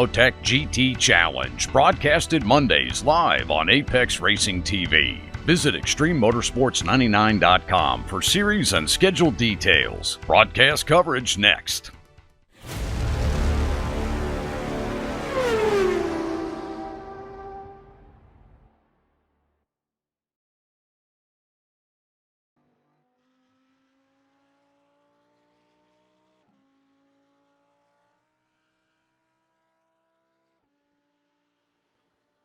Ricmotech GT Challenge, broadcasted Mondays live on Apex Racing TV. Visit ExtremeMotorsports99.com for series and schedule details. Broadcast coverage next.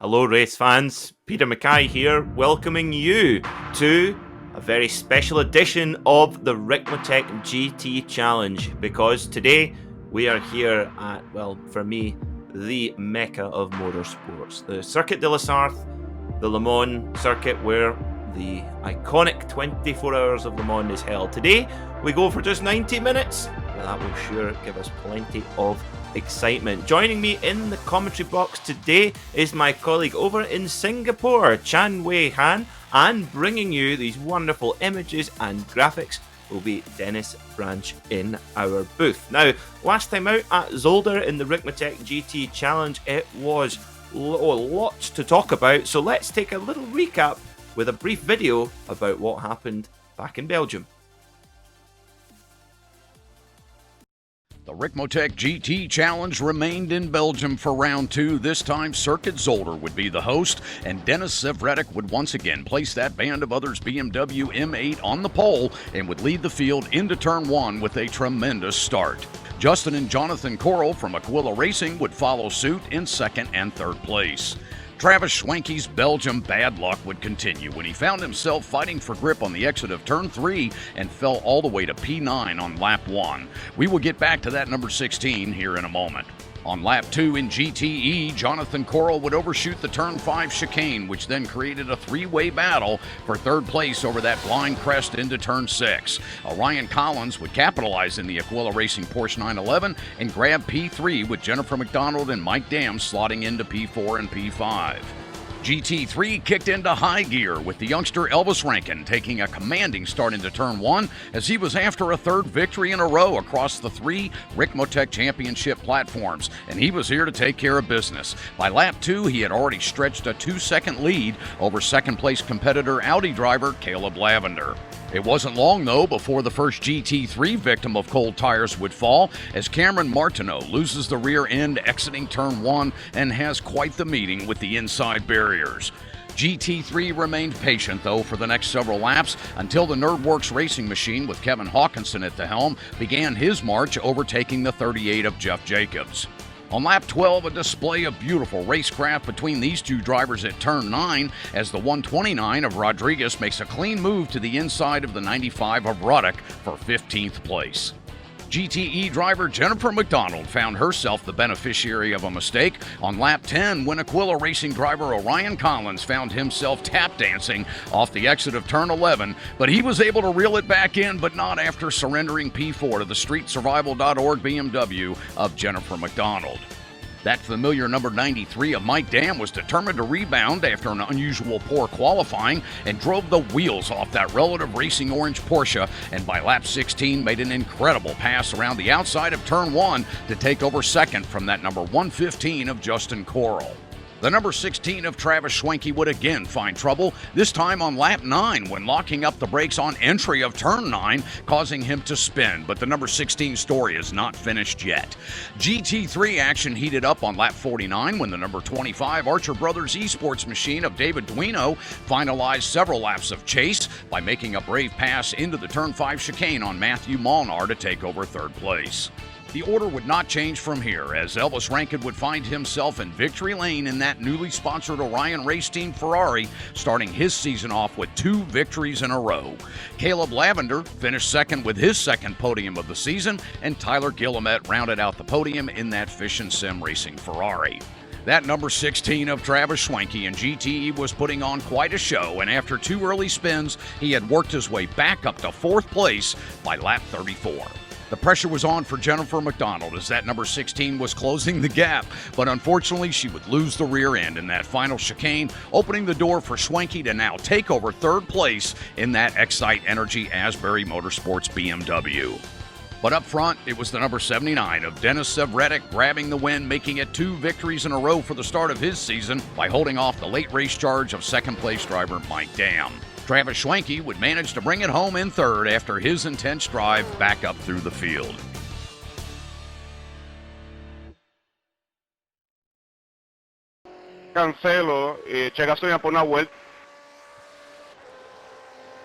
Hello race fans, Peter Mackay here, welcoming you to a very special edition of the Ricmotech GT Challenge, because today we are here at, well, for me, the mecca of motorsports, the Circuit de la Sarthe, the Le Mans circuit where the iconic 24 Hours of Le Mans is held. Today we go for just 90 minutes, but that will sure give us plenty of excitement. Joining me in the commentary box today is my colleague over in Singapore, Chan Wei Han, and bringing you these wonderful images and graphics will be Dennis Branch in our booth. Now, last time out at Zolder in the Ricmotech GT Challenge, it was lots to talk about, so let's take a little recap with a brief video about what happened back in Belgium. The Ricmotech GT Challenge remained in Belgium for round two. This time, Circuit Zolder would be the host, and Dennis Sevredek would once again place that band of others BMW M8 on the pole and would lead the field into turn one with a tremendous start. Justin and Jonathan Corral from Aquila Racing would follow suit in second and third place. Travis Schwenke's Belgium bad luck would continue when he found himself fighting for grip on the exit of turn 3 and fell all the way to P9 on lap 1. We will get back to that number 16 here in a moment. On lap 2 in GTE, Jonathan Corral would overshoot the turn 5 chicane, which then created a three-way battle for third place over that blind crest into turn 6. Ryan Collins would capitalize in the Aquila Racing Porsche 911 and grab P3 with Jennifer McDonald and Mike Dam slotting into P4 and P5. GT3 kicked into high gear with the youngster Elvis Rankin taking a commanding start into turn 1 as he was after a third victory in a row across the 3 Ricmotech Championship platforms, and he was here to take care of business. By lap 2, he had already stretched a 2-second lead over second-place competitor Audi driver Caleb Lavender. It wasn't long, though, before the first GT3 victim of cold tires would fall as Cameron Martineau loses the rear end exiting turn 1 and has quite the meeting with the inside barriers. GT3 remained patient, though, for the next several laps until the Nerdworks racing machine with Kevin Hawkinson at the helm began his march, overtaking the 38 of Jeff Jacobs. On lap 12, a display of beautiful racecraft between these two drivers at turn 9 as the 129 of Rodriguez makes a clean move to the inside of the 95 of Ruddock for 15th place. GTE driver Jennifer McDonald found herself the beneficiary of a mistake on lap 10 when Aquila Racing driver Orion Collins found himself tap dancing off the exit of turn 11, but he was able to reel it back in, but not after surrendering P4 to the StreetSurvival.org BMW of Jennifer McDonald. That familiar number 93 of Mike Dam was determined to rebound after an unusual poor qualifying and drove the wheels off that relative racing orange Porsche, and by lap 16 made an incredible pass around the outside of turn 1 to take over second from that number 115 of Justin Corral. The number 16 of Travis Schwenke would again find trouble, this time on lap 9 when locking up the brakes on entry of turn 9, causing him to spin, but the number 16 story is not finished yet. GT3 action heated up on lap 49 when the number 25 Archer Brothers Esports machine of David Duino finalized several laps of chase by making a brave pass into the turn 5 chicane on Matthew Molnar to take over third place. The order would not change from here, as Elvis Rankin would find himself in victory lane in that newly sponsored Orion Race Team Ferrari, starting his season off with 2 victories in a row. Caleb Lavender finished second with his second podium of the season, and Tyler Guillemette rounded out the podium in that Fish and Sim Racing Ferrari. That number 16 of Travis Schwenke in GTE was putting on quite a show, and after 2 early spins, he had worked his way back up to 4th place by lap 34. The pressure was on for Jennifer McDonald as that number 16 was closing the gap, but unfortunately she would lose the rear end in that final chicane, opening the door for Schwenke to now take over third place in that Excite Energy Asbury Motorsports BMW. But up front, it was the number 79 of Dennis Sevredek grabbing the win, making it 2 victories in a row for the start of his season by holding off the late race charge of second-place driver Mike Dam. Travis Schwenke would manage to bring it home in third after his intense drive back up through the field. Cancelo, eché gasolina por una vuelta.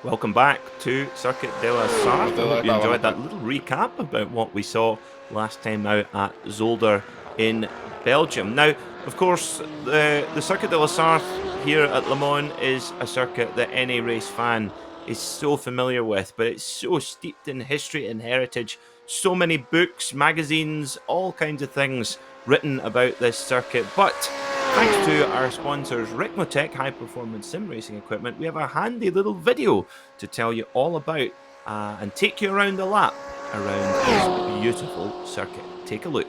Welcome back to Circuit de la Sarthe. I hope you enjoyed that little recap about what we saw last time out at Zolder in Belgium. Now, of course, the Circuit de la Sarthe here at Le Mans is a circuit that any race fan is so familiar with, but it's so steeped in history and heritage. So many books, magazines, all kinds of things written about this circuit. But thanks to our sponsors, Ricmotech High Performance Sim Racing Equipment, we have a handy little video to tell you all about and take you around the lap around this beautiful circuit. Take a look.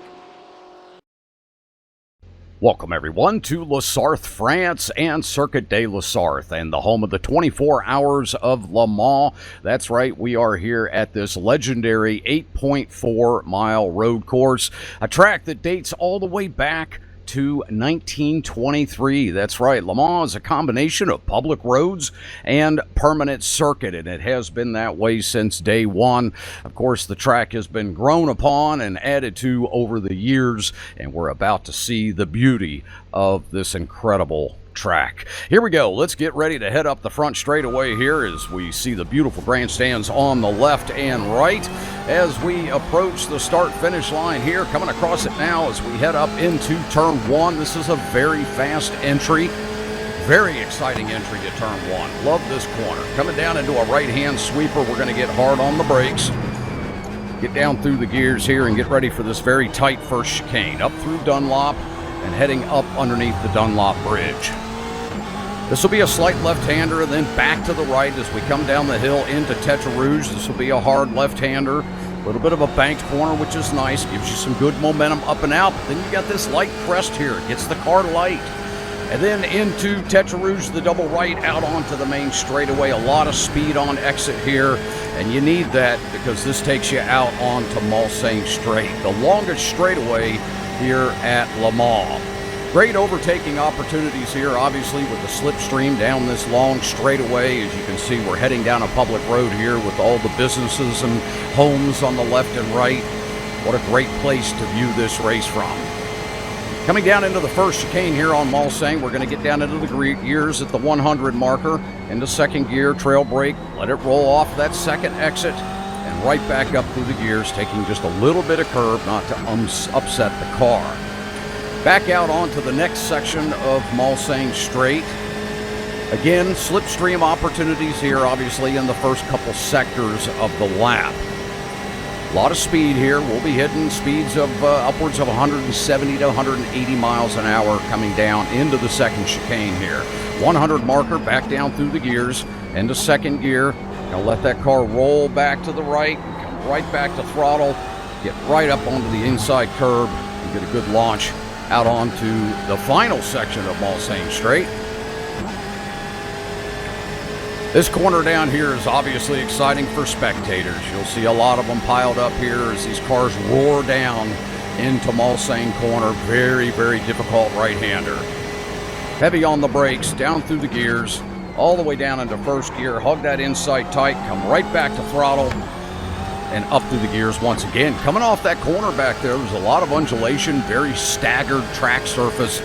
Welcome, everyone, to La Sarthe, France, and Circuit de la Sarthe, and the home of the 24 Hours of Le Mans. That's right, we are here at this legendary 8.4-mile road course, a track that dates all the way back to 1923. That's right, Le Mans is a combination of public roads and permanent circuit, and it has been that way since day one. Of course, the track has been grown upon and added to over the years, and we're about to see the beauty of this incredible track. Here we go. Let's get ready to head up the front straightaway here as we see the beautiful grandstands on the left and right as we approach the start-finish line here. Coming across it now as we head up into turn one. This is a very fast entry. Very exciting entry to turn one. Love this corner. Coming down into a right-hand sweeper. We're going to get hard on the brakes. Get down through the gears here and get ready for this very tight first chicane. Up through Dunlop and heading up underneath the Dunlop Bridge. This will be a slight left-hander and then back to the right as we come down the hill into Tetra Rouge. This will be a hard left-hander. A little bit of a banked corner, which is nice. Gives you some good momentum up and out. But then you got this light crest here. It gets the car light. And then into Tetra Rouge, the double right, out onto the main straightaway. A lot of speed on exit here. And you need that because this takes you out onto Mulsanne Straight, the longest straightaway here at Le Mans. Great overtaking opportunities here, obviously, with the slipstream down this long straightaway. As you can see, we're heading down a public road here with all the businesses and homes on the left and right. What a great place to view this race from. Coming down into the first chicane here on Mulsanne, we're going to get down into the gears at the 100 marker. Into second gear, trail brake, let it roll off that second exit, and right back up through the gears, taking just a little bit of curve not to upset the car. Back out onto the next section of Mulsanne Straight. Again, slipstream opportunities here, obviously, in the first couple sectors of the lap. A lot of speed here. We'll be hitting speeds of upwards of 170 to 180 miles an hour coming down into the second chicane here. 100 marker, back down through the gears, into second gear. Gonna let that car roll back to the right, come right back to throttle, get right up onto the inside curb, and get a good launch out onto the final section of Mulsanne Straight. This corner down here is obviously exciting for spectators. You'll see a lot of them piled up here as these cars roar down into Mulsanne Corner. Very, very difficult right-hander. Heavy on the brakes, down through the gears, all the way down into first gear. Hug that inside tight, come right back to throttle, and up through the gears once again. Coming off that corner back there was a lot of undulation, very staggered track surface.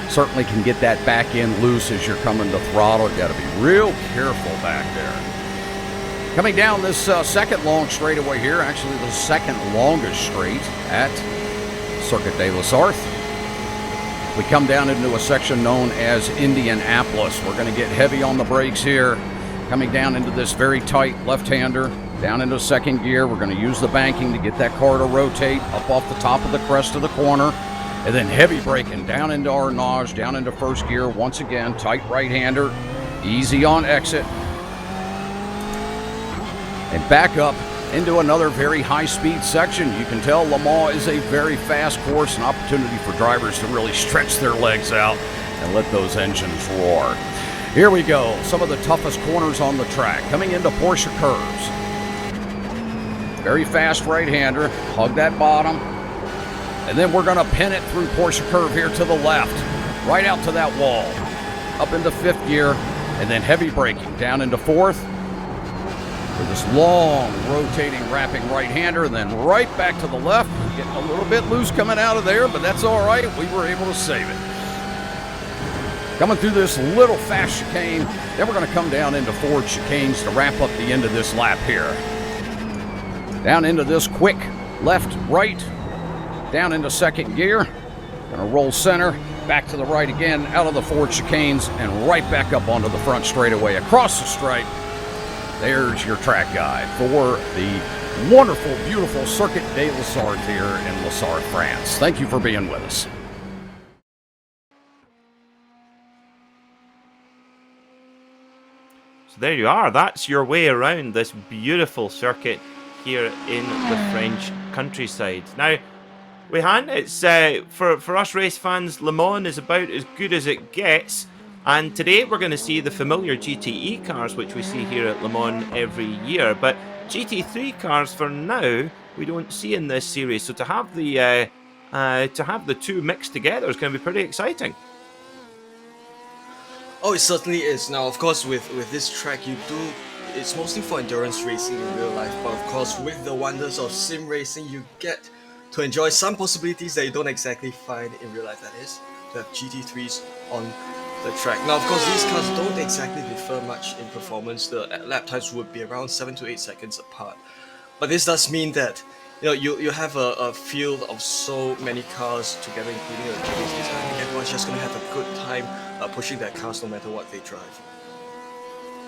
Certainly can get that back end loose as you're coming to throttle. Got to be real careful back there. Coming down this second long straightaway here, actually the second longest straight at Circuit de la Sarthe. We come down into a section known as Indianapolis. We're going to get heavy on the brakes here. Coming down into this very tight left-hander, down into second gear. We're going to use the banking to get that car to rotate up off the top of the crest of the corner. And then heavy braking down into Arnage, down into first gear. Once again, tight right-hander, easy on exit. And back up into another very high-speed section. You can tell Le Mans is a very fast course, an opportunity for drivers to really stretch their legs out and let those engines roar. Here we go, some of the toughest corners on the track, coming into Porsche curves. Very fast right-hander. Hug that bottom. And then we're going to pin it through Porsche curve here to the left. Right out to that wall. Up into 5th gear. And then heavy braking down into 4th. With this long, rotating, wrapping right-hander. And then right back to the left. Getting a little bit loose coming out of there, but that's all right. We were able to save it. Coming through this little fast chicane. Then we're going to come down into 4 chicanes to wrap up the end of this lap here. Down into this quick left, right. Down into 2nd gear. Going to roll center. Back to the right again. Out of the 4 chicanes. And right back up onto the front straightaway. Across the stripe. There's your track guide for the wonderful, beautiful Circuit des Lassards here in Lassard, France. Thank you for being with us. So there you are. That's your way around this beautiful circuit here in the French countryside. Now, Weihan, it's for us race fans, Le Mans is about as good as it gets. And today we're going to see the familiar GTE cars, which we see here at Le Mans every year. But GT3 cars, for now, we don't see in this series. So to have the two mixed together is going to be pretty exciting. Oh, it certainly is. Now, of course, with this track, it's mostly for endurance racing in real life. But of course, with the wonders of sim racing, you get to enjoy some possibilities that you don't exactly find in real life. That is, to have GT3s on the track. Now, of course, these cars don't exactly differ much in performance. The lap times would be around 7 to 8 seconds apart. But this does mean that you have a field of so many cars together, including a GT3s. I think everyone's just going to have a good time pushing their cars no matter what they drive.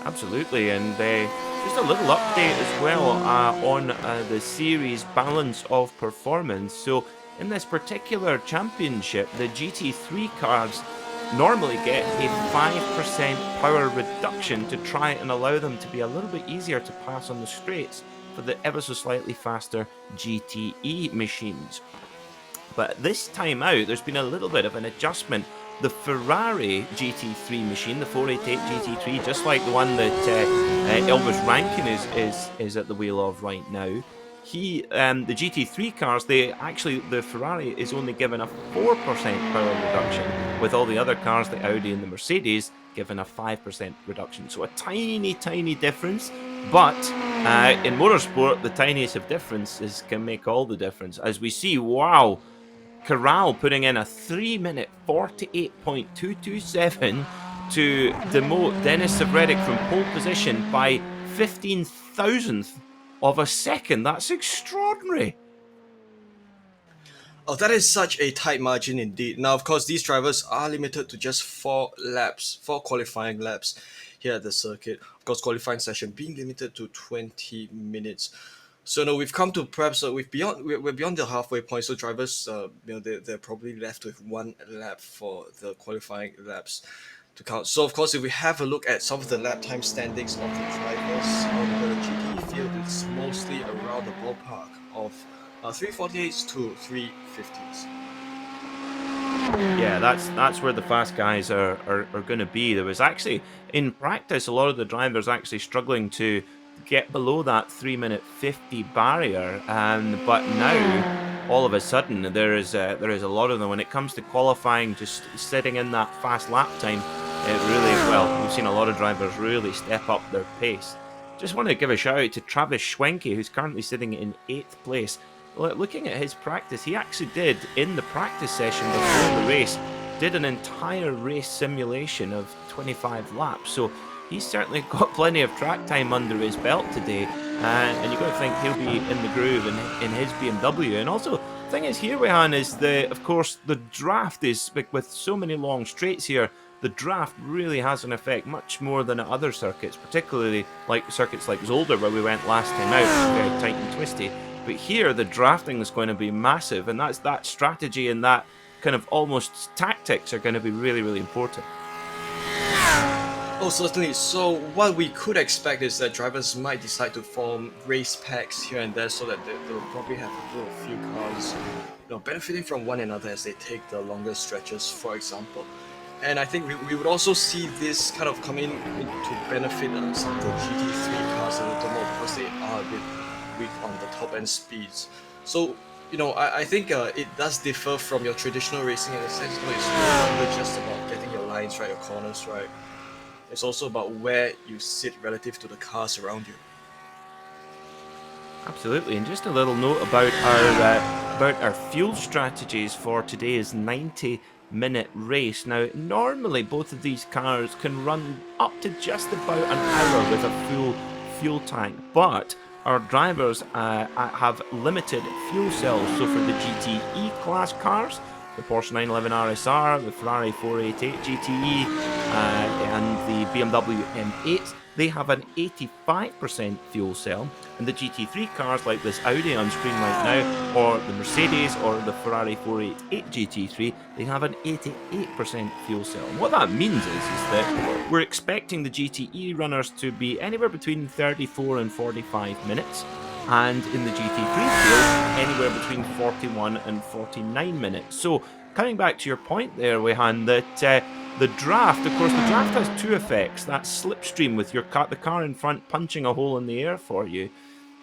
Absolutely, and just a little update as well on the series balance of performance. So in this particular championship, the GT3 cars normally get a 5% power reduction to try and allow them to be a little bit easier to pass on the straights for the ever so slightly faster GTE machines. But this time out, there's been a little bit of an adjustment. The Ferrari GT3 machine, the 488 GT3, just like the one that Elvis Rankin is at the wheel of right now, the GT3 cars, the Ferrari is only given a 4% power reduction, with all the other cars, the Audi and the Mercedes, given a 5% reduction. So a tiny, tiny difference, but in motorsport, the tiniest of differences can make all the difference. As we see, wow, Corral putting in a 3-minute 48.227 to demote Denis Savredek from pole position by 15,000th of a second. That's extraordinary. Oh, that is such a tight margin indeed. Now, of course, these drivers are limited to just 4 qualifying laps here at the circuit. Of course, qualifying session being limited to 20 minutes. So no, we've come to perhaps we're beyond the halfway point. So drivers, they're probably left with 1 lap for the qualifying laps to count. So of course, if we have a look at some of the lap time standings of the drivers on the GT field, it's mostly around the ballpark of 348s to 350s. Yeah, that's where the fast guys are going to be. There was actually, in practice, a lot of the drivers actually struggling to get below that 3-minute 50 barrier, but now all of a sudden there is a lot of them. When it comes to qualifying, just sitting in that fast lap time, we've seen a lot of drivers really step up their pace. Just want to give a shout out to Travis Schwenke, who's currently sitting in 8th place. Looking at his practice, he actually did, in the practice session before the race, did an entire race simulation of 25 laps. So he's certainly got plenty of track time under his belt today, and you've got to think he'll be in the groove in his BMW. And also, the thing is here, Weihan, is of course the draft is, with so many long straights here, the draft really has an effect much more than at other circuits, particularly like circuits like Zolder, where we went last time out, very tight and twisty. But here, the drafting is going to be massive, and that strategy and that kind of almost tactics are going to be really, really important. Oh, certainly. So what we could expect is that drivers might decide to form race packs here and there, so that they'll probably have a few cars, benefiting from one another as they take the longer stretches, for example. And I think we would also see this kind of coming in to benefit some of the GT3 cars a little more, because they are a bit weak on the top end speeds. So, I think it does differ from your traditional racing in a sense. It's no longer just about getting your lines right, your corners right. It's also about where you sit relative to the cars around you. Absolutely, and just a little note about our fuel strategies for today's 90-minute race. Now, normally both of these cars can run up to just about an hour with a full fuel tank, but our drivers have limited fuel cells. So for the GTE class cars, the Porsche 911 RSR, the Ferrari 488 GTE, and the BMW M8, they have an 85% fuel cell. And the GT3 cars like this Audi on screen right now, or the Mercedes or the Ferrari 488 GT3, they have an 88% fuel cell. And what that means is that we're expecting the GTE runners to be anywhere between 34 and 45 minutes, and in the GT3 field, anywhere between 41 and 49 minutes. So, coming back to your point there, Wehan, that the draft, of course, the draft has two effects. That slipstream with the car in front punching a hole in the air for you.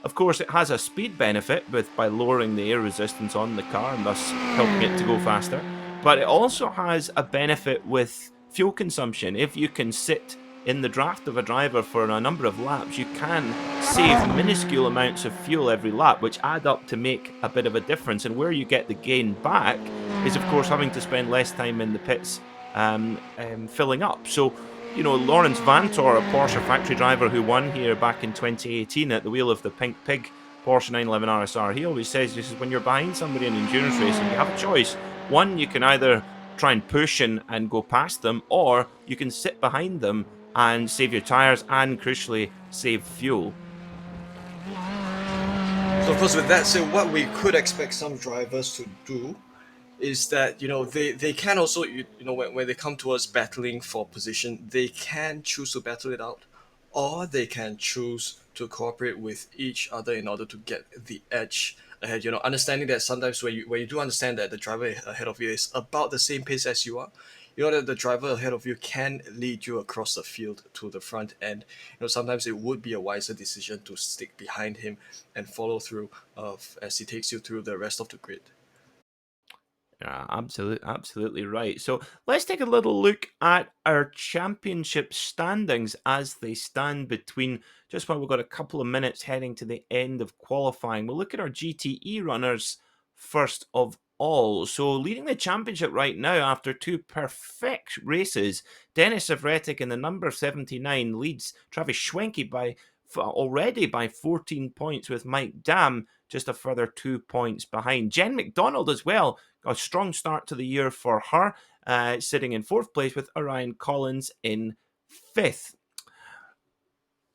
Of course, it has a speed benefit by lowering the air resistance on the car and thus helping it to go faster. But it also has a benefit with fuel consumption. If you can sit in the draft of a driver for a number of laps, you can save minuscule amounts of fuel every lap, which add up to make a bit of a difference. And where you get the gain back is, of course, having to spend less time in the pits filling up. So, Lawrence Vantor, a Porsche factory driver who won here back in 2018 at the wheel of the Pink Pig Porsche 911 RSR, he always says this is when you're behind somebody in endurance racing, you have a choice. One, you can either try and push and go past them, or you can sit behind them and save your tires and, crucially, save fuel. So of course, with that said, what we could expect some drivers to do is that they can also when they come towards battling for position, they can choose to battle it out, or they can choose to cooperate with each other in order to get the edge ahead. Understanding that sometimes when you do understand that the driver ahead of you is about the same pace as you are, that the driver ahead of you can lead you across the field to the front end. Sometimes it would be a wiser decision to stick behind him and follow through as he takes you through the rest of the grid. Yeah, absolutely right. So let's take a little look at our championship standings as they stand between, just while we've got a couple of minutes heading to the end of qualifying. We'll look at our GTE runners first of all. So leading the championship right now after two perfect races, Denis Savretic in the number 79 leads Travis Schwenke already by 14 points, with Mike Dam just a further 2 points behind. Jen McDonald as well, a strong start to the year for her, sitting in 4th place with Orion Collins in 5th.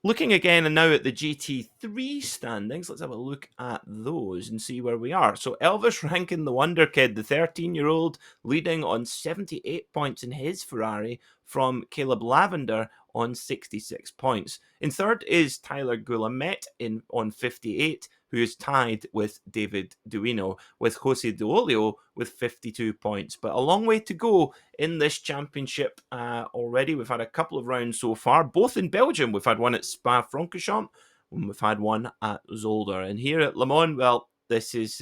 Looking again and now at the GT3 standings, let's have a look at those and see where we are. So Elvis Rankin, the Wonder Kid, the 13-year-old, leading on 78 points in his Ferrari from Caleb Lavender on 66 points. In 3rd is Tyler Guillemette on 58, who is tied with David Duino, with Jose Duolio with 52 points. But a long way to go in this championship already. We've had a couple of rounds so far, both in Belgium. We've had one at Spa-Francorchamps, and we've had one at Zolder. And here at Le Mans, well, this is,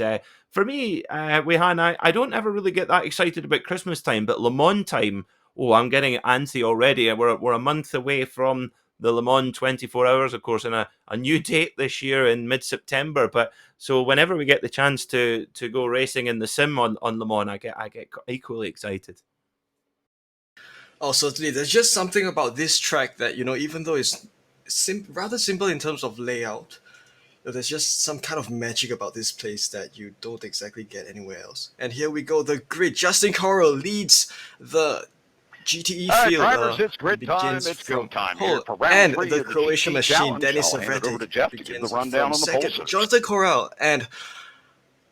for me, Wehan, I don't ever really get that excited about Christmas time, but Le Mans time, I'm getting antsy already. We're a month away from the Le Mans 24 hours, of course, and a new date this year in mid-September. But so whenever we get the chance to go racing in the sim on Le Mans, I get equally excited. Oh, certainly. There's just something about this track that, even though it's rather simple in terms of layout, there's just some kind of magic about this place that you don't exactly get anywhere else. And here we go, the grid. Justin Corral leads the GTE field. Drivers, it's grid time. It's go time here for round and 3 the of Croatian GT machine, Challenge. Denis I'll hand it over to Savretic, Jeff to give begins the rundown from on the second. pole. Jonathan Corral and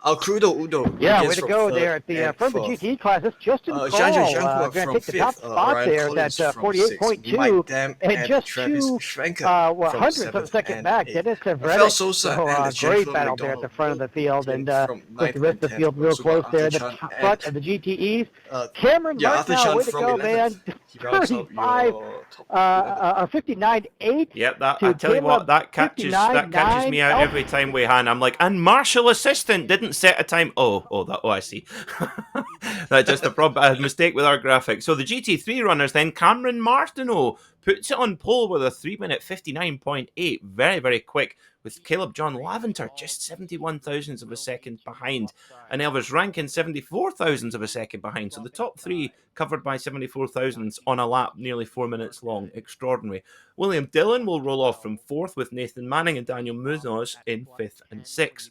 Alcrudo Udo. Yeah, way to from go third there at the front of the fourth. GT class. That's Justin Cole Jean-Jacques going to from take the top fifth, spot Ryan there. Collins That's from sixth, 48.2 Mike Dam and just Travis two Schwenke from hundredths of a seventh second and back. eighth. Dennis Rafael Savretic. Sosa So and the great gentleman battle there at the front of the field, and from with the rest of the field real close there. The front of the GTEs. Cameron Arthur Martell, Chan way to from go, 11th. man. He rounds up 35, your top 11. 59.8. Yep, that to I tell you what, Caleb, that catches me out 59.9. every time we hand. I'm like, and Marshall assistant didn't set a time. I see. That's just a mistake with our graphics. So the GT3 runners then, Cameron Martineau puts it on pole with a 3-minute 59.8, very very quick. With Caleb John Laventer just 71 thousandths of a second behind, and Elvis Rankin 74 thousandths of a second behind. So the top three covered by 74 thousandths on a lap nearly 4 minutes long. Extraordinary. William Dillon will roll off from fourth with Nathan Manning and Daniel Munoz in fifth and sixth.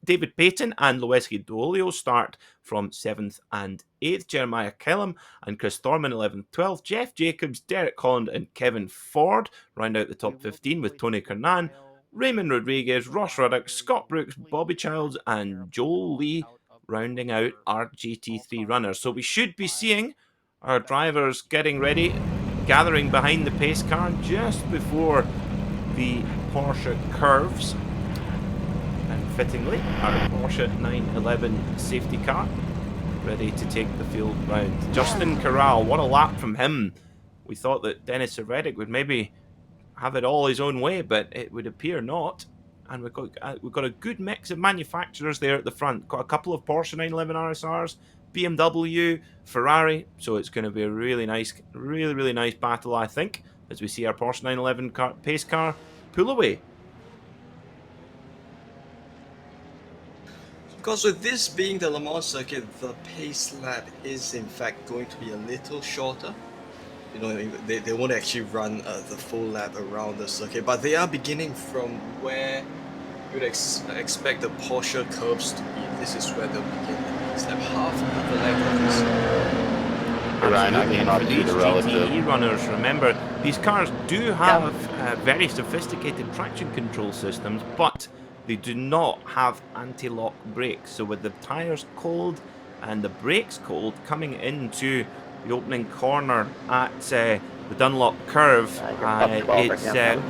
David Payton and Loeski Dolio start from 7th and 8th. Jeremiah Kellum and Chris Thorman 11th, 12th. Jeff Jacobs, Derek Holland and Kevin Ford round out the top 15 with Tony Kernan, Raymond Rodriguez, Ross Ruddock, Scott Brooks, Bobby Childs and Joel Lee rounding out our GT3 runners. So we should be seeing our drivers getting ready, gathering behind the pace car just before the Porsche curves. And fittingly, our Porsche 911 safety car ready to take the field round. Justin Corral, what a lap from him. We thought that Dennis Reddick would maybe have it all his own way, but it would appear not. And we've got a good mix of manufacturers there at the front. Got a couple of Porsche 911 RSRs, BMW, Ferrari. So it's going to be a really nice battle, I think, as we see our Porsche 911 pace car pull away. Because with this being the Le Mans circuit, the pace lap is in fact going to be a little shorter. You know, they won't actually run the full lap around the circuit, but they are beginning from where you'd expect the Porsche curves to be. This is where they'll begin the pace lap, half of the length of this. Absolutely, and for these GTE runners, remember, these cars do have very sophisticated traction control systems, but they do not have anti-lock brakes. So with the tyres cold and the brakes cold coming into the opening corner at the Dunlop curve, it's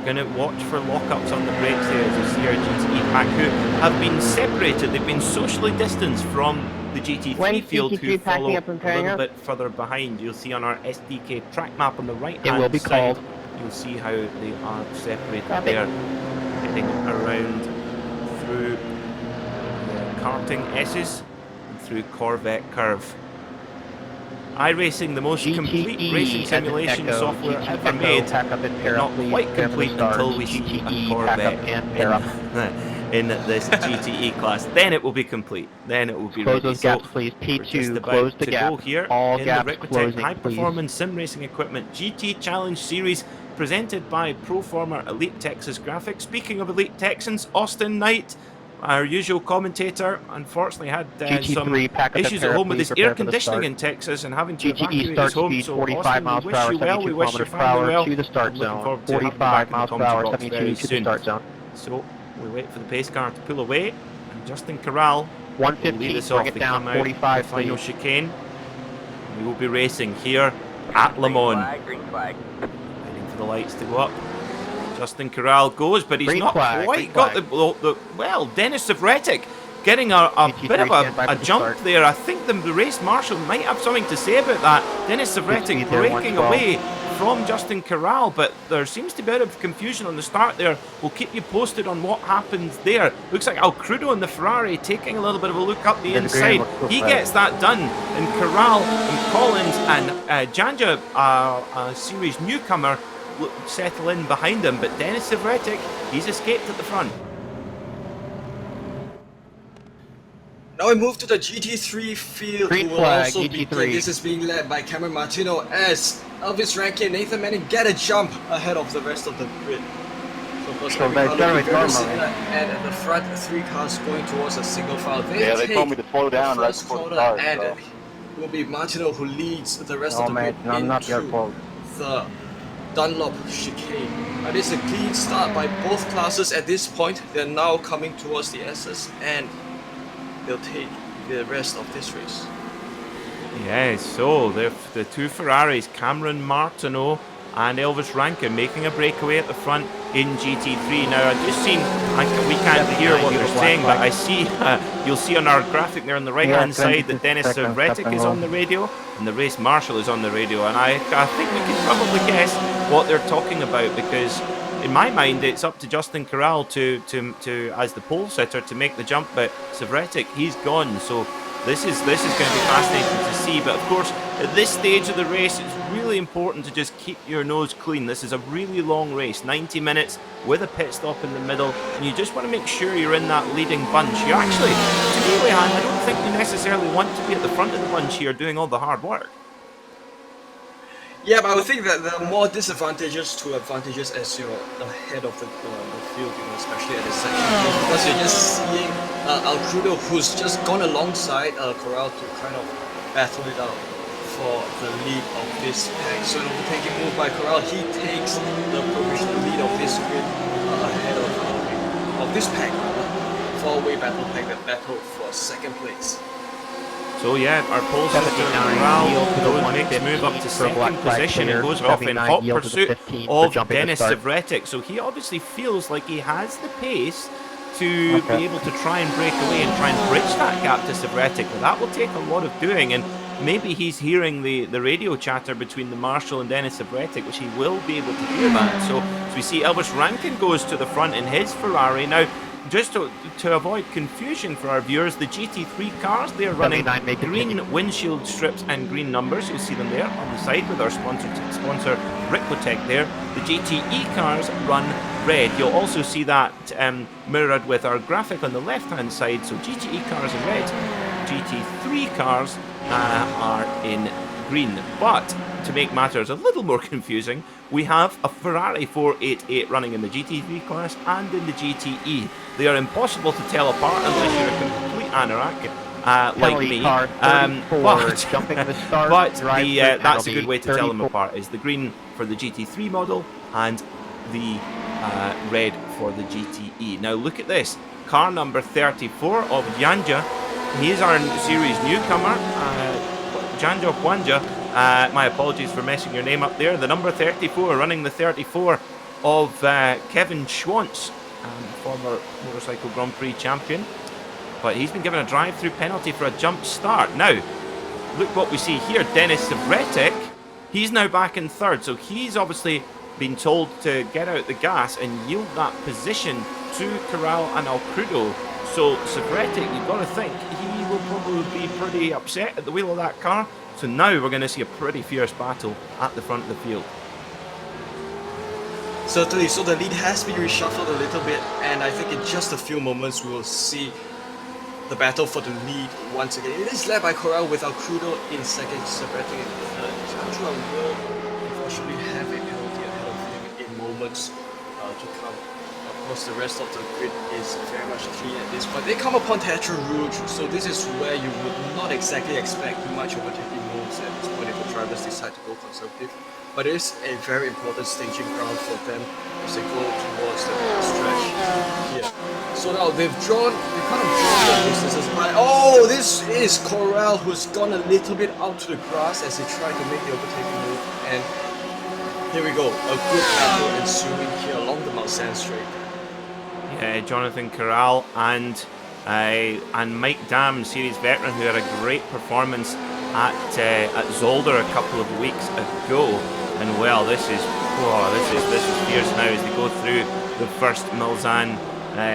going to watch for lockups on the brakes there, as you see our GTE pack, who have been separated. They've been socially distanced from the GT3 field, who follow a little bit further behind. You'll see on our SDK track map on the right hand side, you'll see how they are separated there, heading around through the karting S's and through Corvette curve. iRacing, the most complete racing simulation software ever made, not quite complete until we see a Corvette in this GTE class. Then it will be complete. Then it will be ready. Those gaps, please. P2, close the gap. Here All in gaps the Ricmotech closing, High Performance Sim Racing Equipment GT Challenge Series, presented by Proformer Elite Texas Graphics. Speaking of Elite Texans, Austin Knight, our usual commentator, unfortunately had some issues at home with his air conditioning in Texas and having to evacuate his home. So Austin, we wish you well, we wish your family well. To the start zone, 45 miles per hour, 72 to the start zone. So we wait for the pace car to pull away, and Justin Corral 115, will lead us bring off it the down, come 45, out final please. chicane. We will be racing here at Le Mans. Green flag. Waiting for the lights to go up. Justin Corral goes, but he's Green not flag, quite got the well, Dennis Savretic getting a bit of a jump there. I think the race marshal might have something to say about that. Dennis Savretic breaking away from Justin Corral, but there seems to be a bit of confusion on the start there. We'll keep you posted on what happens there. Looks like Al Crudo and the Ferrari taking a little bit of a look up the inside. He gets that done, and Corral and Collins and Janja, a series newcomer, settle in behind him, but Dennis Savretic, he's escaped at the front. Now we move to the GT3 field, Green who will flag, also GT3. be, this is being led by Cameron Martino as Elvis Rankin and Nathan Manning get a jump ahead of the rest of the grid. So of course, So every car looking very normally. similar, and at the front, three cars going towards a single file. They told me to slow down right before the start. And So. it will be Martino who leads the rest Oh of the man, grid not your into fault. the Dunlop chicane. It is a clean start by both classes at this point. They're now coming towards the S's, and they'll take the rest of this race. Yes, so the two Ferraris, Cameron Martineau and Elvis Rankin making a breakaway at the front in GT3. Now, I've just seen, we can't hear what they're saying, but I see, you'll see on our graphic there on the right-hand side that Denis Savretic is on the radio, and the race marshal is on the radio, and I think we can probably guess what they're talking about, because in my mind it's up to Justin Corral to as the pole sitter to make the jump, but Savretic, he's gone, so this is going to be fascinating to see. But of course, at this stage of the race, it's really important to just keep your nose clean. This is a really long race, 90 minutes with a pit stop in the middle, and you just want to make sure you're in that leading bunch. You actually, to me, Leanne, I don't think you necessarily want to be at the front of the bunch here doing all the hard work. Yeah, but I would think that there are more disadvantages to advantages as you're ahead of the field, especially at this section, because you're just seeing Alcrudo, who's just gone alongside Corral to kind of battle it out for the lead of this pack. So an overtaking move by Corral, he takes the provisional lead of this grid ahead of this pack, four-way battle pack that battled for second place. So yeah, our pole sitter Corral makes a move up to second position and goes off in hot pursuit of Denis Savretic. So he obviously feels like he has the pace to be able to try and break away and try and bridge that gap to Savretic. But that will take a lot of doing, and maybe he's hearing the radio chatter between the marshal and Denis Savretic, which he will be able to hear that. So we see Elvis Rankin goes to the front in his Ferrari. Now, just to avoid confusion for our viewers, the GT3 cars, they're running green windshield strips and green numbers. You'll see them there on the side with our sponsor Ricmotech there. The GTE cars run red. You'll also see that mirrored with our graphic on the left-hand side. So GTE cars in red, GT3 cars are in green. But to make matters a little more confusing, we have a Ferrari 488 running in the GT3 class and in the GTE. They are impossible to tell apart unless you're a complete anorak like me. But that's a good way to tell them apart, is the green for the GT3 model and the red for the GTE. Now look at this, car number 34 of Janja. He is our series newcomer, Janja Huanja. My apologies for messing your name up there. The number 34, running the 34 of Kevin Schwantz, former motorcycle Grand Prix champion. But he's been given a drive-through penalty for a jump start. Now, look what we see here. Denis Savretic, he's now back in third. So he's obviously been told to get out the gas and yield that position to Corral and Alcrudo. So Savretic, you've got to think, he will probably be pretty upset at the wheel of that car. So now we're going to see a pretty fierce battle at the front of the field. Certainly, so the lead has been reshuffled a little bit, and I think in just a few moments we will see the battle for the lead once again. It is led by Corral with Alcrudo in second, Savretic in third. Janja will unfortunately have a penalty ahead of him in moments to come. Of course, the rest of the grid is very much clean at this point. They come upon Tetra Rouge, so this is where you would not exactly expect much overtaking moves at this point if the drivers decide to go conservative. But it is a very important staging ground for them as they go towards the stretch here. So now they've kind of drawn the distances by. Oh, this is Corral, who's gone a little bit out to the grass as they try to make the overtaking move. And here we go, a good battle ensuing here along the Mulsanne straight. Yeah, Jonathan Corral and Mike Dam, series veteran, who had a great performance at Zolder a couple of weeks ago. And well, this is fierce now as they go through the first Mulsanne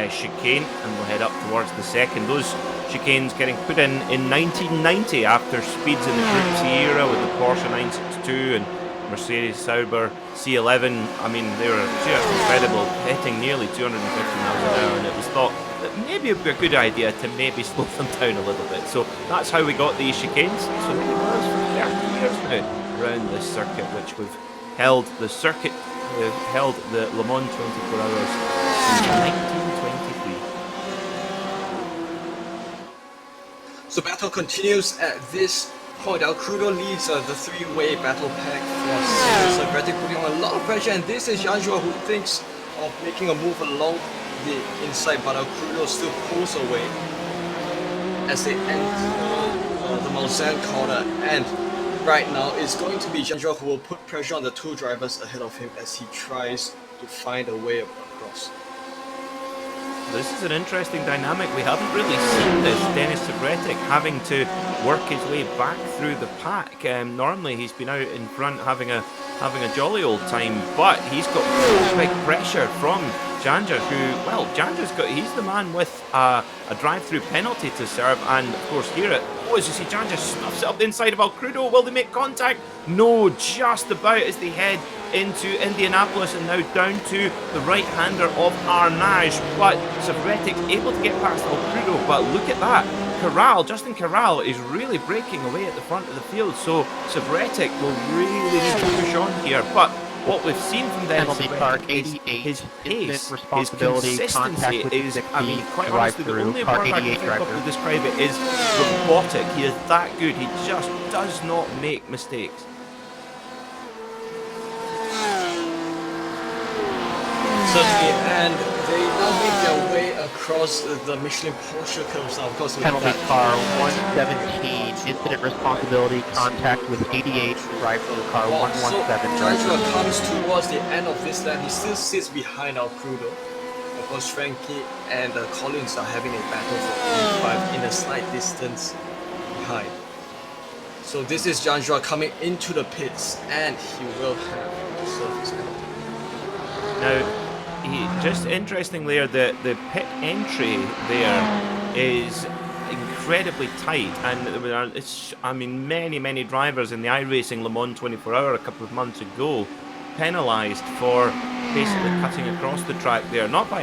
chicane, and we'll head up towards the second. Those chicanes getting put in 1990 after speeds in the Group C era with the Porsche 962 and Mercedes Sauber C11. I mean, they were just incredible, hitting nearly 250 miles an hour, and it was thought that maybe it would be a good idea to maybe slow them down a little bit. So that's how we got these chicanes. So they've been with us for 30 years now around this circuit, which we've held the circuit, we've held the Le Mans 24 Hours since 1923. So battle continues at this point. Alcrudo leads the three-way battle pack for Savretic, putting on a lot of pressure, and this is Janja who thinks of making a move along the inside, but Alcrudo still pulls away as they enter the Mulsanne corner, and right now is going to be Jandra, who will put pressure on the two drivers ahead of him as he tries to find a way across. This is an interesting dynamic. We haven't really seen this. Denis Savretic having to work his way back through the pack. Normally he's been out in front having a jolly old time, but he's got big pressure from Jandra, who, well, he's the man with a drive-through penalty to serve, and of course here as you see, Jandra snuffs it up the inside of Alcrudo. Will they make contact? No, just about as they head into Indianapolis and now down to the right-hander of Arnage, but Savretic able to get past Alcrudo, but look at that. Justin Corral is really breaking away at the front of the field, so Savretic will really need to push on here. But what we've seen from them is his pace, his consistency is, I mean, quite honestly, the only word I can think of to describe it is robotic. He is that good. He just does not make mistakes. Certainly, and they now make their way across the Michelin Porsche curves now. Of course, penalty car 117, incident responsibility, contact with 88, drive-through car 117. So Jandra comes towards the end of this lap. He still sits behind Alcrudo. Of course, Frankie and Collins are having a battle for P5 in a slight distance behind. So this is Jandra coming into the pits, and he will have a surface penalty. Now, just interesting there, the pit entry there is incredibly tight, and it's, I mean, many drivers in the iRacing Le Mans 24 Hour a couple of months ago penalised for basically cutting across the track there, not by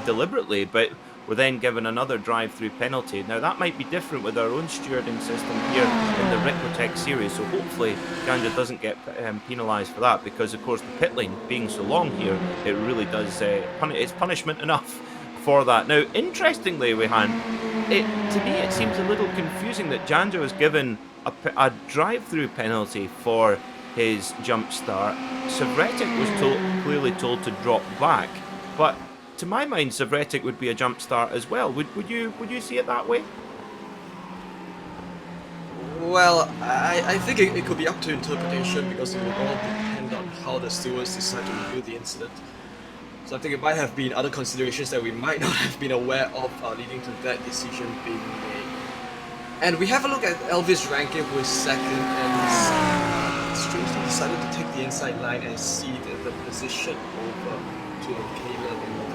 deliberately, but were then given another drive-through penalty. Now that might be different with our own stewarding system here in the Ricmotech series, so hopefully Jandra doesn't get penalised for that, because of course the pit lane being so long here, it really does, it's punishment enough for that. Now interestingly, Wehan, to me it seems a little confusing that Jandra was given a drive-through penalty for his jump start. Savretic was clearly told to drop back, but to my mind, Savretic would be a jump start as well. Would you see it that way? Well, I think it could be up to interpretation, because it will all depend on how the stewards decide to review the incident. So I think it might have been other considerations that we might not have been aware of leading to that decision being made. And we have a look at Elvis Rankin, who is second, and strangely decided to take the inside line and cede the position over to Caleb in November.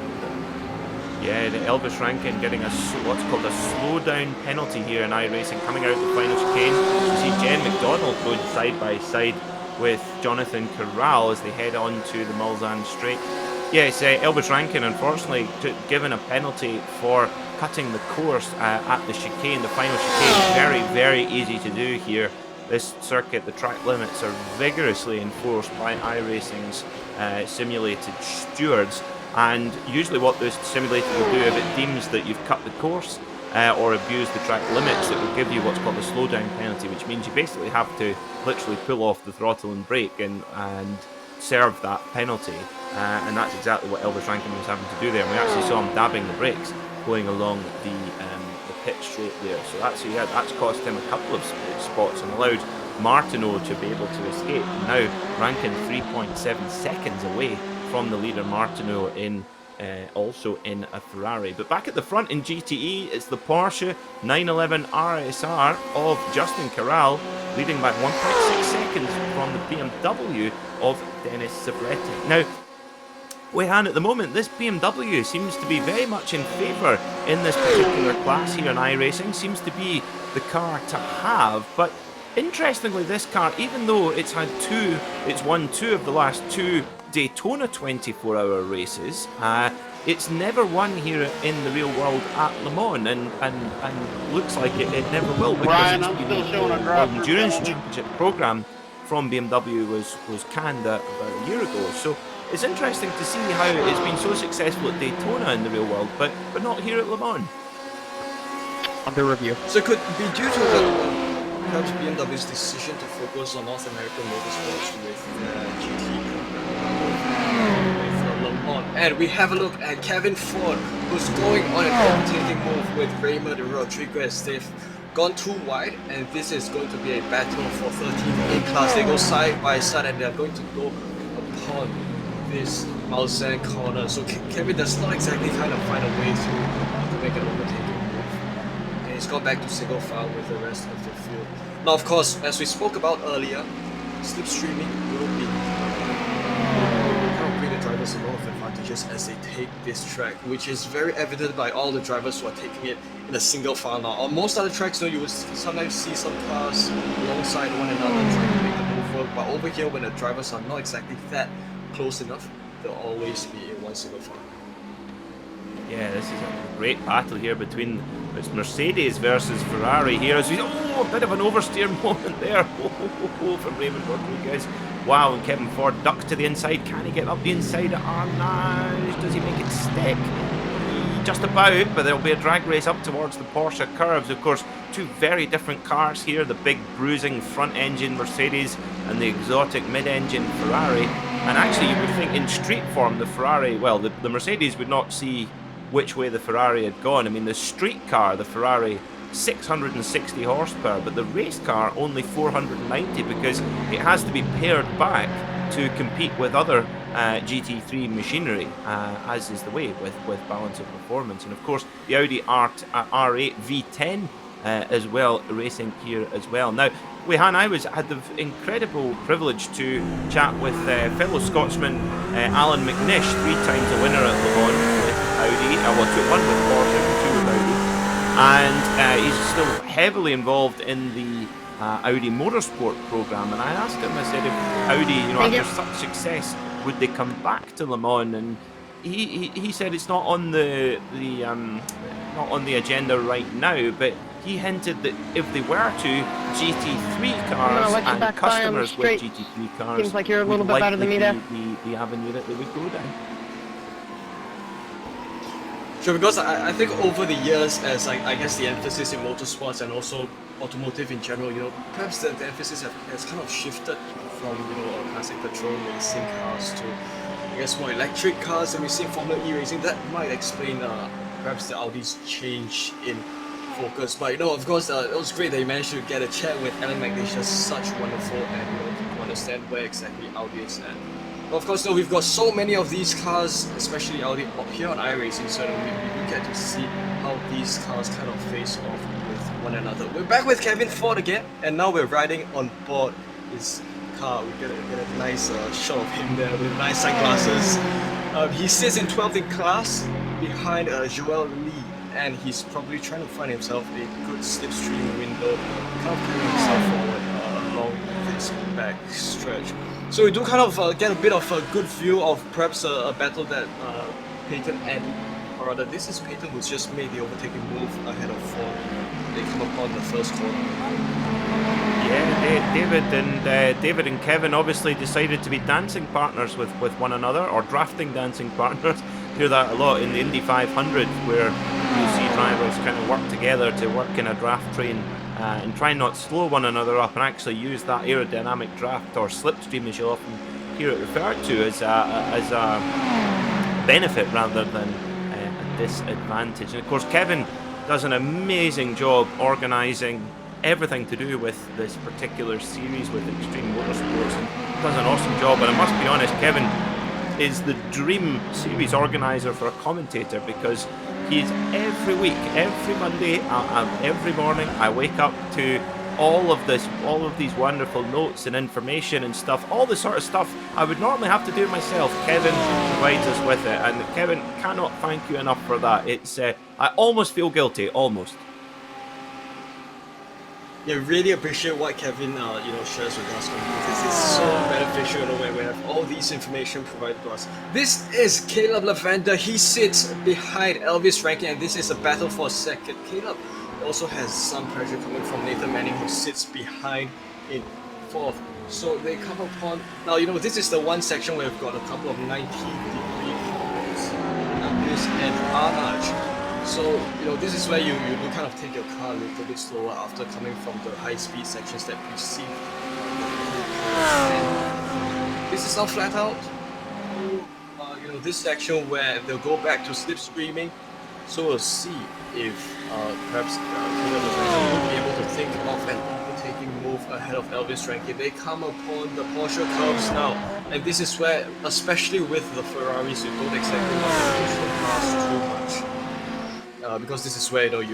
Yeah, the Elvis Rankin getting what's called a slowdown penalty here in iRacing, coming out the final chicane. You see Jen McDonald going side by side with Jonathan Corral as they head on to the Mulsanne Straight. Yes, Elvis Rankin unfortunately given a penalty for cutting the course at the chicane, the final chicane. Very easy to do here. This circuit, the track limits are vigorously enforced by iRacing's simulated stewards, and usually what this simulator will do, if it deems that you've cut the course or abused the track limits, it will give you what's called a slowdown penalty, which means you basically have to literally pull off the throttle and brake and serve that penalty, and that's exactly what Elvis Rankin was having to do there. And we actually saw him dabbing the brakes going along the pit straight there, so that's cost him a couple of spots and allowed Martineau to be able to escape. Now Rankin 3.7 seconds away from the leader Martineau in also in a Ferrari. But back at the front in GTE, it's the Porsche 911 RSR of Justin Corral, leading by 1.6 seconds from the BMW of Denis Savretic. Now, Wehan, at the moment, this BMW seems to be very much in favour in this particular class here in iRacing, seems to be the car to have, but interestingly, this car, even though it's won two of the last two Daytona 24-hour races, it's never won here in the real world at Le Mans, and looks like it never will, because it's been the endurance championship program from BMW was canned about a year ago. So it's interesting to see how it's been so successful at Daytona in the real world, but not here at Le Mans. Under review. So it could be due to perhaps BMW's decision to focus on North American motorsports with GT with Le Mans. And we have a look at Kevin Ford, who's going on an overtaking move with Raymond Rodriguez. They've gone too wide, and this is going to be a battle for 13th in class. They go side by side, and they are going to go upon this Mausen corner. So Kevin does not exactly kind of find a way to make an overtaking move. And he's gone back to single file with the rest of the field. Now, of course, as we spoke about earlier, slipstreaming will be bring the drivers a lot of advantages as they take this track, which is very evident by all the drivers who are taking it in a single file now. On most other tracks, you would sometimes see some cars alongside one another trying to make the move work, but over here, when the drivers are not exactly that close enough, they'll always be in one single file. Yeah, this is a great battle here between it's Mercedes versus Ferrari here. As we, a bit of an oversteer moment there from Raymond Rodriguez. Wow, and Kevin Ford ducks to the inside. Can he get up the inside at Arnage? Does he make it stick? Just about, but there'll be a drag race up towards the Porsche curves. Of course, two very different cars here. The big bruising front engine Mercedes and the exotic mid-engine Ferrari. And actually, you would think in street form, the Ferrari, well, the Mercedes would not see which way the Ferrari had gone. I mean, the street car, the Ferrari, 660 horsepower, but the race car only 490 because it has to be pared back to compete with other GT3 machinery, as is the way with balance of performance. And of course, the Audi R8 V10 as well, racing here as well. Now, Weihan, I had the incredible privilege to chat with fellow Scotsman Alan McNish, 3 times a winner at Le Mans with Audi, one with Porsche, 2 with Audi, and he's still heavily involved in the Audi Motorsport program. And I asked him, I said, if Audi, after such success, would they come back to Le Mans? And he said it's not on the not on the agenda right now, but he hinted that if they were to, GT3 cars and customers with GT3 cars seems like you're a little bit better than me there. The avenue that they would go down. Sure, because I think over the years, as I guess the emphasis in motorsports and also automotive in general, perhaps the emphasis has kind of shifted from classic petrol racing cars to, I guess, more electric cars, and we've seen Formula E racing. That might explain perhaps the Audi's change in focus. But of course, it was great that you managed to get a chat with Alan McNish, such wonderful, and to understand where exactly Audi is at. But of course, we've got so many of these cars, especially Audi here on iRacing, so we do get to see how these cars kind of face off with one another. We're back with Kevin Ford again, and now we're riding on board his car. We get a nice shot of him there with nice sunglasses. He sits in 12th in class behind Joel Lee, and he's probably trying to find himself a good slipstream window, kind of carrying himself forward along this back stretch. So we do kind of get a bit of a good view of perhaps a battle that Peyton and, or rather this is Peyton who's just made the overtaking move ahead of Ford. They come upon the first corner. Yeah, David and Kevin obviously decided to be dancing partners with one another, or drafting dancing partners. Hear that a lot in the Indy 500, where you see drivers kind of work together to work in a draft train and try not slow one another up, and actually use that aerodynamic draft, or slipstream as you'll often hear it referred to, as a benefit rather than a disadvantage. And of course, Kevin does an amazing job organising everything to do with this particular series with Extreme Motorsports, and does an awesome job. And I must be honest, Kevin is the dream series organizer for a commentator, because he's every week, every Monday, every morning, I wake up to all of these wonderful notes and information and stuff, all the sort of stuff I would normally have to do myself. Kevin provides us with it, and Kevin, cannot thank you enough for that. It's I almost feel guilty, almost. Yeah, really appreciate what Kevin shares with us. This is so beneficial in a way. We have all these information provided to us. This is Caleb Lavender. He sits behind Elvis Rankin, and this is a battle for second. Caleb also has some pressure coming from Nathan Manning, who sits behind in fourth. So they come upon now. This is the one section where we've got a couple of 90-degree corners, Elvis and Arnage. So, this is where you do kind of take your car a little bit slower after coming from the high-speed sections that precede. This is not flat out. This section where they'll go back to slipstreaming, So we'll see if perhaps Caleb will be able to think of an overtaking move ahead of Elvis Rankin. They come upon the Porsche curves now, and this is where, especially with the Ferraris, you don't exactly want to push the cars too much, because this is where you're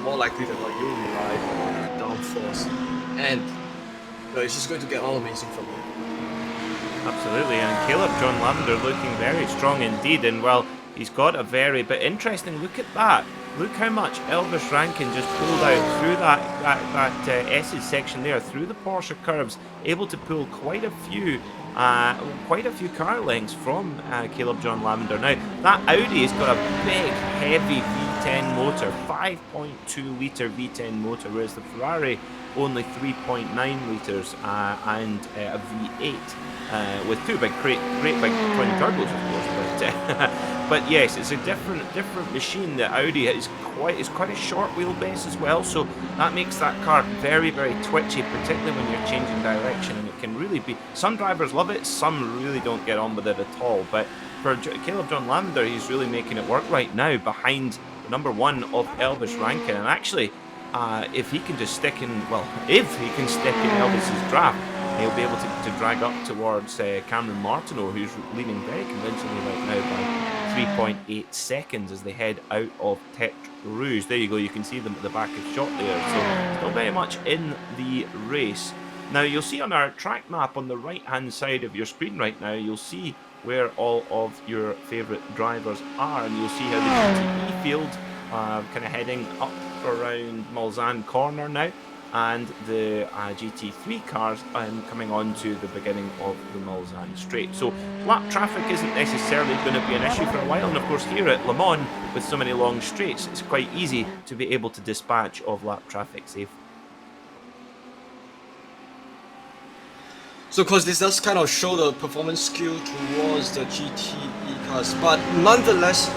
more likely than not you'll rely on downforce, and it's just going to get all amazing from here. Absolutely, and Caleb John Lavender looking very strong indeed, and well, he's got a very, but interesting, look at that. Look how much Elvis Rankin just pulled out through that S's section there, through the Porsche curves, able to pull quite a few car lengths from Caleb John Lavender. Now, that Audi has got a big, heavy V10 motor, 5.2 litre V10 motor, whereas the Ferrari only 3.9 litres and a V8 with two great big twin turbos, of course. But yes, it's a different machine. The Audi is quite a short wheelbase as well, so that makes that car very, very twitchy, particularly when you're changing direction. And it can really be. Some drivers love it, some really don't get on with it at all. But for Caleb John Lavender, he's really making it work right now behind the number one of Elvis Rankin. And actually, if he can just stick in Elvis's draft, he'll be able to drag up towards Cameron Martineau, who's leading very convincingly right now by 3.8 seconds as they head out of Tete Rouge. There you go, you can see them at the back of shot there, so still very much in the race. Now you'll see on our track map on the right hand side of your screen right now, you'll see where all of your favourite drivers are, and you'll see how the GTE field kind of heading up around Mulsanne Corner now, and the GT3 cars coming on to the beginning of the Mulsanne Straight. So lap traffic isn't necessarily going to be an issue for a while, and of course here at Le Mans, with so many long straights, it's quite easy to be able to dispatch of lap traffic safely. So of course this does kind of show the performance skill towards the GTE cars, but nonetheless,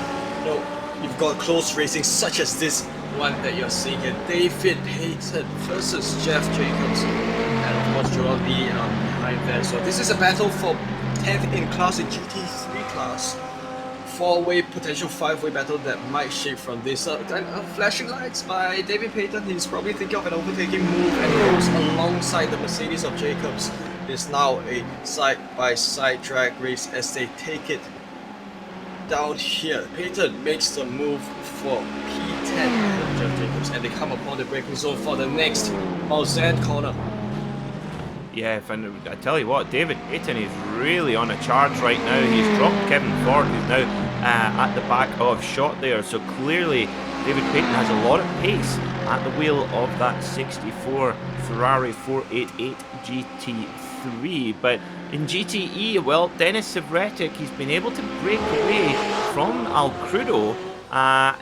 you've got close racing such as this one that you're seeing here. David Payton versus Jeff Jacobs, and of course Joel Lee behind there. So this is a battle for 10th in class in GT3 class. 4-way, potential 5-way battle that might shape from this. Flashing lights by David Payton. He's probably thinking of an overtaking move, and he goes alongside the Mercedes of Jacobs. It's now a side-by-side drag race as they take it down here. Payton makes the move for P10 of Jeff Jacobs, and they come upon the braking zone for the next Mulsanne corner. Yeah, and I tell you what, David Payton is really on a charge right now. He's dropped Kevin Ford, who's now at the back of shot there. So clearly, David Payton has a lot of pace at the wheel of that 64 Ferrari 488 GT3. But in GTE, well, Denis Savretic, he's been able to break away from Al Crudo,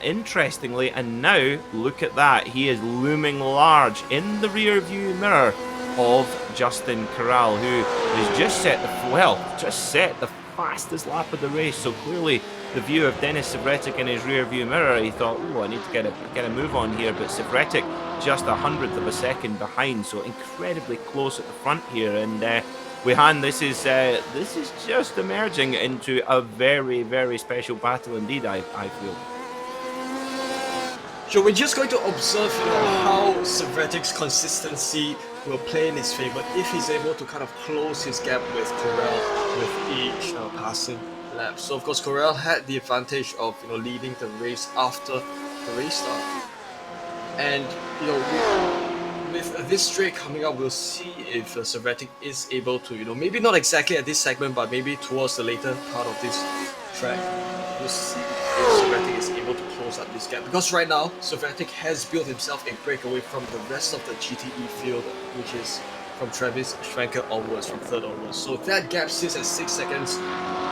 interestingly, and now look at that. He is looming large in the rear view mirror of Justin Corral, who has just set the fastest lap of the race. So clearly the view of Denis Savretic in his rear view mirror, he thought, I need to get a move on here, but Savretic just 100th of a second behind, so incredibly close at the front here. And Wehan, this is just emerging into a very, very special battle indeed, I feel. So we're just going to observe how Savretic's consistency will play in his favor if he's able to kind of close his gap with Corral with each passing lap. So of course Corral had the advantage of leading the race after the race start, and with this straight coming up, we'll see if Savretic is able to maybe not exactly at this segment, but maybe towards the later part of this track, we'll see if Savretic is able to close up this gap, because right now Savretic has built himself a breakaway from the rest of the GTE field, which is from Travis Schwenker onwards, from third onwards. So that gap sits at 6 seconds.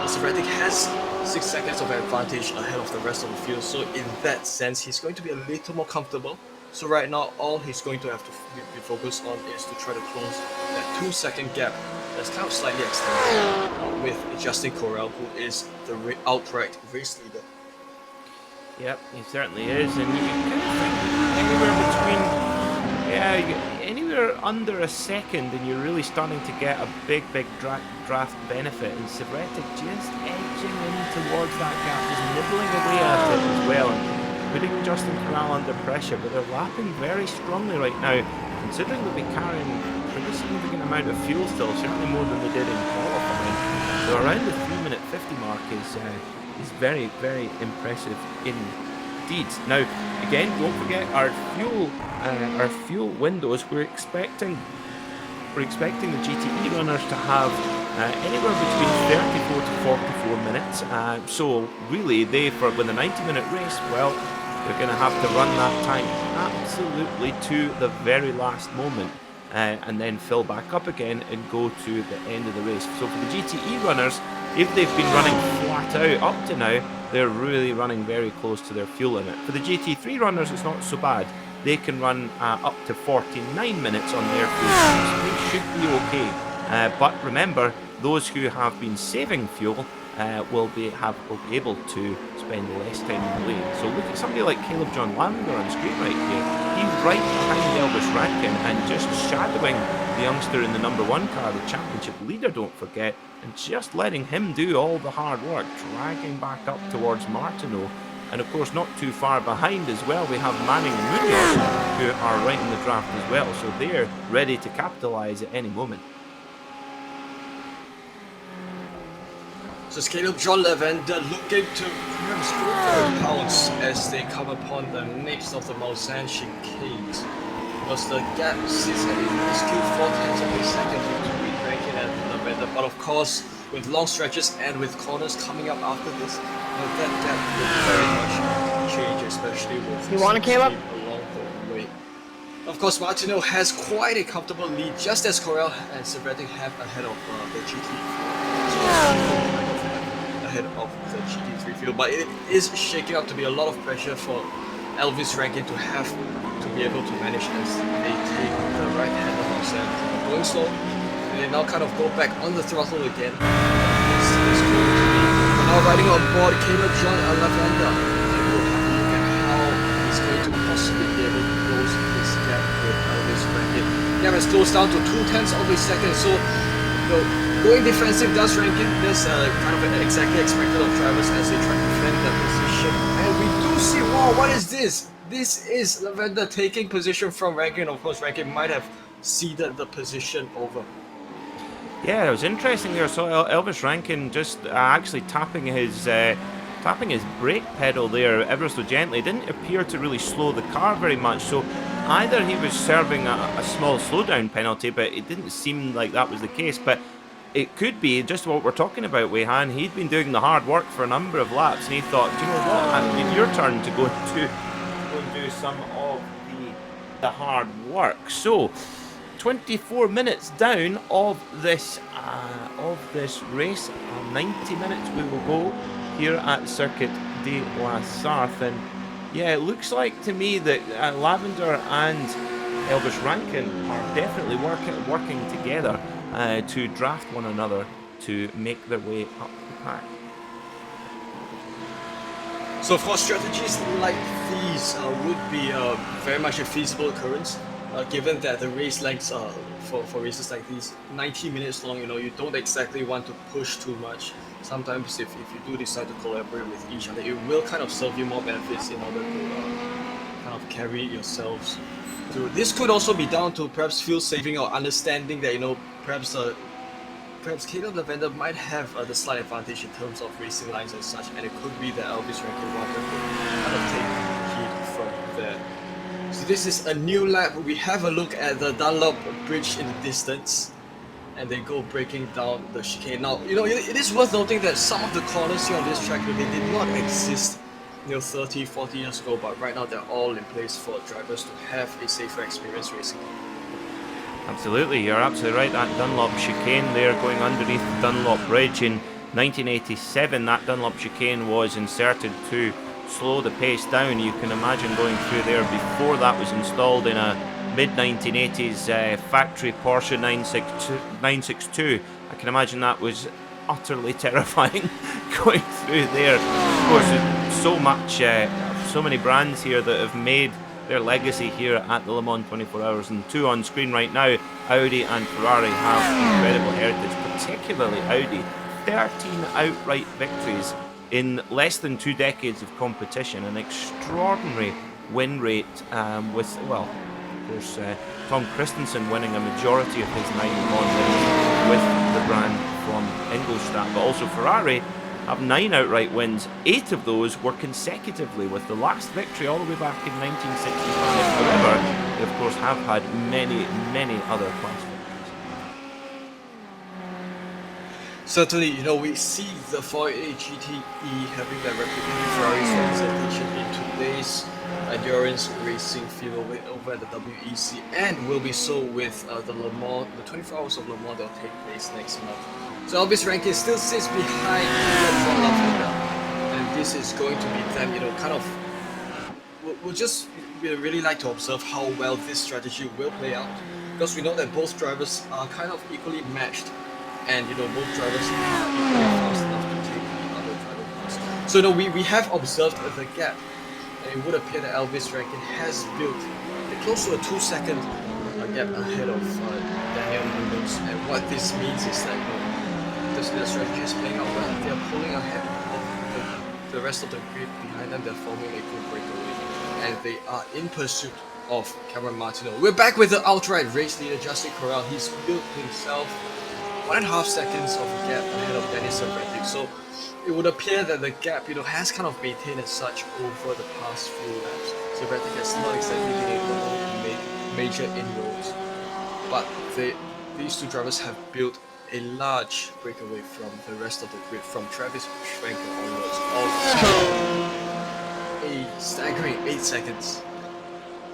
Savretic has 6 seconds of advantage ahead of the rest of the field, so in that sense he's going to be a little more comfortable. So right now all he's going to have to be focused on is to try to close that 2-second gap that's kind of slightly extended with Justin Corral, who is the outright race leader. Yep, he certainly is, and you can think anywhere between Yeah, anywhere under a second and you're really starting to get a big draft benefit, and Sevretic just edging in towards that gap, just nibbling away at it as well, and putting Justin Corral under pressure, but they're lapping very strongly right now, considering they'll be carrying a pretty significant amount of fuel still, certainly more than they did in qualifying. So around the 3:50 mark is very, very impressive indeed. Now, again, don't forget our fuel windows. We're expecting the GTE runners to have anywhere between 34 to 44 minutes. So really, with a 90-minute race, well, they're going to have to run that time absolutely to the very last moment. And then fill back up again and go to the end of the race. So for the GTE runners, if they've been running flat out up to now, they're really running very close to their fuel limit. For the GT3 runners, it's not so bad. They can run up to 49 minutes on their fuel time, so they should be okay. But remember, those who have been saving fuel will be able to spend less time in the lane. So look at somebody like Caleb John Lavender on screen right here. He's right behind Elvis Rankin and just shadowing the youngster in the #1 car, the championship leader, don't forget, and just letting him do all the hard work, dragging back up towards Martineau. And of course, not too far behind as well, we have Manning and Munoz, who are right in the draft as well. So they're ready to capitalise at any moment. So it's Caleb John Lavender looking to perhaps go for a pounce as they come upon the next of the Mulsanne chicanes. Because the gap sits at a minuscule 4/10 of a second between Rankin and Lavender. But of course, with long stretches and with corners coming up after this, that gap will very much change, especially with You want it, Caleb? along the way. Of course, Martineau has quite a comfortable lead, just as Corral and Sevretic have ahead of the GT4. Ahead of the GT3 field, but it is shaking up to be a lot of pressure for Elvis Rankin to have to be able to manage as they take the right hand of Mulsanne. Going slow, and they now kind of go back on the throttle again. This is going to be now riding on board Caleb John Lavender. And we'll have a look at how he's going to possibly be able to close this gap with Elvis Rankin. Gap has closed down to 0.2 of a second, so going defensive does Rankin. That's kind of exactly expected of drivers as they try to defend their position. And we do see, wow, what is this? This is Lavender taking position from Rankin. Of course, Rankin might have ceded the position over. Yeah, it was interesting there. So Elvis Rankin just actually tapping his brake pedal there ever so gently. Didn't appear to really slow the car very much. So either he was serving a small slowdown penalty, but it didn't seem like that was the case. But it could be just what we're talking about, Weihan. He'd been doing the hard work for a number of laps, and he thought, do you know what? It's your turn to go and do some of the hard work. So 24 minutes down of this race, 90 minutes we will go here at Circuit de la Sarthe, and yeah, it looks like to me that Lavender and Elvis Rankin are definitely working together to draft one another to make their way up the pack. So of course, strategies like these would be very much a feasible occurrence, given that the race lengths for races like these 90 minutes long. You don't exactly want to push too much. Sometimes if you do decide to collaborate with each other, it will kind of serve you more benefits in order to kind of carry yourselves through. This could also be down to perhaps fuel saving or understanding that perhaps Caleb Lavender might have the slight advantage in terms of racing lines and such, and it could be that Elvis Rankin wanted to kind of take heat from there. So this is a new lap. We have a look at the Dunlop Bridge in the distance, and they go breaking down the chicane. Now, it is worth noting that some of the corners here on this track, they did not exist 30, 40 years ago, but right now they're all in place for drivers to have a safer experience racing. Absolutely, you're absolutely right. That Dunlop chicane there going underneath the Dunlop Bridge in 1987, that Dunlop chicane was inserted to slow the pace down. You can imagine going through there before that was installed in a mid-1980s factory Porsche 962. I can imagine that was utterly terrifying going through there. Of course, so many brands here that have made their legacy here at the Le Mans 24 Hours. And two on screen right now, Audi and Ferrari have incredible heritage, particularly Audi. 13 outright victories in less than 2 decades of competition, an extraordinary win rate with, well, of course, Tom Christensen winning a majority of his 9 Le Mans wins with the brand from Ingolstadt, but also Ferrari have 9 outright wins. 8 of those were consecutively, with the last victory all the way back in 1965. However, they of course have had many, many other class victories. Certainly, you know, we see the 488 GTE having their replicating Ferrari's representation in today's endurance racing field over at the WEC, and will be so with the Le Mans, the 24 Hours of Le Mans that will take place next month. So Elvis Rankin still sits behind John Lavender, and this is going to be them, you know, kind of. We'll just really like to observe how well this strategy will play out, because we know that both drivers are kind of equally matched. And you know, both drivers are equally fast enough to take the other driver past. So you know, we have observed the gap, and it would appear that Elvis Rankin has built close to a 2-second gap ahead of Daniel Munoz. And what this means is that, you know, the strategy is playing out well. They are pulling ahead of the rest of the grid behind them. They're forming a good breakaway, and they are in pursuit of Cameron Martineau. We're back with the outright race leader, Justin Corral. He's built himself 1.5 seconds of a gap ahead of Dennis Savretic. So it would appear that the gap, you know, has kind of maintained as such over the past few laps. Savretic has not exactly been able to make major inroads, but these two drivers have built a large breakaway from the rest of the grid, from Travis Schwenker onwards, a staggering 8 seconds.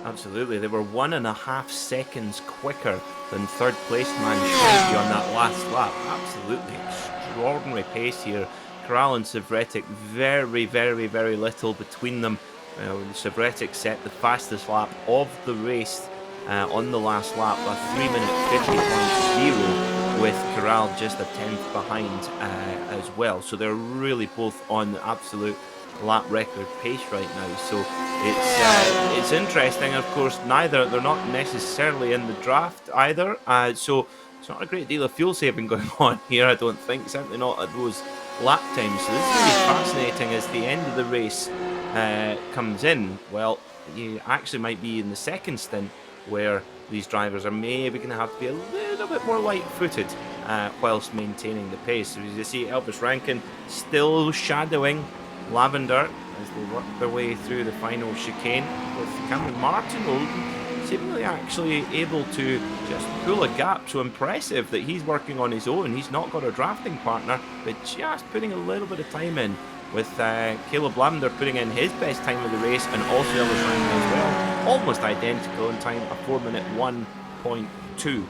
Absolutely, they were 1.5 seconds quicker than third place man Schwenke on that last lap. Absolutely extraordinary pace here. Corral and Savretic, very, very, very little between them. Savretic set the fastest lap of the race on the last lap, a 3:50.0, with Corral just a tenth behind as well. So they're really both on absolute lap record pace right now. So it's interesting. Of course, they're not necessarily in the draft either. So it's not a great deal of fuel saving going on here, I don't think. Certainly not at those lap times. So this is really fascinating as the end of the race comes in. Well, you actually might be in the second stint where these drivers are maybe going to have to be a little bit more light-footed whilst maintaining the pace. So as you see, Elvis Rankin still shadowing Lavender as they work their way through the final chicane, with Cameron Martineau seemingly actually able to just pull a gap. So impressive that he's working on his own. He's not got a drafting partner, but just putting a little bit of time in, with Caleb Lavender putting in his best time of the race, and also Elvis Rankin as well, almost identical in time, a 4:01.2.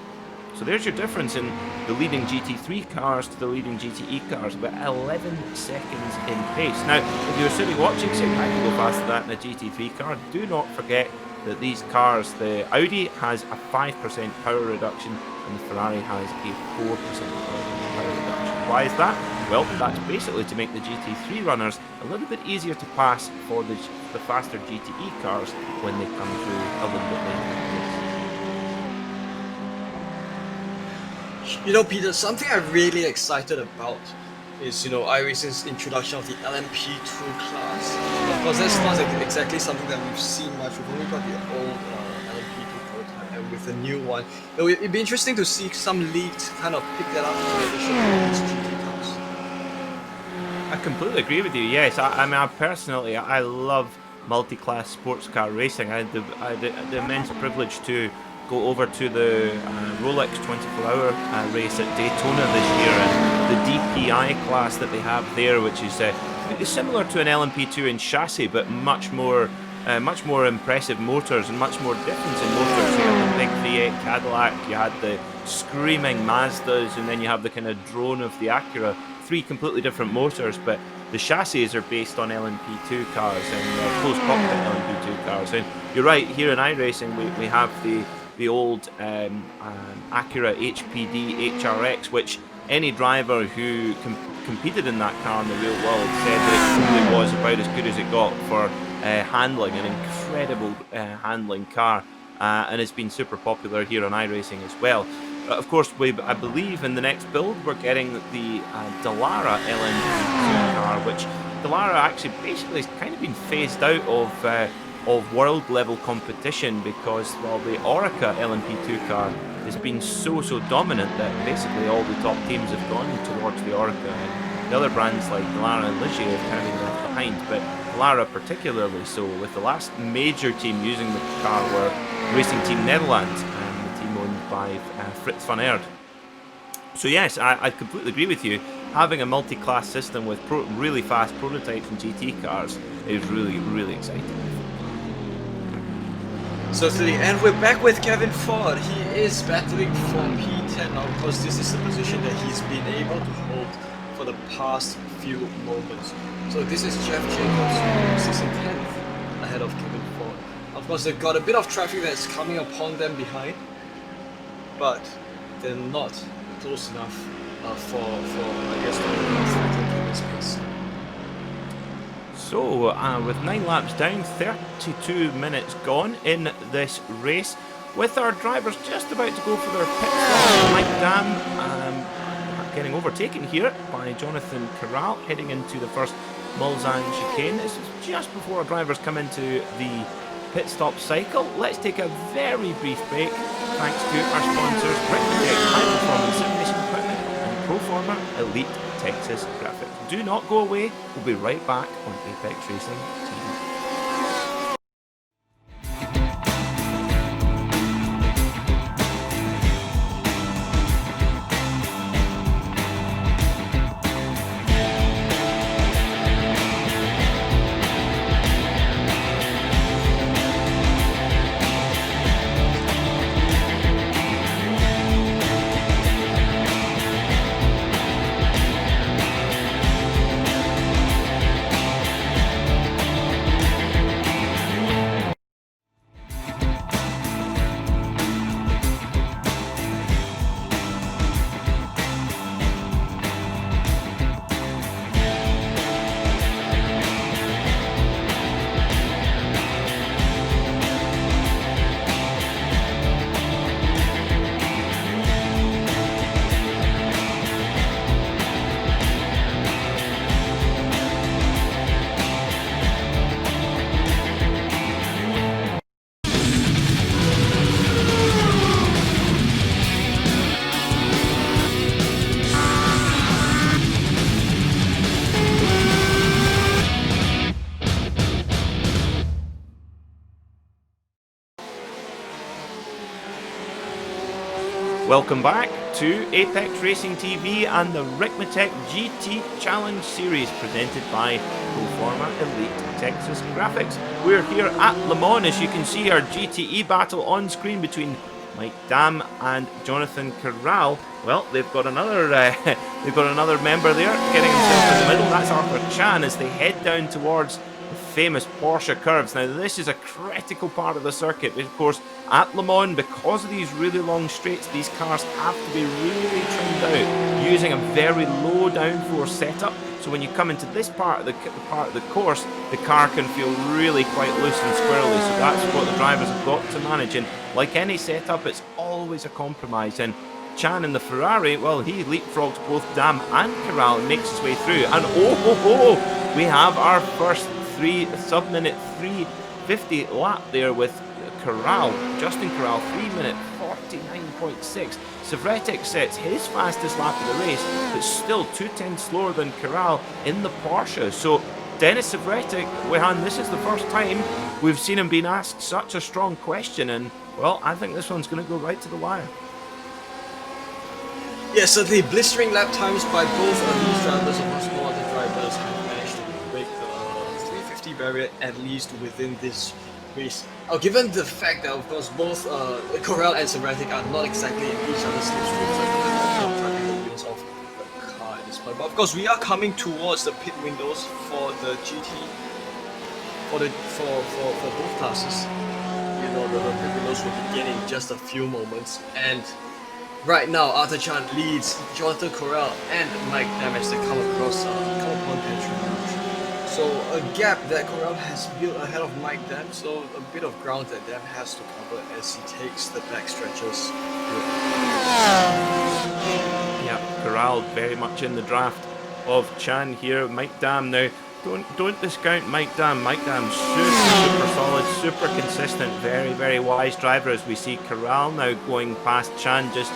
So there's your difference in the leading GT3 cars to the leading GTE cars, about 11 seconds in pace. Now, if you're sitting watching saying I can go faster than that in a GT3 car, do not forget that these cars, the Audi has a 5% power reduction and the Ferrari has a 4% power reduction. Why is that? Well, that's basically to make the GT3 runners a little bit easier to pass for the faster GTE cars when they come through a little bit later. You know, Peter, something I'm really excited about is, you know, iRacing's introduction of the LMP2 class. Of course, that's not exactly something that we've seen much. We've only got the old LMP2 prototype, and with the new one, it'd be interesting to see some leagues kind of pick that up in addition to these GT cars. I completely agree with you. Yes, I mean, I love multi-class sports car racing. I had the immense privilege to go over to the Rolex 24-hour race at Daytona this year, and the DPI class that they have there, which is similar to an LMP2 in chassis, but much more impressive motors and much more difference in motors. You have the big V8 Cadillac, you had the screaming Mazdas, and then you have the kind of drone of the Acura. 3 completely different motors, but the chassis are based on LMP2 cars and closed cockpit LMP2 cars. And you're right, here in iRacing we have the old Acura HPD HRX, which any driver who competed in that car in the real world said that it really was about as good as it got for handling, an incredible handling car, and it's been super popular here on iRacing as well. Of course, I believe in the next build we're getting the Dallara LMP2 car, which Dallara actually basically has kind of been phased out of world level competition because, well, the Orica LMP2 car has been so dominant that basically all the top teams have gone towards the Orica, and the other brands like Dallara and Ligier have kind of been left behind, but Dallara particularly so, with the last major team using the car were Racing Team Netherlands, and the team owned by Fritz van Aert. So yes, I completely agree with you. Having a multi-class system with really fast prototypes and GT cars is really exciting. Certainly, and we're back with Kevin Ford. He is battling for P10 now because this is the position that he's been able to hold for the past few moments. So this is Jeff Jacobs, 6th and 10th, ahead of Kevin Ford. Of course, they've got a bit of traffic that's coming upon them behind, but they're not close enough for I guess, to space. So, with 9 laps down, 32 minutes gone in this race, with our drivers just about to go for their pit stop. Mike Dam getting overtaken here by Jonathan Corral, heading into the first Mulsanne chicane. This is just before our drivers come into the pit stop cycle. Let's take a very brief break, thanks to our sponsors, Ricmotech High Performance Simulation Equipment and Proforma Elite Texas Graphics. Do not go away, we'll be right back on Apex Racing TV. Welcome back to Apex Racing TV and the Ricmotech GT Challenge Series presented by Proforma Elite Texas Graphics. We're here at Le Mans. As you can see, our GTE battle on screen between Mike Dam and Jonathan Corral. Well, they've got another member there getting himself in the middle. That's Arthur Chan as they head down towards the famous Porsche curves. Now, this is a critical part of the circuit. Of course, at Le Mans, because of these really long straights, these cars have to be really trimmed out using a very low downforce setup. So when you come into this part of the course, the car can feel really quite loose and squirrely. So that's what the drivers have got to manage. And like any setup, it's always a compromise. And Chan in the Ferrari, well, he leapfrogs both Dam and Corral and makes his way through. And we have our first sub-minute 350 lap there with Corral, Justin Corral, 3-minute 49.6. Savretic sets his fastest lap of the race, but still 2/10 slower than Corral in the Porsche. So Dennis Savretic, Wehan, this is the first time we've seen him being asked such a strong question, and well, I think this one's going to go right to the wire. Yeah, certainly blistering lap times by both of these drivers. Of course, no other drivers have managed to break the 350 barrier at least within this race. Given the fact that, of course, both Corral and Savretic are not exactly in each other's slipstreams, I think that's driving the wheels off the car at this point. But of course, we are coming towards the pit windows for the GT, for both classes. You know, the pit windows will begin in just a few moments, and right now, Arthur Chan leads Jonathan Corral and Mike Dam as they come upon entry. So a gap that Corral has built ahead of Mike Dam, so a bit of ground that Dam has to cover as he takes the back stretches. Yeah, Corral very much in the draft of Chan here. Mike Dam now. Don't discount Mike Dam. Mike Dam's super solid, super consistent, very wise driver. As we see Corral now going past Chan, just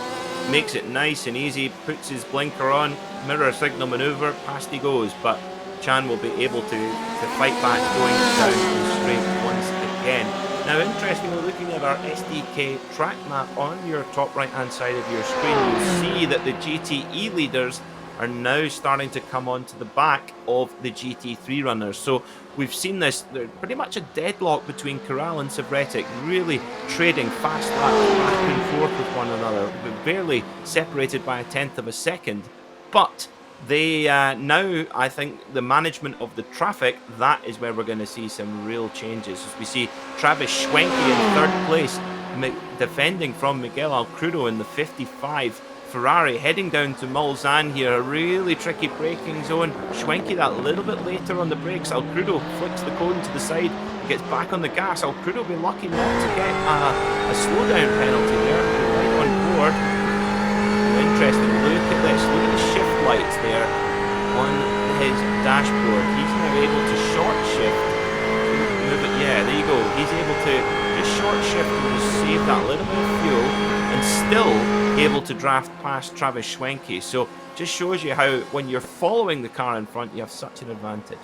makes it nice and easy, puts his blinker on, mirror signal maneuver, past he goes. But Chan will be able to fight back going down the straight once again. Now, interestingly, looking at our SDK track map on your top right hand side of your screen, you'll see that the GTE leaders are now starting to come onto the back of the GT3 runners. So we've seen this, pretty much a deadlock between Corral and Savretic, really trading fast laps back and forth with one another. We're barely separated by a tenth of a second, but they now, I think, the management of the traffic, that is where we're going to see some real changes. As we see Travis Schwenke in third place, defending from Miguel Alcrudo in the 55 Ferrari, heading down to Mulsanne here, a really tricky braking zone. Schwenke that little bit later on the brakes. Alcrudo flicks the cone to the side, gets back on the gas. Alcrudo will be lucky not to get a slowdown penalty there. Right on board. Interesting, look at this, look at the shift lights there on his dashboard. He's now able to short shift, move it, yeah, there you go. He's able to just short shift and just save that little bit of fuel and still able to draft past Travis Schwenke. So just shows you how when you're following the car in front, you have such an advantage.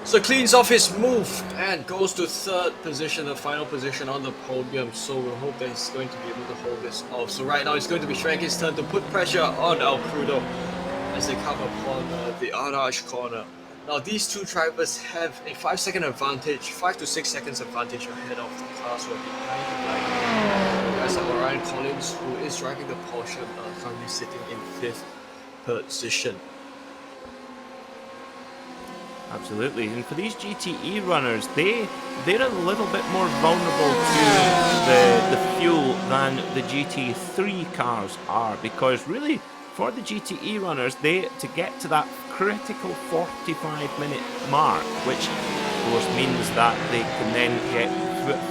So cleans off his move and goes to third position, the final position on the podium. So we'll hope that he's going to be able to hold this off. So right now it's going to be Schwenke's turn to put pressure on Alcrudo as they come upon the Arrage corner. Now these two drivers have a 5-second advantage, 5 to 6 seconds advantage ahead of the cars who are behind. Like guys like Ryan Collins, who is driving the Porsche, currently sitting in 5th position. Absolutely, and for these GTE runners, they're a little bit more vulnerable to the fuel than the GT3 cars are, because really, for the GTE runners, to get to that critical 45-minute mark, which of course means that they can then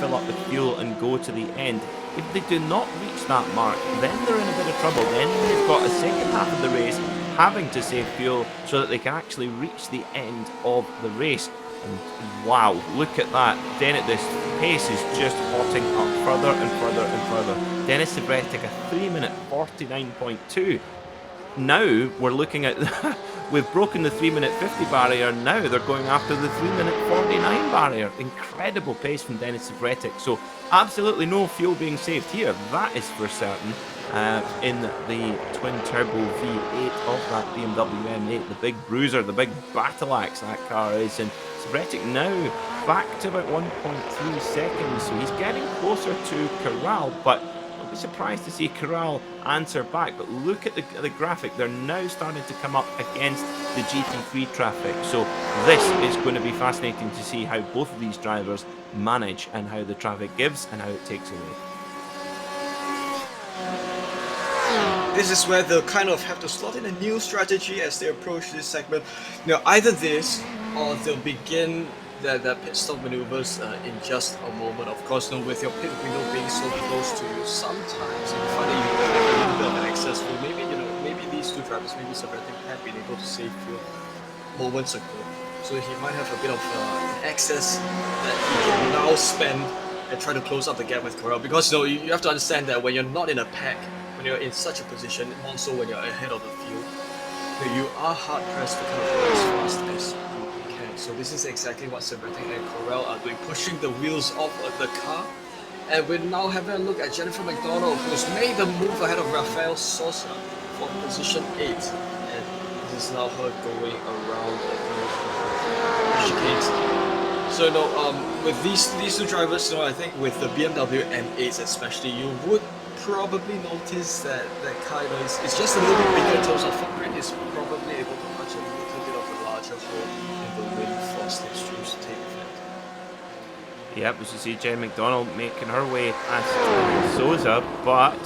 fill up the fuel and go to the end. If they do not reach that mark, then they're in a bit of trouble. Then they've got a second half of the race having to save fuel so that they can actually reach the end of the race. And wow, look at that. This pace is just hotting up further and further and further. Denis Savretic, a 3-minute 49.2. Now we're looking at, we've broken the 3-minute 50 barrier, now they're going after the 3-minute 49 barrier. Incredible pace from Denis Savretic. So absolutely no fuel being saved here, that is for certain. In the twin-turbo V8 of that BMW M8, the big bruiser, the big battle axe that car is. And Savretic now back to about 1.3 seconds, so he's getting closer to Corral, but I'll be surprised to see Corral answer back. But look at the graphic, they're now starting to come up against the GT3 traffic, so this is going to be fascinating to see how both of these drivers manage and how the traffic gives and how it takes away. This is where they'll kind of have to slot in a new strategy as they approach this segment. You know, either this or they'll begin their pit stop maneuvers in just a moment. Of course, with your pit window being so close to you, sometimes you find that you have a little bit of an excess fuel. Maybe these two drivers, maybe Savretic, have been able to save fuel moments ago. So he might have a bit of excess that he can now spend and try to close up the gap with Corral. Because you have to understand that when you're not in a pack, when you're in such a position, also when you're ahead of the field, you are hard pressed to kind of go as fast as you can. So this is exactly what Savretic and Corral are doing, pushing the wheels off of the car. And we're now having a look at Jennifer McDonald, who's made the move ahead of Rafael Sosa for position 8. And this is now her going around the chicanes. So with these two drivers, I think with the BMW M8s especially, you would probably notice that car is just a little bit bigger in terms of footprint. Is probably able to punch a little bit of a larger hole in the wind for slipstreams to take effect. Yep, as you see Jen McDonald making her way past Sousa, but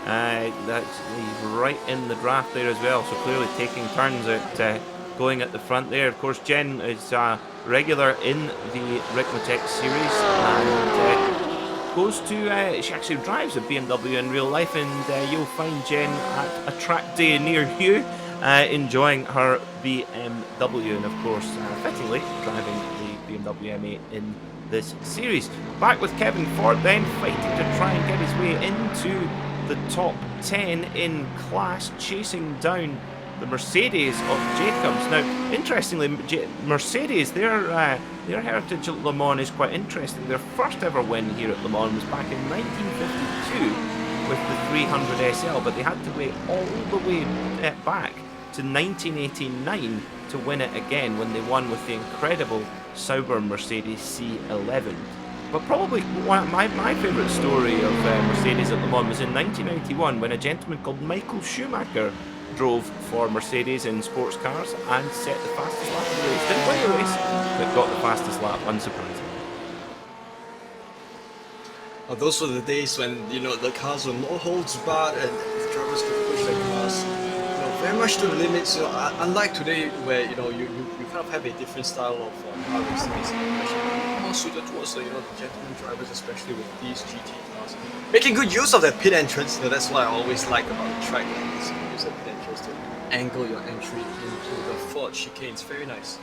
that's right in the draft there as well. So clearly taking turns at going at the front there. Of course, Jen is regular in the Ricmotech series and goes to, she actually drives a BMW in real life, and you'll find Jen at a track day near you enjoying her BMW, and of course, fittingly, driving the BMW M8 in this series. Back with Kevin Ford then, fighting to try and get his way into the top 10 in class, chasing down the Mercedes of Jacobs. Now, interestingly, Mercedes, their heritage at Le Mans is quite interesting. Their first ever win here at Le Mans was back in 1952 with the 300 SL, but they had to wait all the way back to 1989 to win it again, when they won with the incredible Sauber Mercedes C11. But probably my favourite story of Mercedes at Le Mans was in 1991, when a gentleman called Michael Schumacher drove for Mercedes in sports cars and set the fastest lap of the race. Didn't win the race, but got the fastest lap, unsurprisingly. Those were the days when, you know, the cars were no holds barred and the drivers could push their cars, you know, very much to the limits. You know, unlike today, where, you know, you kind of have a different style of car racing, especially more suited towards the, you know, the gentleman drivers, especially with these GT cars. Making good use of that pit entrance. You know, that's what I always like about the track like this. You use the pit entrance to angle your entry into the Ford chicane. It's very nice.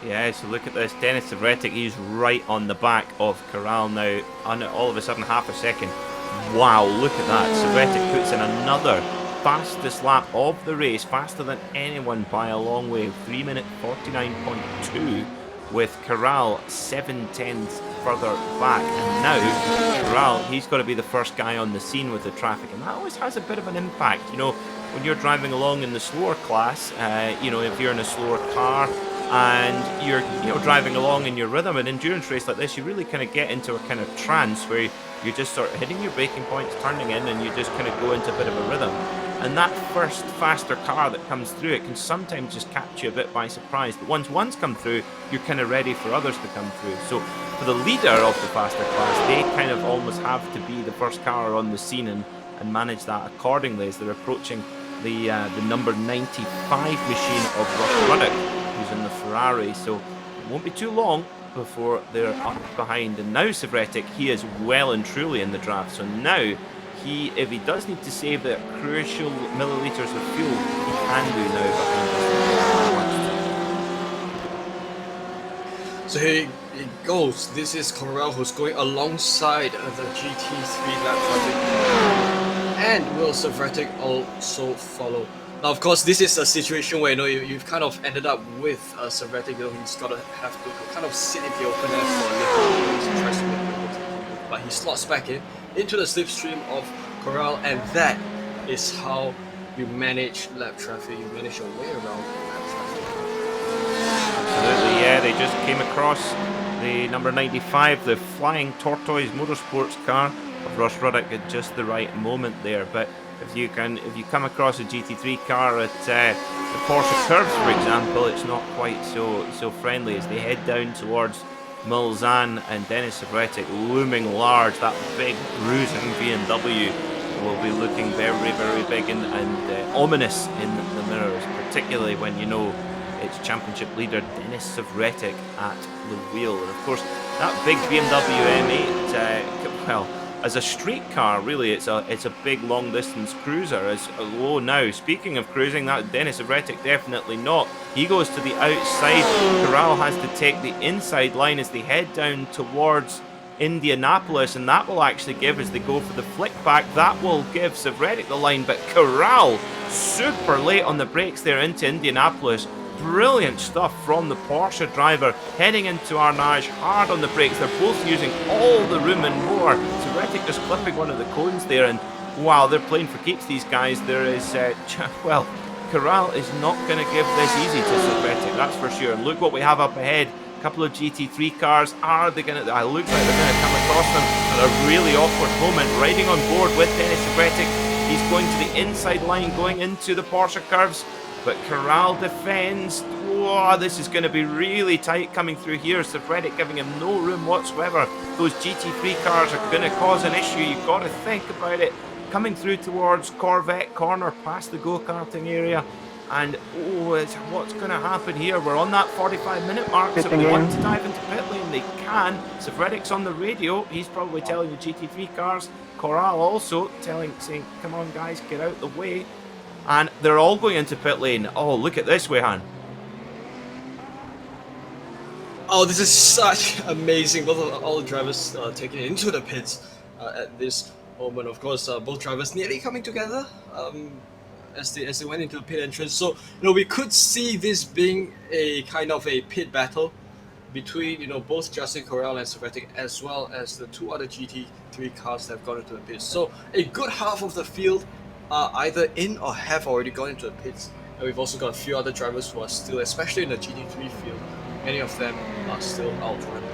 Yeah, so look at this. Denis Savretic, he's right on the back of Corral now. All of a sudden, half a second. Wow, look at that. Savretic puts in another fastest lap of the race, faster than anyone by a long way. 3 minute 49.2, with Corral 7/10 further back. And now, Corral, he's got to be the first guy on the scene with the traffic, and that always has a bit of an impact. You know, when you're driving along in the slower class, you know, if you're in a slower car, and you're, you know, driving along in your rhythm, an endurance race like this, you really kind of get into a kind of trance where you just start hitting your braking points, turning in, and you just kind of go into a bit of a rhythm. And that first faster car that comes through, it can sometimes just catch you a bit by surprise. But once one's come through, you're kind of ready for others to come through. So for the leader of the faster class, they kind of almost have to be the first car on the scene and manage that accordingly as they're approaching the number 95 machine of Russ Ruddock, who's in the Ferrari. So it won't be too long before they're up behind. And now Savretic, he is well and truly in the draft. So now, if he does need to save the crucial milliliters of fuel, he can do now behind us. So here it goes. This is Corral, who's going alongside the GT3 lap traffic, and will Savretic also follow? Now, of course, this is a situation where, you know, you've kind of ended up with Savretic. You know, he's got to have to kind of sit in the open air for a little bit. He tries to make it, but he slots back into the slipstream of Corral, and that is how you manage lap traffic. You manage your way around lap traffic. Absolutely, yeah. They just came across the number 95, the Flying Tortoise Motorsports car of Russ Ruddock at just the right moment there. But if you come across a GT3 car at the Porsche curves, for example, it's not quite so friendly as they head down towards Mulsanne, and Denis Savretic looming large. That big bruising BMW will be looking very, very big and ominous in the mirrors, particularly when you know it's championship leader Denis Savretic at the wheel. And of course, that big BMW M8, well, as a street car, really, it's a big long distance cruiser. Now, speaking of cruising, that Denis Savretic definitely not. He goes to the outside. Corral has to take the inside line as they head down towards Indianapolis, and that will actually give, as they go for the flick back, that will give Savretic the line. But Corral, super late on the brakes there into Indianapolis. Brilliant stuff from the Porsche driver, heading into Arnage, hard on the brakes. They're both using all the room and more. Savretic just clipping one of the cones there, and wow, they're playing for keeps, these guys. There is, well, Corral is not going to give this easy to Savretic, that's for sure. And look what we have up ahead. A couple of GT3 cars. Are they going to, it looks like they're going to come across them at a really awkward moment. Riding on board with Denis Savretic. He's going to the inside line, going into the Porsche curves. But Corral defends. Whoa, this is going to be really tight coming through here. Savretic giving him no room whatsoever. Those GT3 cars are going to cause an issue. You've got to think about it. Coming through towards Corvette Corner, past the go-karting area. And what's going to happen here? We're on that 45-minute mark, so if they want to dive into pit lane, they can. Sevredic's on the radio. He's probably telling the GT3 cars. Corral also saying, come on guys, get out the way. And they're all going into pit lane. Oh, look at this, Wehan. Oh, this is such amazing. Both of all the drivers taking into the pits at this moment. Of course, both drivers nearly coming together as they went into the pit entrance. So, we could see this being a kind of a pit battle between, both Justin Corral and Sevretic, as well as the two other GT3 cars that have gone into the pits. So, a good half of the field are either in or have already gone into the pits. And we've also got a few other drivers who are still, especially in the GT3 field, many of them are still out running.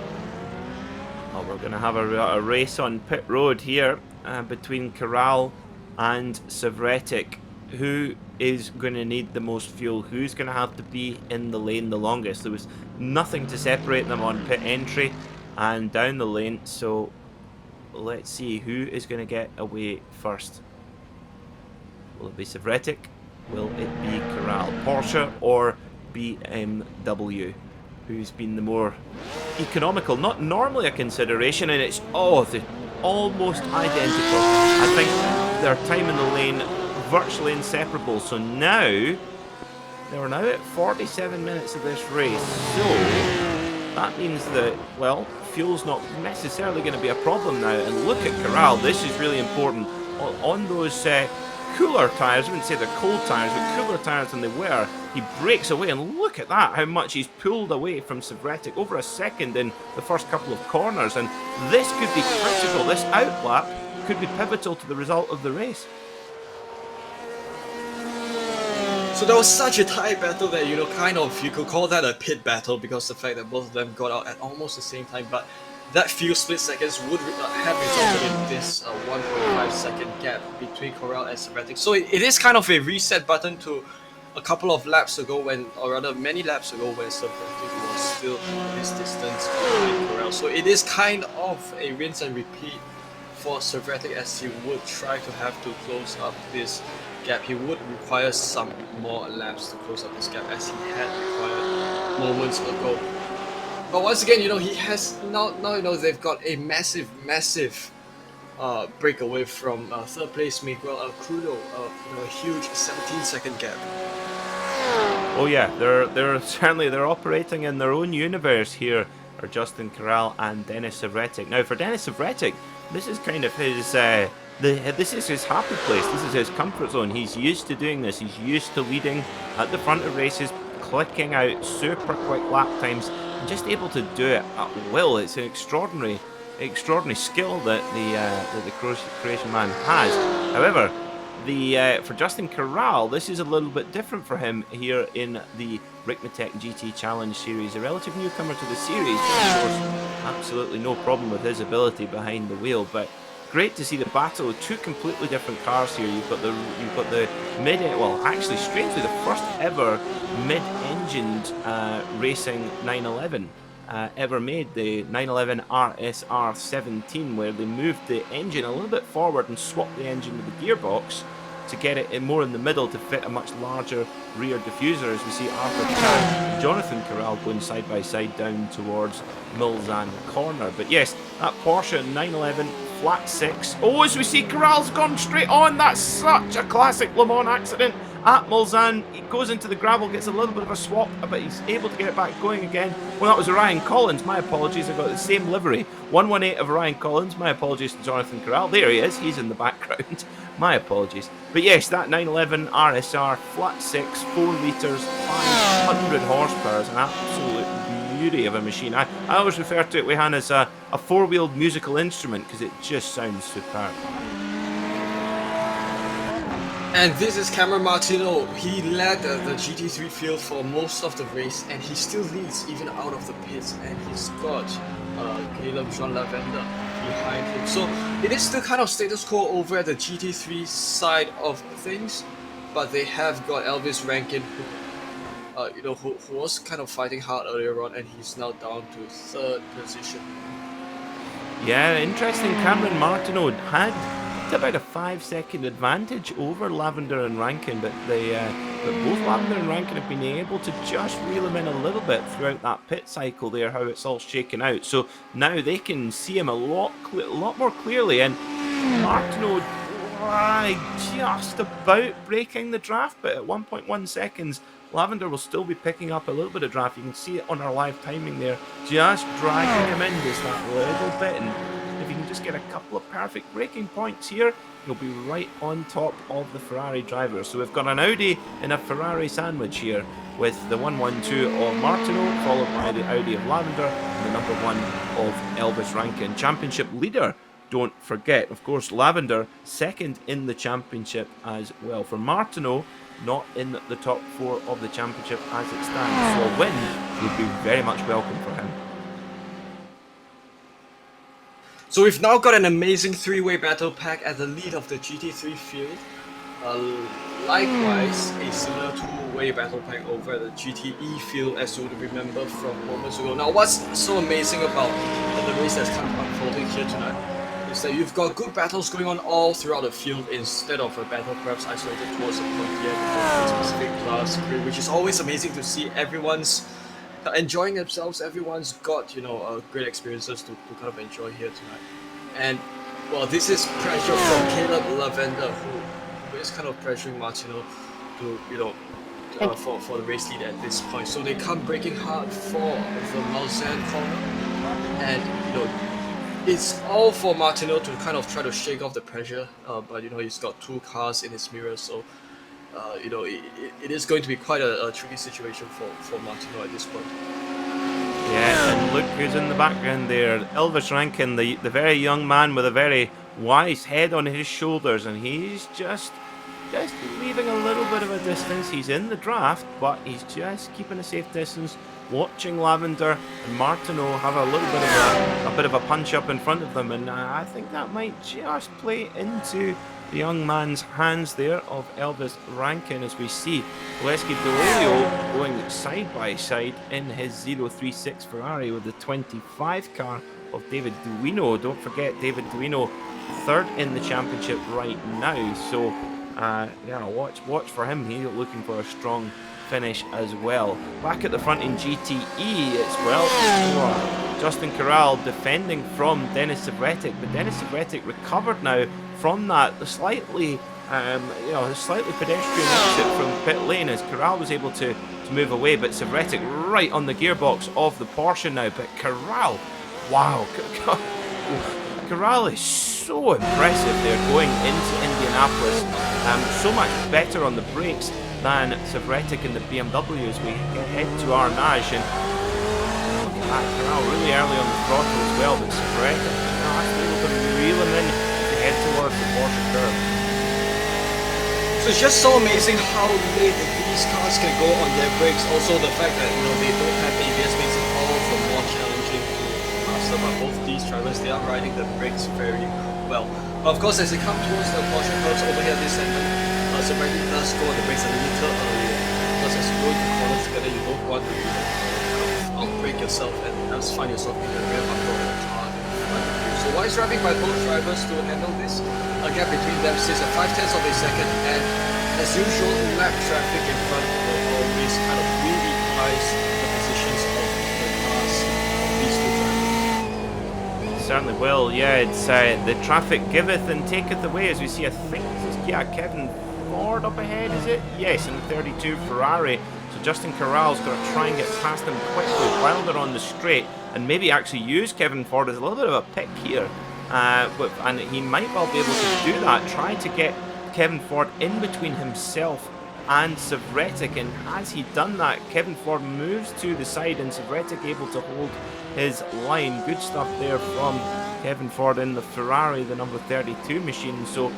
Well, we're going to have a race on pit road here between Corral and Sevretic. Who is going to need the most fuel? Who's going to have to be in the lane the longest? There was nothing to separate them on pit entry and down the lane, so let's see who is going to get away first. Will it be Sevretic? Will it be Corral? Porsche or BMW? Who's been the more economical? Not normally a consideration, and it's they're almost identical. I think their time in the lane virtually inseparable. So now they're now at 47 minutes of this race. So that means that, well, fuel's not necessarily going to be a problem now. And look at Corral. This is really important. On those cooler tyres, I wouldn't say they're cold tyres, but cooler tyres than they were, he breaks away, and look at that, how much he's pulled away from Sevretic, over a second in the first couple of corners, and this could be critical. This outlap could be pivotal to the result of the race. So that was such a tight battle that, you could call that a pit battle, because the fact that both of them got out at almost the same time, but that few split seconds would have resulted in this 1.5 second gap between Corral and Sevretic. So it is kind of a reset button to a couple of laps ago many laps ago when Sevretic was still this distance behind Corral. So it is kind of a rinse and repeat for Sevretic, as he would try to have to close up this gap. He would require some more laps to close up this gap, as he had required moments ago. But once again, he has now they've got a massive breakaway from third place Miguel Crudo, a huge 17-second gap. Oh yeah, they're operating in their own universe here, are Justin Corral and Denis Sevretic. Now for Denis Sevretic, this is kind of his this is his happy place. This is his comfort zone. He's used to doing this. He's used to leading at the front of races, clicking out super quick lap times, and just able to do it at will. It's an extraordinary skill that the Croatian man has. However, for Justin Corral, this is a little bit different for him here in the Ricmotech GT Challenge Series. A relative newcomer to the series, of course, absolutely no problem with his ability behind the wheel, but great to see the battle of two completely different cars here. You've got the actually strangely the first ever mid-engined racing 911 ever made, the 911 RSR 17, where they moved the engine a little bit forward and swapped the engine with the gearbox to get it more in the middle to fit a much larger rear diffuser, as we see Arthur Chow and Jonathan Corral going side by side down towards Mulsanne Corner. But yes, that Porsche 911 flat 6. Oh, as we see, Corral's gone straight on. That's such a classic Le Mans accident at Mulsanne. He goes into the gravel, gets a little bit of a swap, but he's able to get it back going again. Well, that was Ryan Collins. My apologies, I got the same livery. 118 of Ryan Collins. My apologies to Jonathan Corral. There he is. He's in the background. My apologies. But yes, that 911 RSR flat 6, 4 litres, 500 horsepower is an absolute beauty of a machine. I always refer to it, Wehan, as a four-wheeled musical instrument, because it just sounds superb. And this is Cameron Martino. He led the GT3 field for most of the race, and he still leads even out of the pits, and he's got Caleb Jean Lavender behind him. So it is still kind of status quo over at the GT3 side of things, but they have got Elvis Rankin, who was kind of fighting hard earlier on, and he's now down to third position. Yeah, interesting. Cameron Martino had about a 5-second advantage over Lavender and Rankin, but both Lavender and Rankin have been able to just reel him in a little bit throughout that pit cycle there, how it's all shaken out. So now they can see him a lot more clearly, and Martineau just about breaking the draft, but at 1.1 seconds, Lavender will still be picking up a little bit of draft. You can see it on our live timing there, just dragging him in just that little bit, and if you can just get a couple of perfect braking points here, you'll be right on top of the Ferrari driver. So we've got an Audi and a Ferrari sandwich here, with the 112 of Martineau, followed by the Audi of Lavender, and the number 1 of Elvis Rankin. Championship leader, don't forget, of course, Lavender second in the championship as well. For Martineau, not in the top 4 of the championship as it stands, so a win would be very much welcome for him. So we've now got an amazing 3-way battle pack at the lead of the GT3 field. Likewise, a similar 2-way battle pack over the GTE field, as you would remember from moments ago. Now, what's so amazing about the race that's kind of unfolding here tonight is that you've got good battles going on all throughout the field, instead of a battle perhaps isolated towards a point here in a specific class, which is always amazing to see. Everyone's enjoying themselves, everyone's got, great experiences to kind of enjoy here tonight. And, well, this is pressure from Caleb Lavender, who is kind of pressuring Martineau to, for the race lead at this point. So they come breaking hard for the Lausanne corner, and, it's all for Martineau to kind of try to shake off the pressure, but, he's got 2 cars in his mirror, so it is going to be quite a tricky situation for Martineau at this point. Yeah, and look who's in the background there. Elvis Rankin, the very young man with a very wise head on his shoulders, and he's just leaving a little bit of a distance. He's in the draft, but he's just keeping a safe distance, watching Lavender and Martineau have a little bit of a punch up in front of them, and I think that might just play into the young man's hands there of Elvis Rankin, as we see Oleski Delelio going side by side in his 036 Ferrari with the 25 car of David Duino. Don't forget, David Duino third in the championship right now, so watch for him. He's looking for a strong finish as well. Back at the front in GTE, it's Justin Corral defending from Denis Savretic, but Denis Savretic recovered now from that slightly pedestrian exit from pit lane, as Corral was able to move away, but Savretic right on the gearbox of the Porsche now. But Corral, wow, Corral is so impressive there going into Indianapolis. So much better on the brakes than Savretic in the BMW as we head to Arnage, and look at that, Corral really early on the throttle as well, but Savretic able to reel him in to head towards the Porsche curve. So it's just so amazing how late these cars can go on their brakes. Also the fact that they don't have ABS makes it all the more challenging to master, but both these drivers, they are riding the brakes very well. But of course, as they come towards the Porsche curves over here this segment, Savretic does go on the brakes a little earlier, because as you go into corners together, you don't want to outbrake yourself and just find yourself in the rear bumper of the car in front of you. So wise driving by both drivers to handle this. A gap between them sits at 0.5 of a second, and as usual, lap traffic in front will always kind of really price the positions of the cars of these two drivers. Certainly will, yeah. It's the traffic giveth and taketh away, as we see. I think this is Kevin Ford up ahead, is it? Yes, in the 32 Ferrari. So Justin Corral's got to try and get past them quickly while they're on the straight, and maybe actually use Kevin Ford as a little bit of a pick here. And he might well be able to do that, try to get Kevin Ford in between himself and Savretic, and has he done that, Kevin Ford moves to the side and Savretic able to hold his line. Good stuff there from Kevin Ford in the Ferrari, the number 32 machine. So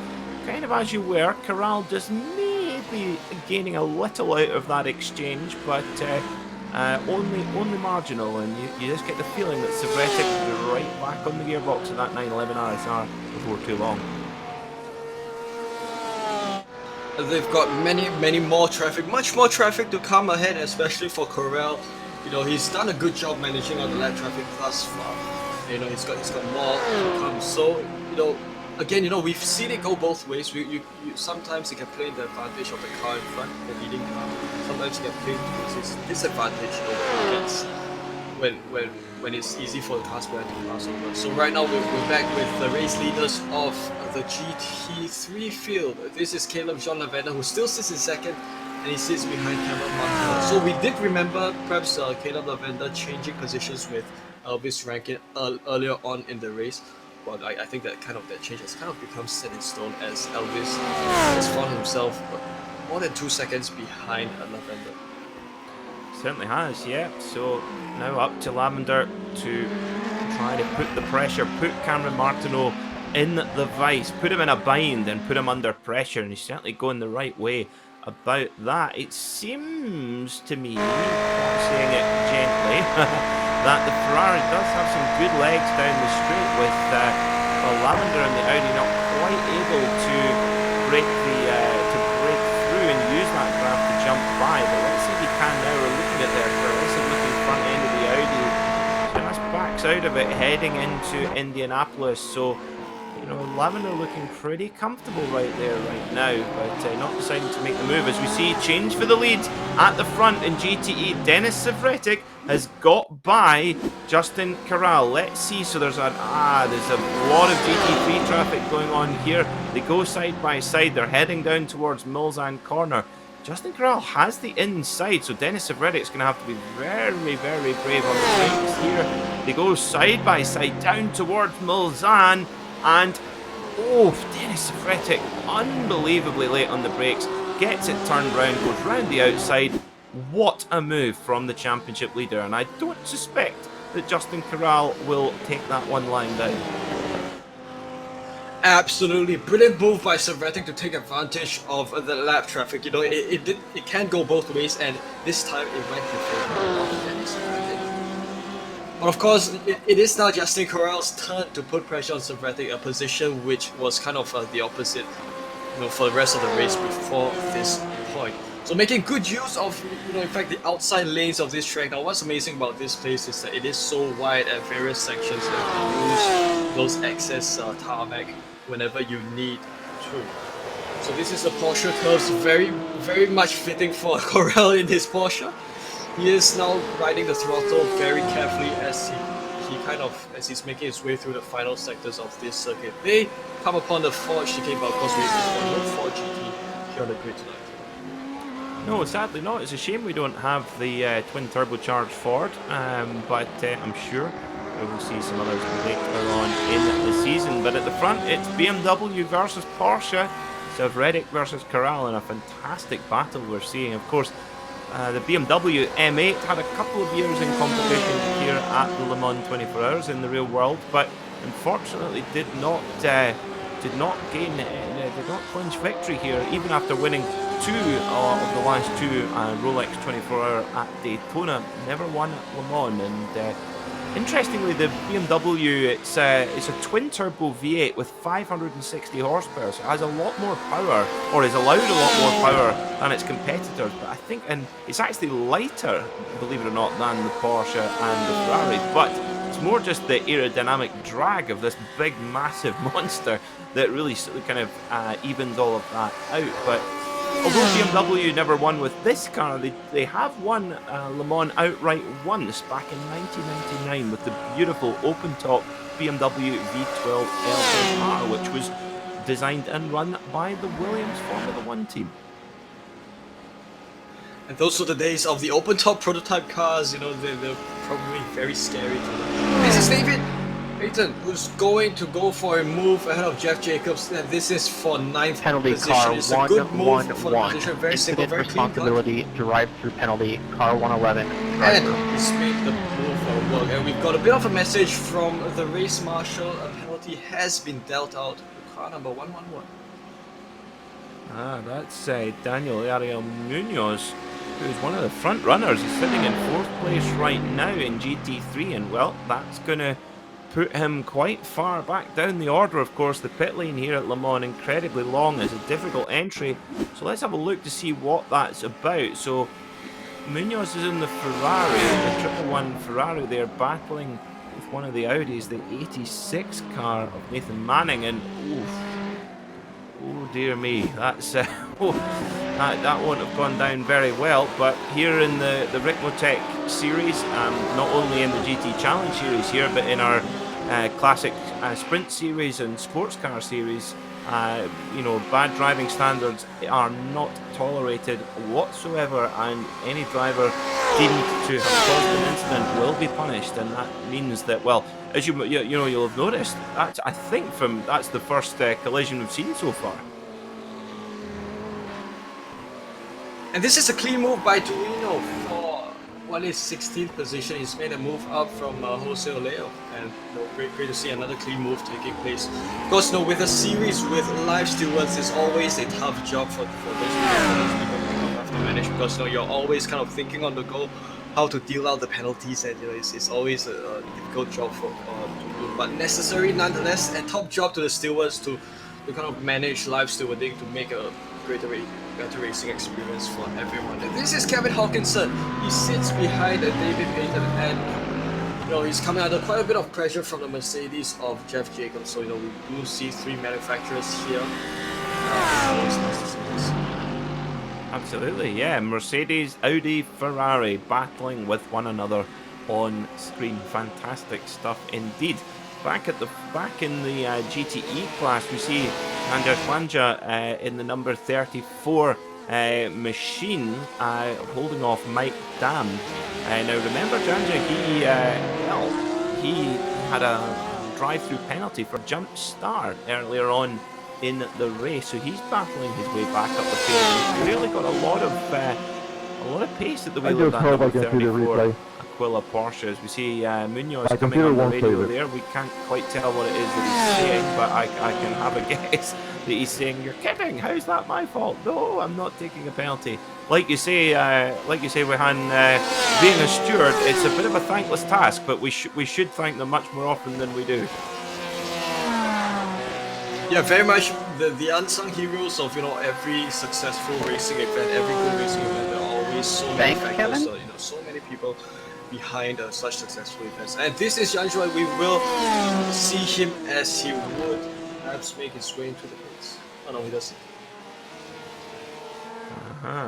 kind of as you were, Corral just maybe gaining a little out of that exchange, but only marginal, and you just get the feeling that Savretic will be right back on the gearbox of that 911 RSR before too long. They've got many more traffic, much more traffic to come ahead, especially for Corral. He's done a good job managing on the lap traffic thus far. He's got more to come. So, again, you know, we've seen it go both ways. Sometimes you can play the advantage of the car in front, the leading car. Sometimes you can play to its disadvantage, you know, against when it's easy for the cars behind to pass over. So right now we're back with the race leaders of the GT3 field. This is Caleb Jean Lavender, who still sits in second, and he sits behind Cameron Martinez. So we did remember perhaps Caleb Lavender changing positions with Elvis Rankin earlier on in the race. But I think that change has kind of become set in stone as Elvis has found himself more than 2 seconds behind Lavender. Certainly has, yeah. So now up to Lavender to try to put the pressure, put Cameron Martineau in the vice, put him in a bind and put him under pressure, and he's certainly going the right way about that. It seems to me, saying it gently, that the Ferrari does have some good legs down the straight with Lavender and the Audi not quite able to break through and use that graph to jump by. But let's see if he can now. We're looking at their progressive looking front end of the Audi. Just backs out of it heading into Indianapolis. So, you know, Lavender looking pretty comfortable right there right now, but not deciding to make the move as we see change for the lead at the front in GTE. Denis Savretic has got by Justin Corral. Let's see. So there's a lot of GT3 traffic going on here. They go side by side. They're heading down towards Mulsanne Corner. Justin Corral has the inside, so Denis Savretic's going to have to be very, very brave on the brakes here. They go side by side down towards Mulsanne. And, Denis Savretic, unbelievably late on the brakes, gets it turned round, goes round the outside. What a move from the championship leader, and I don't suspect that Justin Corral will take that one lying down. Absolutely, brilliant move by Savretic to take advantage of the lap traffic. You know, it can go both ways, and this time it went in favor of Denis Savretic. But of course, it is now Justin Corral's turn to put pressure on Savretic, a position which was kind of the opposite, you know, for the rest of the race before this point. So making good use of, you know, in fact, the outside lanes of this track. Now, what's amazing about this place is that it is so wide at various sections that you use those excess tarmac whenever you need to. So this is a Porsche curves, very, very much fitting for Corral in his Porsche. He is now riding the throttle very carefully as he's making his way through the final sectors of this circuit. They come upon the Ford chicane, but of course there's no Ford GT here on the grid tonight. No, sadly not. It's a shame we don't have the twin turbocharged Ford, but I'm sure we will see some others later on in the season. But at the front, it's BMW versus Porsche, Savretic versus Corral, and a fantastic battle we're seeing. Of course, the BMW M8 had a couple of years in competition here at the Le Mans 24 Hours in the real world, but unfortunately did not clinch victory here, even after winning two of the last two Rolex 24 Hour at Daytona. Never won at Le Mans, and interestingly, the BMW, it's a twin-turbo V8 with 560 horsepower, so it has a lot more power, or is allowed a lot more power than its competitors, but I think, and it's actually lighter, believe it or not, than the Porsche and the Ferrari, but it's more just the aerodynamic drag of this big, massive monster that really kind of evens all of that out. But although BMW never won with this car, they have won Le Mans outright once back in 1999 with the beautiful open-top BMW V12 LSR, which was designed and run by the Williams Formula One team. And those were the days of the open-top prototype cars. You know, they're probably very scary to them. This is David Payton, who's going to go for a move ahead of Jeff Jacobs, and this is for 9th penalty position. car It's a good move for the 111. position. Very simple, Incident very clean cut. responsibility, drive-through penalty, car 111. And he's made the move work. And we've got a bit of a message from the race marshal. A penalty has been dealt out to car number 111. That's Daniel Ariel Munoz, who's one of the front runners. He's sitting in 4th place right now in GT3, and well, that's going to put him quite far back down the order. Of course, the pit lane here at Le Mans incredibly long, is a difficult entry, so let's have a look to see what that's about. So Munoz is in the Ferrari, the 111 Ferrari there, battling with one of the Audis, the 86 car of Nathan Manning, and oh dear me, that's that won't have gone down very well. But here in the Ricmotech series, not only in the GT Challenge series here, but in our classic sprint series and sports car series, bad driving standards are not tolerated whatsoever, and any driver deemed to have caused an incident will be punished. And that means that, well, as you'll have noticed, that's the first collision we've seen so far. And this is a clean move by Duino for what is 16th position. He's made a move up from wholesale layoff, and great to see another clean move taking place. Of course, with a series with live stewards, it's always a tough job for those people who have to manage, because you're always kind of thinking on the go how to deal out the penalties, and it's always a difficult job to do, but necessary nonetheless. And top job to the stewards to kind of manage live stewarding to make a better racing experience for everyone. And this is Kevin Hawkinson. He sits behind David Payton, and he's coming under quite a bit of pressure from the Mercedes of Jeff Jacobs. So we do see three manufacturers here. Absolutely, yeah. Mercedes, Audi, Ferrari battling with one another on screen. Fantastic stuff indeed. Back in the GTE class, we see Nanja Kwanja in the number 34 machine, holding off Mike Dam. Now remember, Janja, he had a drive-through penalty for jump start earlier on in the race, so he's battling his way back up the field. He's really got a lot of pace at the wheel of that number 34 Aquila Porsche. As we see Munoz coming on the radio there, we can't quite tell what it is that he's saying, but I can have a guess that he's saying, "You're kidding! How's that my fault? No, I'm not taking a penalty." Like you say, Wehan, being a steward, it's a bit of a thankless task, but we should thank them much more often than we do. Yeah, very much the unsung heroes of every successful racing event, every good racing event. There are always so many factors, so many people behind such successful events. And this is Jan Joy. We will see him as he would perhaps make his way into the pits. Oh no, he doesn't.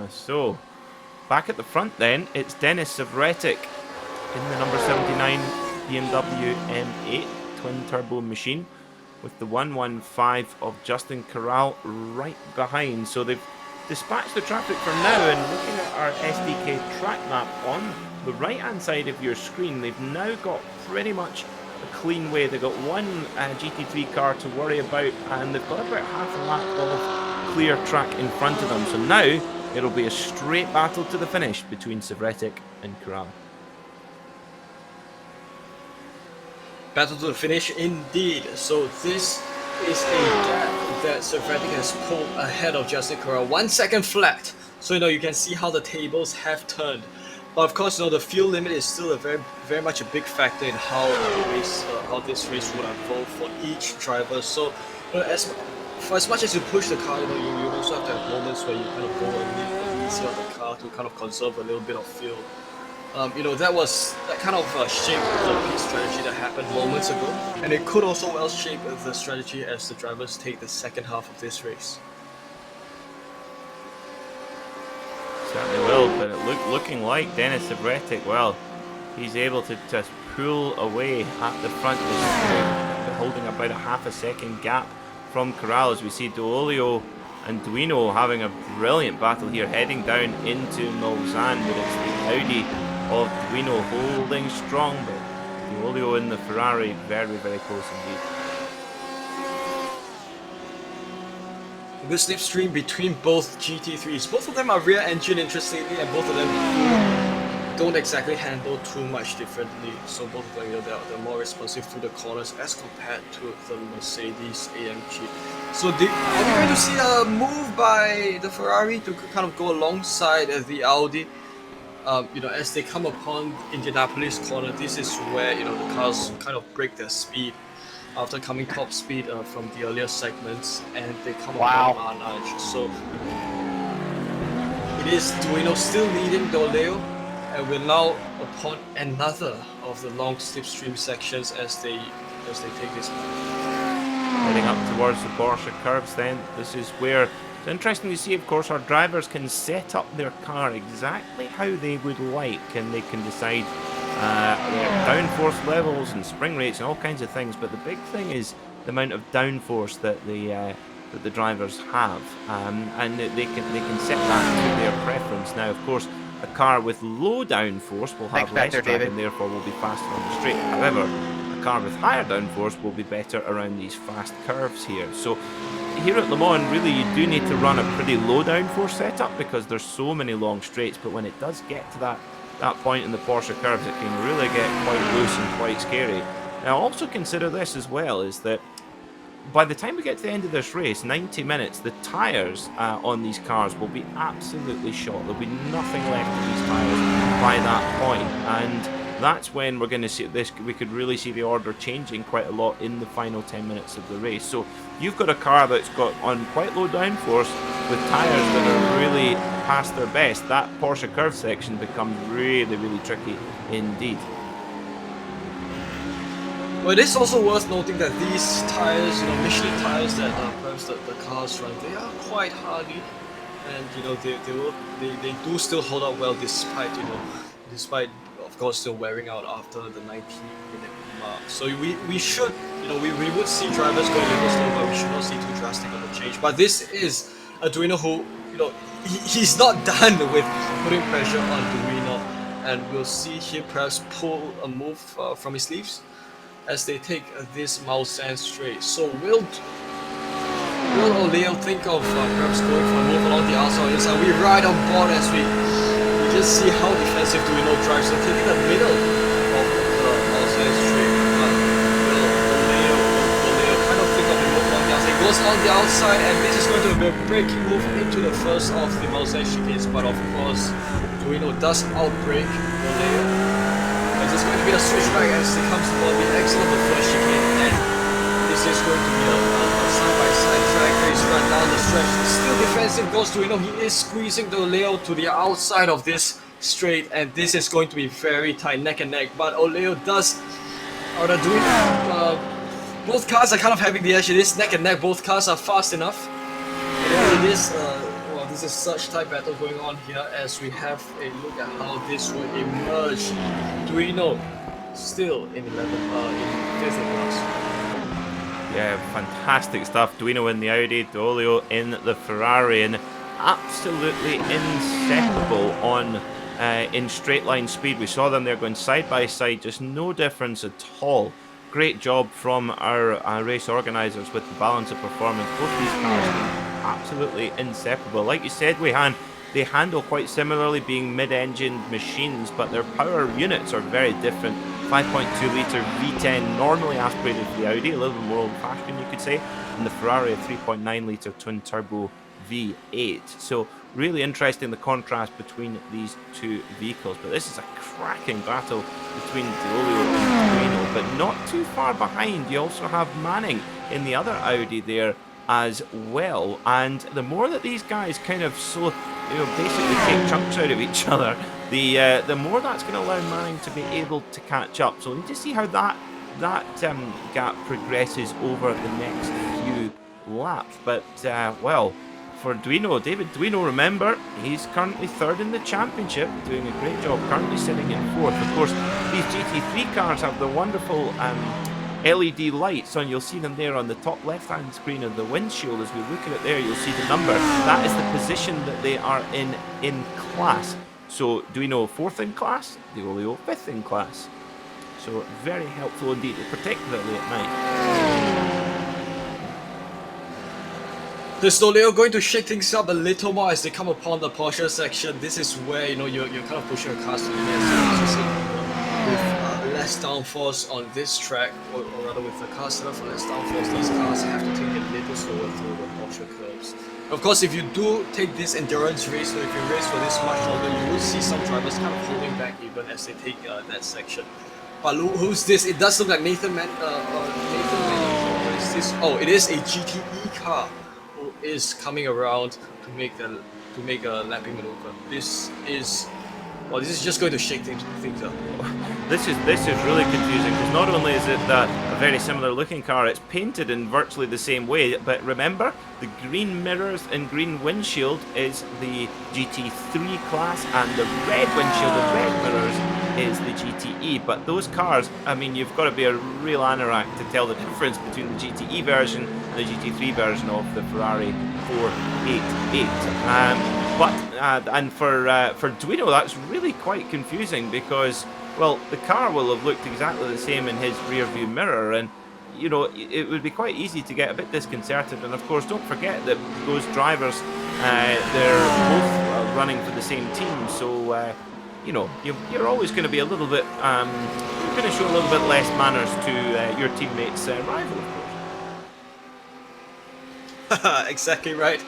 So back at the front then, it's Denis Savretic in the number 79 BMW M8 twin turbo machine, with the 115 of Justin Corral right behind. So they've dispatched the traffic for now, and looking at our SDK track map on the right hand side of your screen, they've now got pretty much a clean way. They've got one GT3 car to worry about, and they've got about half a lap of clear track in front of them. So now it'll be a straight battle to the finish between Savretic and Corral. Battle to the finish indeed. So this is a gap that Savretic has pulled ahead of Justin Corral, 1 second flat. So you can see how the tables have turned. But of course, the fuel limit is still a very much a big factor in how this race would unfold for each driver. So as much as you push the car, you also have to have moments where you kind of go a little easy on the car to kind of conserve a little bit of fuel. That kind of shaped the pit strategy that happened moments ago, and it could also well shape the strategy as the drivers take the second half of this race. Certainly will, but looking like Denis Savretic, well, he's able to just pull away at the front, holding about a half a second gap from Corral, as we see D'Olio and Duino having a brilliant battle here, heading down into Mulsanne, but it's the Audi of Duino holding strong, but D'Olio in the Ferrari very, very close indeed. Good slipstream between both GT3s. Both of them are rear engine, interestingly, and both of them don't exactly handle too much differently. So both of them, they're more responsive through the corners as compared to the Mercedes AMG. So are we going to see a move by the Ferrari to kind of go alongside the Audi? As they come upon Indianapolis corner, this is where the cars kind of break their speed after coming top speed from the earlier segments, and they come upon Arnage. So it is Duino still leading D'Oleo And we're now upon another of the long slipstream sections as they take this. Heading up towards the Porsche curves then, this is where it's interesting to see, of course, our drivers can set up their car exactly how they would like, and they can decide their downforce levels and spring rates and all kinds of things, but the big thing is the amount of downforce that the drivers have, and they can set that to their preference. Now, of course, a car with low downforce will have less drag and therefore will be faster on the straight. However, a car with higher downforce will be better around these fast curves here. So here at Le Mans, really you do need to run a pretty low downforce setup because there's so many long straights, but when it does get to that point in the Porsche curves, it can really get quite loose and quite scary. Now also consider this as well, is that by the time we get to the end of this race, 90 minutes, the tyres on these cars will be absolutely shot. There'll be nothing left of these tyres by that point, and that's when we're going to see this. We could really see the order changing quite a lot in the final 10 minutes of the race. So you've got a car that's got on quite low downforce with tyres that are really past their best. That Porsche curve section becomes really, really tricky indeed. Well, it is also worth noting that these tires, Michelin tires that perhaps the cars run, they are quite hardy, and they do still hold up well despite of course still wearing out after the 90-minute mark. So we should, we would see drivers go a little slow, but we should not see too drastic of a change. But this is a Duino who, he's not done with putting pressure on Duino, and we'll see him perhaps pull a move from his sleeves as they take this Mulsanne straight. So will Leo think of perhaps going for a move along the outside or inside? We ride on board as we just see how defensive Duino drives. So taking the middle of the Mulsanne straight, but will Leo kind of think of a move along the outside? He goes on the outside, and this is going to be a braking move into the first of the Mulsanne chicanes, but of course Duino does outbrake Leo. It's going to be a switchback as it comes to the exit of the first chicane, and this is going to be a side-by-side track that is run down the stretch. Still defensive goes to, he is squeezing the Leo to the outside of this straight, and this is going to be very tight, neck and neck, but Oleo does, both cars are kind of having the edge. It is neck and neck, both cars are fast enough. And it is this is such tight battle going on here as we have a look at how this will emerge. Duino still in 5th place. Yeah, fantastic stuff. Duino in the Audi, D'Olio in the Ferrari, and absolutely inseparable on in straight line speed. We saw them there going side by side, just no difference at all. Great job from our race organisers with the balance of performance. Both these cars absolutely inseparable. Like you said, Weihan, they handle quite similarly, being mid-engined machines, but their power units are very different. 5.2 litre V10 normally aspirated for the Audi, a little bit more old-fashioned you could say, and the Ferrari a 3.9 litre twin-turbo V8. So really interesting, the contrast between these two vehicles. But this is a cracking battle between D'Olio and Duino, but not too far behind. You also have Manning in the other Audi there as well, and the more that these guys kind of basically take chunks out of each other, the more that's going to allow Manning to be able to catch up. So we need to see how that gap progresses over the next few laps. But well, for Duino, David Duino, remember, he's currently third in the championship, doing a great job, currently sitting in fourth. Of course, these GT3 cars have the wonderful LED lights on. You'll see them there on the top left hand screen of the windshield. As we look at it there, you'll see the number. That is the position that they are in class. So Duino 4th in class, D'Olio 5th in class. So very helpful indeed, particularly at night. The D'Olio going to shake things up a little more as they come upon the Porsche section. This is where you're kind of pushing your cars to the limit. With less downforce on this track, or rather with the car set up for less downforce, these cars have to take it a little slower through the Porsche curves. Of course, if you do take this endurance race, or if you race for this much longer, you will see some drivers kind of holding back even as they take that section. But who's this? It does look like Nathan Manning. What is this? Oh, it is a GTE car who is coming around to make a lapping maneuver. This is Well, this is just going to shake things up. This is really confusing because not only is it a very similar looking car, it's painted in virtually the same way. But remember, the green mirrors and green windshield is the GT3 class, and the red windshield and red mirrors is the GTE. But those cars, I mean, you've got to be a real anorak to tell the difference between the GTE version and the GT3 version of the Ferrari 488. And for Duino, that's really quite confusing because, well, the car will have looked exactly the same in his rear view mirror, and you know, it would be quite easy to get a bit disconcerted. And of course, don't forget that those drivers, they're both running for the same team, so you know, you're always going to be a little bit, you're going to show a little bit less manners to your teammates' rival, of course. Exactly right.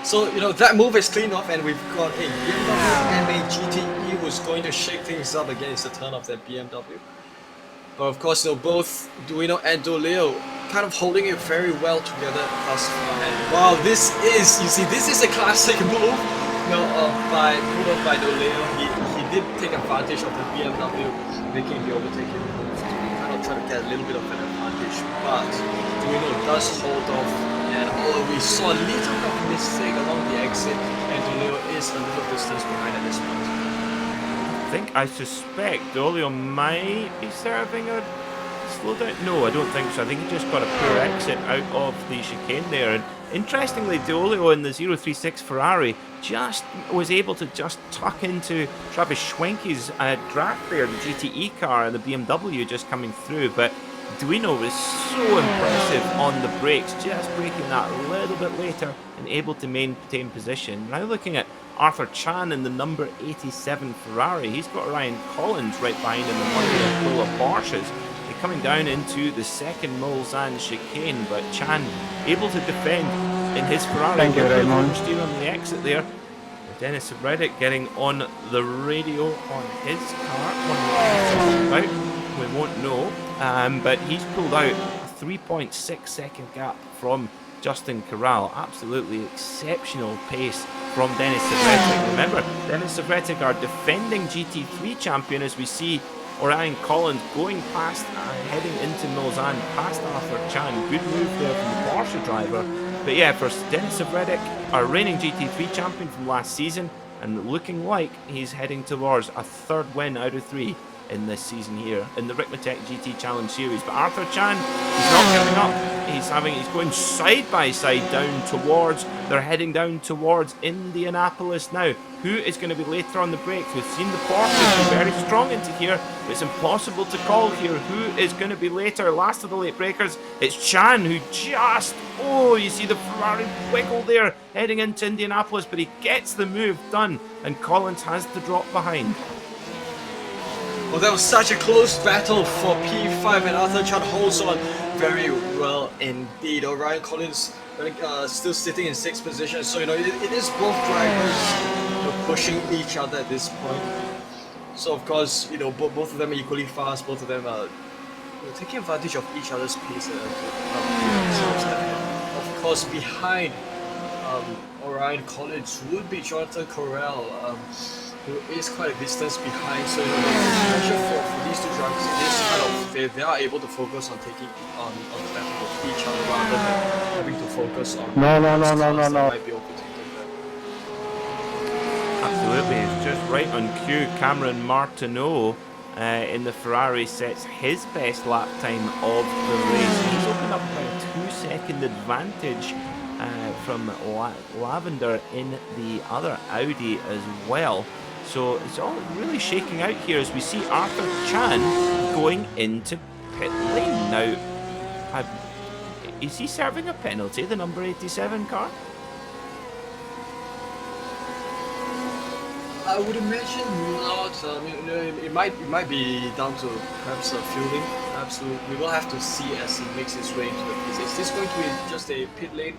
So, you know, that move is cleaned off, and we've got a BMW and a GTE who's going to shake things up again. It's the turn of that BMW. But of course, you know, both Duino and Doleo kind of holding it very well together thus far. And wow, this is a classic move, you know, pulled off by Doleo. He did take advantage of the BMW making the overtaking move to kind of try to get a little bit of an advantage. But Duino does hold off. And we saw a little bit of mistake along the exit, and Doleo is a little distance behind at this point. I suspect Doleo might be serving a slowdown. No, I don't think so. I think he just got a poor exit out of the chicane there. And interestingly, Doleo in the 036 Ferrari just was able to just tuck into Travis Schwenke's draft there, the GTE car, and the BMW just coming through. But Duino was so impressive on the brakes, just braking that a little bit later and able to maintain position. Now looking at Arthur Chan in the number 87 Ferrari, he's got Ryan Collins right behind him in one of the Aquila Porsches. They're coming down into the second Mulsanne chicane, but Chan able to defend in his Ferrari. Thank you, Raymond. Steer on the exit there. Dennis Reddick getting on the radio on his car. We won't know. But he's pulled out a 3.6 second gap from Justin Corral. Absolutely exceptional pace from Dennis Savretic. Remember, Dennis Savretic, our defending GT3 champion, as we see Orion Collins going past, heading into Mulsanne past Arthur Chan. Good move there from the Porsche driver. But yeah, for Dennis Savretic, our reigning GT3 champion from last season, and looking like he's heading towards a third win out of 3 in this season here in the Ricmotech GT Challenge Series. But Arthur Chan, he's not giving up. He's going side by side they're heading down towards Indianapolis now. Who is going to be later on the brakes? We've seen the Porsche be very strong into here, but it's impossible to call here who is going to be later. Last of the late breakers, it's Chan who just, you see the Ferrari wiggle there heading into Indianapolis, but he gets the move done, and Collins has to drop behind. Well, that was such a close battle for P5, and Arthur Chan holds on very well indeed. Ryan Collins still sitting in 6th position, so you know it is both drivers pushing each other at this point. So of course, you know, both of them are equally fast. Both of them are taking advantage of each other's pace. Of course, behind Orion Collins would be Jonathan Corral, who is quite a distance behind. So you know, the pressure for these two drivers is kind of they are able to focus on taking on the battle with each other rather than having to focus on No. might be overtaking them. Absolutely, it's just right on cue. Cameron Martineau in the Ferrari sets his best lap time of the race. He's opened up by a 2-second advantage from Lavender in the other Audi as well. So it's all really shaking out here as we see Arthur Chan going into pit lane. Now, is he serving a penalty, the number 87 car? I would imagine not. It might be down to perhaps fueling. Absolutely, we will have to see as he makes his way into the pits. Is this going to be just a pit lane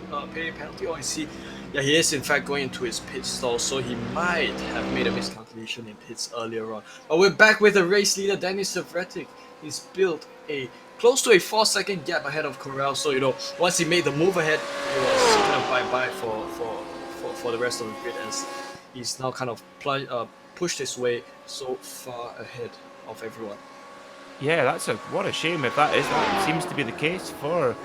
penalty, or is he? Yeah, he is in fact going into his pit stall, so he might have made a miscalculation in pits earlier on. But we're back with the race leader, Dennis Savretic. He's built a close to a 4-second gap ahead of Corral. So you know, once he made the move ahead, it was kind of bye-bye for the rest of the grid, as he's now kind of pushed his way so far ahead of everyone. Yeah, what a shame if that seems to be the case for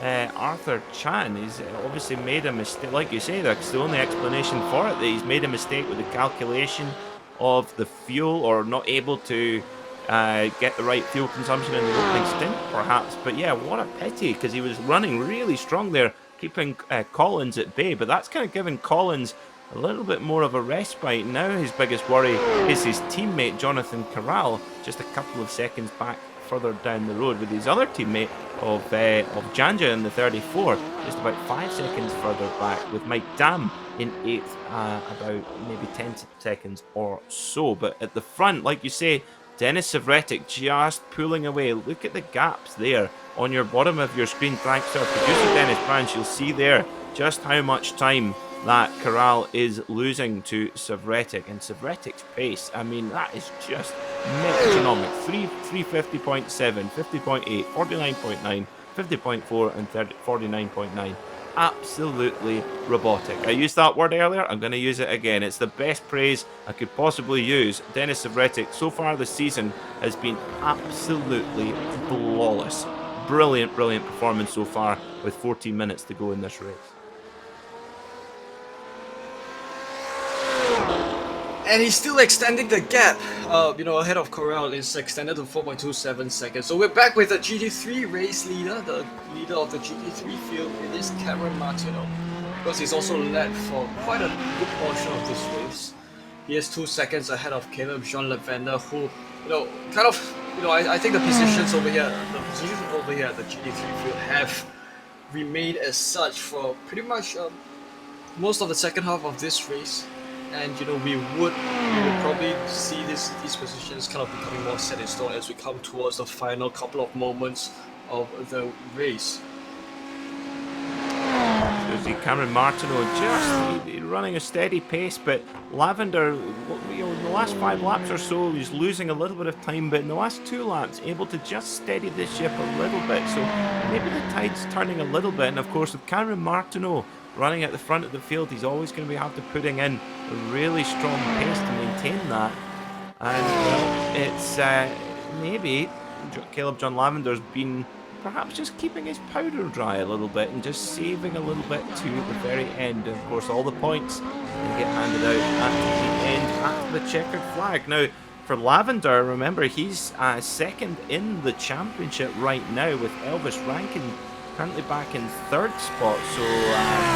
Arthur Chan. He's obviously made a mistake, like you say. That's the only explanation for it. That he's made a mistake with the calculation of the fuel, or not able to get the right fuel consumption in the opening stint, perhaps. But yeah, what a pity, because he was running really strong there, keeping Collins at bay. But that's kind of given Collins a little bit more of a respite. Now his biggest worry is his teammate Jonathan Corral, just a couple of seconds back further down the road, with his other teammate of Janja in the 34 just about 5 seconds further back, with Mike Dam in 8th, about maybe 10 seconds or so. But at the front, like you say, Denis Savretic just pulling away. Look at the gaps there on your bottom of your screen. Thanks to our producer Dennis Branch, you'll see there just how much time that Corral is losing to Savretic. And Savretic's pace, I mean, that is just metronomic. 350.7, 50.8, 49.9, 50.4 and 49.9. Absolutely robotic. I used that word earlier, I'm going to use it again. It's the best praise I could possibly use. Denis Savretic so far this season has been absolutely flawless. Brilliant performance so far with 14 minutes to go in this race. And he's still extending the gap, ahead of Corral. It's extended to 4.27 seconds. So we're back with the GT3 race leader, the leader of the GT3 field. It is Cameron Martino, because he's also led for quite a good portion of this race. He is 2 seconds ahead of Caleb Jean Lavender, who, I think the positions over here at the GT3 field have remained as such for pretty much most of the second half of this race. And we would probably see these positions kind of becoming more set in stone as we come towards the final couple of moments of the race. So see Cameron Martino just running a steady pace, but Lavender, in the last 5 laps or so, he's losing a little bit of time, but in the last 2 laps, able to just steady the ship a little bit. So maybe the tide's turning a little bit, and of course with Cameron Martino running at the front of the field, he's always going to have to putting in a really strong pace to maintain that. And it's maybe Caleb John Lavender's been perhaps just keeping his powder dry a little bit and just saving a little bit to the very end. And of course, all the points can get handed out at the end after the checkered flag. Now, for Lavender, remember, he's second in the championship right now, with Elvis Rankin currently back in 3rd spot. So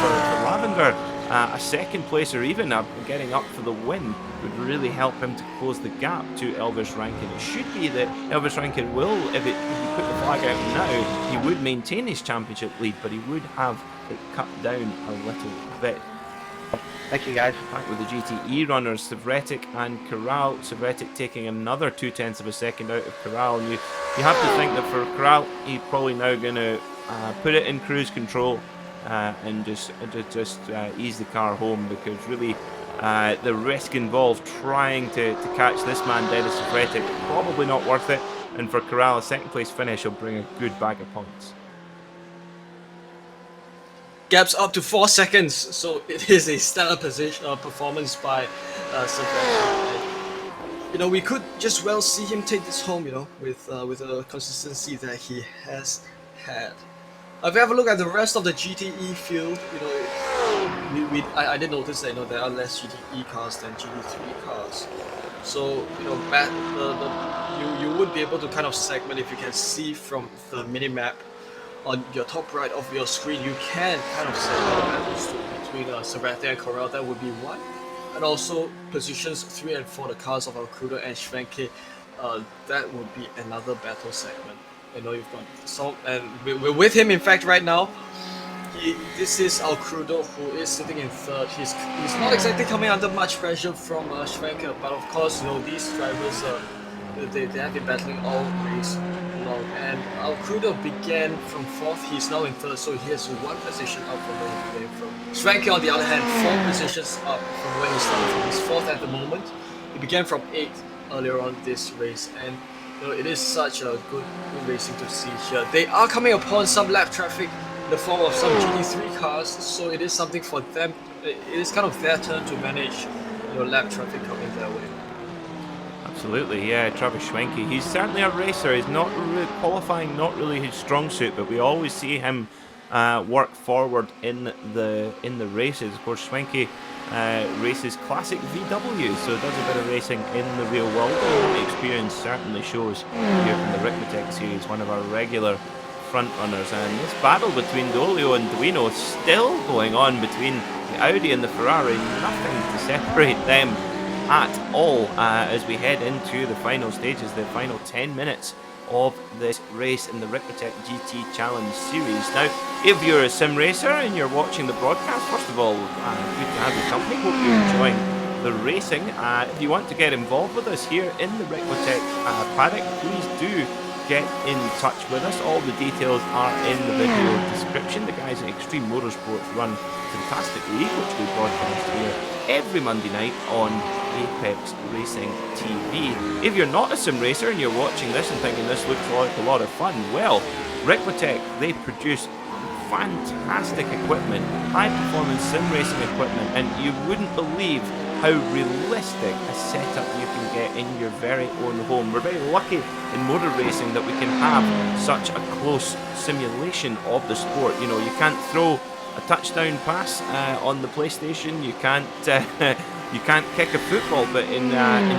for Lavender, a second place or even getting up for the win would really help him to close the gap to Elvis Rankin. It should be that Elvis Rankin will, if he put the flag out now, he would maintain his championship lead, but he would have it cut down a little bit. Thank you, guys. Back with the GTE runners, Savretic and Corral. Savretic taking another 0.2 of a second out of Corral. And you have to think that for Corral, he's probably now going to put it in cruise control and just ease the car home, because really the risk involved trying to catch this man, Denis Savretic, probably not worth it. And for Corral, a second place finish will bring a good bag of points. Gaps up to 4 seconds, so it is a stellar performance by Savretic. We could just well see him take this home, with the consistency that he has had. If you have a look at the rest of the GTE field, I did notice that there are less GTE cars than GT3 cars. So you would be able to kind of segment, if you can see from the minimap on your top right of your screen. You can kind of segment the battles between Savretic and Corral. That would be one, and also positions 3 and 4, the cars of Alcrudo and Schwenke. That would be another battle segment. You've got some, and we're with him. In fact, right now, this is Alcrudo, who is sitting in 3rd. He's not exactly coming under much pressure from Schwenke, but of course, these drivers they have been battling all race long. And Alcrudo began from 4th. He's now in 3rd, so he has 1 position up from where he came from. Schwenke, on the other hand, 4 positions up from where he started from. He's 4th at the moment. He began from 8th earlier on this race, and it is such a good racing to see here. They are coming upon some lap traffic in the form of some GT3 cars, so it is something for them. It is kind of their turn to manage lap traffic coming their way. Absolutely, yeah, Travis Schwenke. He's certainly a racer. He's not qualifying, not really his strong suit, but we always see him work forward in the races. Of course, Schwenke races classic VW, so does a bit of racing in the real world. The experience certainly shows here from the Ricmotech series, one of our regular front runners. And this battle between Dolio and Duino is still going on between the Audi and the Ferrari. Nothing to separate them at all as we head into the final stages, the final 10 minutes of this race in the Ricmotech GT Challenge Series. Now, if you're a sim racer and you're watching the broadcast, first of all, good to have your company. Hope you're enjoying the racing. If you want to get involved with us here in the Ricmotech paddock, please do get in touch with us. All the details are in the video description. The guys at Extreme Motorsports run Fantastic League, which we broadcast here every Monday night on Apex Racing TV. If you're not a sim racer and you're watching this and thinking this looks like a lot of fun, well, Ricmotech, they produce fantastic equipment, high performance sim racing equipment, and you wouldn't believe how realistic a setup you can get in your very own home. We're very lucky in motor racing that we can have such a close simulation of the sport. You know, you can't throw a touchdown pass on the PlayStation, you can't kick a football, but in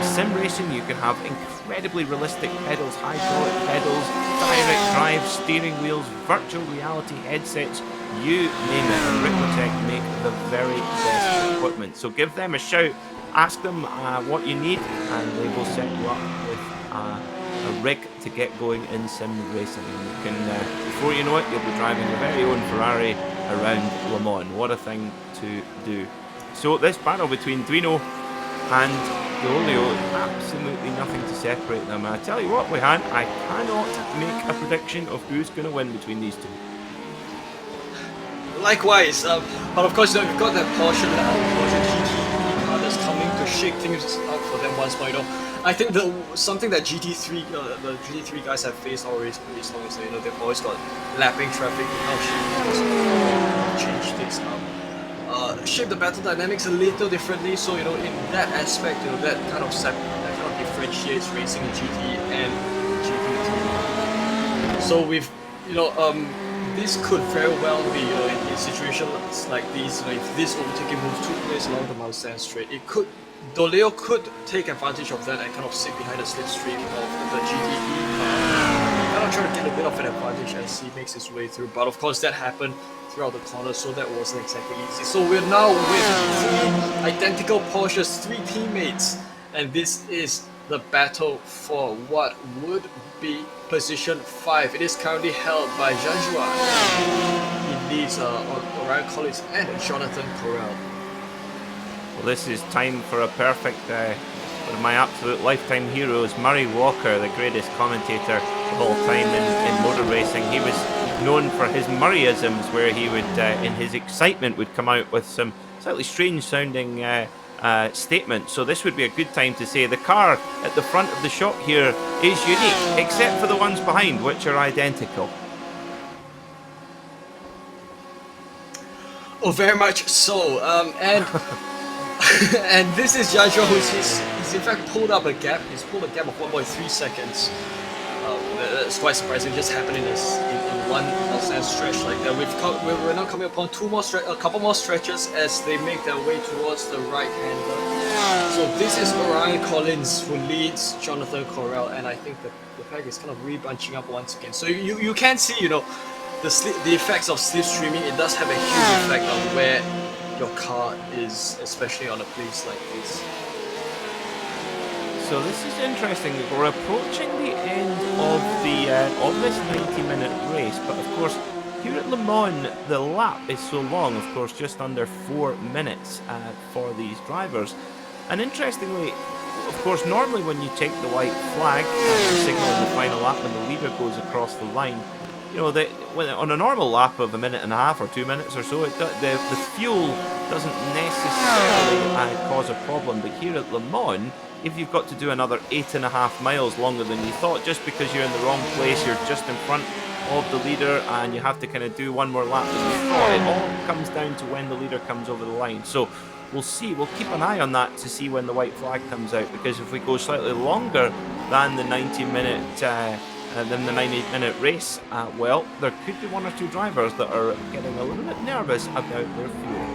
sim racing you can have incredibly realistic pedals, hydraulic pedals, direct drive, steering wheels, virtual reality headsets, you name it, and Ricmotech make the very best equipment. So give them a shout, ask them what you need, and they will set you up with a rig to get going in sim racing. And you can, before you know it, you'll be driving your very own Ferrari around Le Mans. What a thing to do. So this battle between Duino and Dolio, absolutely nothing to separate them. And I tell you what, Wehan, I cannot make a prediction of who's going to win between these two. Likewise, but of course, you know, you've got that Porsche GT car that's coming to shake things up for them once more. You know, I think something that GT3, the GT3 guys have faced already is that, you know, they've always got lapping traffic. Now change things up, shape the battle dynamics a little differently. So, you know, in that aspect, you know, that kind of differentiates racing in GT and GT3. So we've, you know, this could very well be, you know, in situations like these, you know, if this overtaking move took place along the Mulsanne Straight, Dolio could take advantage of that and kind of sit behind the slipstream of the GTE car, kind of try to get a bit of an advantage as he makes his way through. But of course, that happened throughout the corner, so that wasn't exactly easy. So we're now with three identical Porsches, three teammates, and this is the battle for what would be position 5. It is currently held by Zhanzhua. He leads Orion Collins and Jonathan Corral. Well, this is time for a perfect, one of my absolute lifetime heroes, Murray Walker, the greatest commentator of all time in motor racing. He was known for his Murrayisms, where he would, in his excitement, would come out with some slightly strange sounding statement. So this would be a good time to say the car at the front of the shot here is unique, except for the ones behind, which are identical. Oh, very much so. And and this is Zhanzhua, he's in fact pulled up a gap. He's pulled a gap of 1.3 seconds. That's quite surprising. It just happened in one Mulsanne stretch like that. We're now coming upon a couple more stretches as they make their way towards the right-hander. So this is Orion Collins who leads Jonathan Corral, and I think the pack is kind of rebunching up once again. So you can see, you know, the effects of slipstreaming. It does have a huge effect on where your car is, especially on a place like this. So this is interesting. We're approaching the end of this 90-minute race, but of course here at Le Mans the lap is so long, of course, just under 4 minutes for these drivers. And interestingly, of course, normally when you take the white flag and signal in the final lap when the leader goes across the line, you know, on a normal lap of 1.5 minutes or 2 minutes or so, the fuel doesn't necessarily cause a problem. But here at Le Mans, if you've got to do another 8.5 miles longer than you thought, just because you're in the wrong place, you're just in front of the leader, and you have to kind of do one more lap than you thought, it all comes down to when the leader comes over the line. So we'll see. We'll keep an eye on that to see when the white flag comes out, because if we go slightly longer than the 90-minute race, well, there could be one or two drivers that are getting a little bit nervous about their fuel.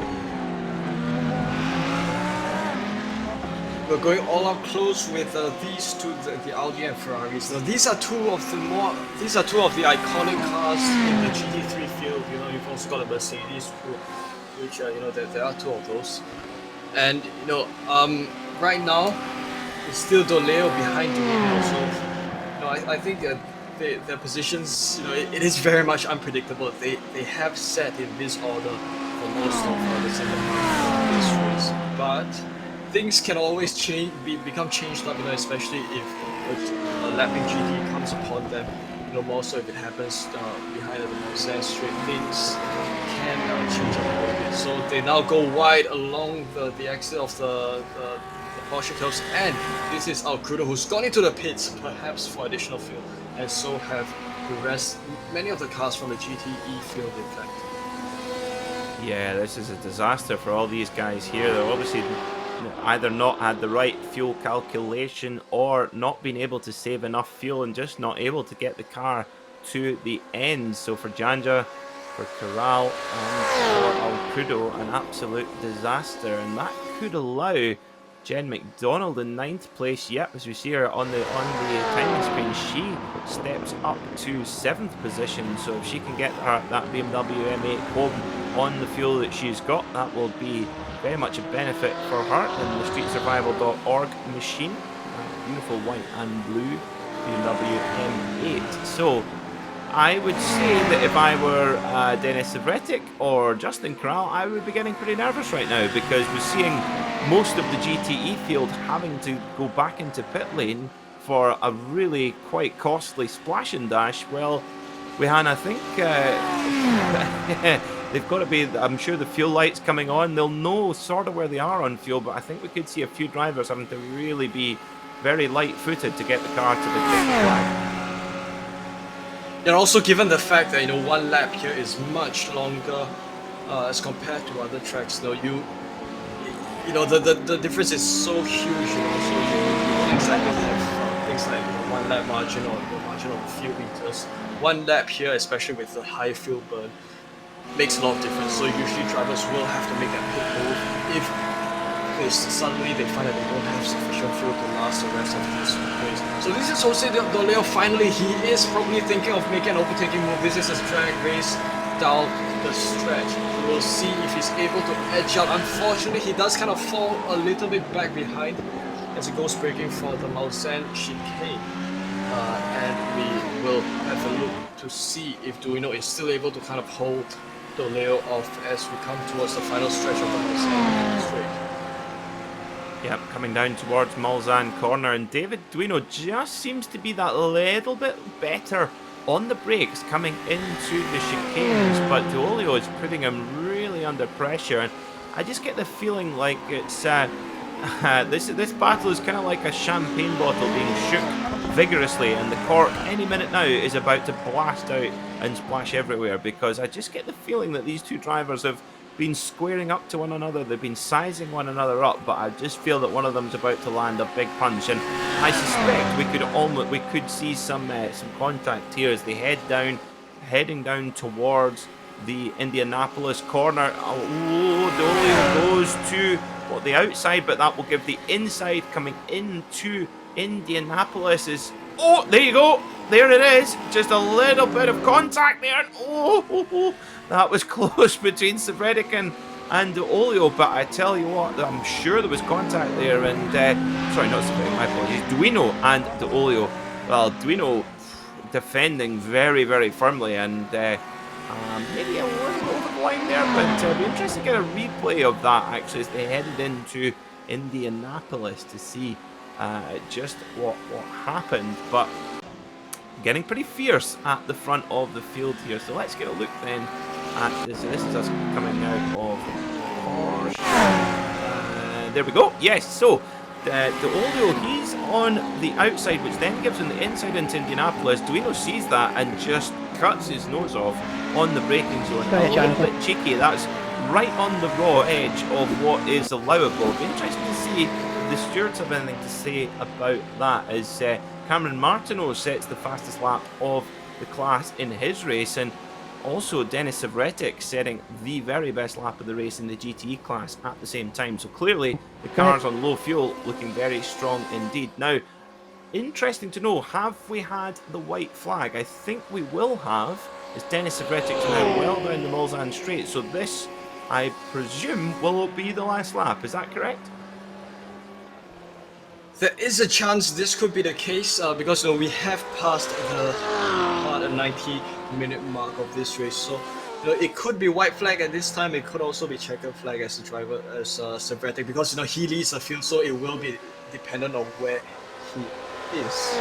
We're going all up close with these two, the Audi and Ferraris. Now, these are two of the iconic cars in the GT3 field. You know, you've also got a Mercedes, which there are two of those. And right now it's still Doleo behind Duino. So I think their positions, it is very much unpredictable. They have set in this order for most of the second half of this race, but things can always become changed up, especially if a lapping GT comes upon them. More so if it happens behind the Mulsanne straight, things can change up a little bit. So they now go wide along the exit of the Porsche Clubs, and this is our Crudo who's gone into the pits, perhaps for additional fuel, and so have the rest, many of the cars from the GTE field, in fact. Yeah, this is a disaster for all these guys here. They're obviously either not had the right fuel calculation or not been able to save enough fuel and just not able to get the car to the end. So for Janja, for Corral and for Alcudo, an absolute disaster, and that could allow Jen McDonald in 9th place. Yep, as we see her on the timing screen, she steps up to 7th position. So if she can get that BMW M8 home on the fuel that she's got, that will be very much a benefit for her in the streetsurvival.org machine. Beautiful white and blue BMW M8. So I would say that if I were Denis Savretic or Justin Corral, I would be getting pretty nervous right now, because we're seeing most of the GTE field having to go back into pit lane for a really quite costly splash and dash. Well, Wihan, I think they've got to be, I'm sure the fuel light's coming on. They'll know sort of where they are on fuel, but I think we could see a few drivers having to really be very light-footed to get the car to the pit flag. And also given the fact that one lap here is much longer as compared to other tracks, the difference is so huge. So you won't exactly have things like one lap margin or margin of a few meters. One lap here, especially with the high fuel burn, makes a lot of difference. So usually drivers will have to make that pit move if suddenly they find that they don't have sufficient fuel to last the rest of this race. So this is Jose Doleo. Finally, he is probably thinking of making an overtaking move. This is a drag race down the stretch. We'll see if he's able to edge out. Unfortunately, he does kind of fall a little bit back behind as he goes braking for the Mulsanne chicane. And we will have a look to see if Duino is still able to kind of hold Doleo off as we come towards the final stretch of the Mulsanne straight. Yep, coming down towards Mulsanne corner, and David Duino just seems to be that little bit better on the brakes coming into the chicanes, but Doleo is putting him really under pressure, and I just get the feeling like it's this battle is kind of like a champagne bottle being shook vigorously, and the cork any minute now is about to blast out and splash everywhere, because I just get the feeling that these two drivers have been squaring up to one another. They've been sizing one another up, but I just feel that one of them's about to land a big punch, and I suspect we could see some contact here as they heading down towards the Indianapolis corner. Oh, Doleo goes to the outside, but that will give the inside coming into Indianapolis is. Oh, there you go. There it is. Just a little bit of contact there. Oh, that was close between Savretic and Olio, but I tell you what, I'm sure there was contact there. And sorry, not Savretic, my apologies. Duino and Olio. Well, Duino defending very, very firmly, and maybe a little over the line there, but it'll be interesting to get a replay of that actually as they headed into Indianapolis to see just what happened. But getting pretty fierce at the front of the field here. So let's get a look then at this. So this is us coming out of Porsche. There we go. Yes, so the Olio, he's on the outside, which then gives him the inside into Indianapolis. Duino sees that and just cuts his nose off on the braking zone. A little bit cheeky. That's right on the raw edge of what is allowable. It'll be interesting to see if the stewards have anything to say about that, as Cameron Martineau sets the fastest lap of the class in his race, and also Denis Savretic setting the very best lap of the race in the GTE class at the same time. So clearly the cars on low fuel looking very strong indeed. Now, interesting to know, have we had the white flag? I think we will have, as Denis Savretic's now well down the Mulsanne straight. So this, I presume, will be the last lap. Is that correct? There is a chance this could be the case because we have passed the 90-minute mark of this race. So it could be white flag at this time. It could also be checkered flag as the driver, as Savretic, because he leads the field, so it will be dependent on where he is.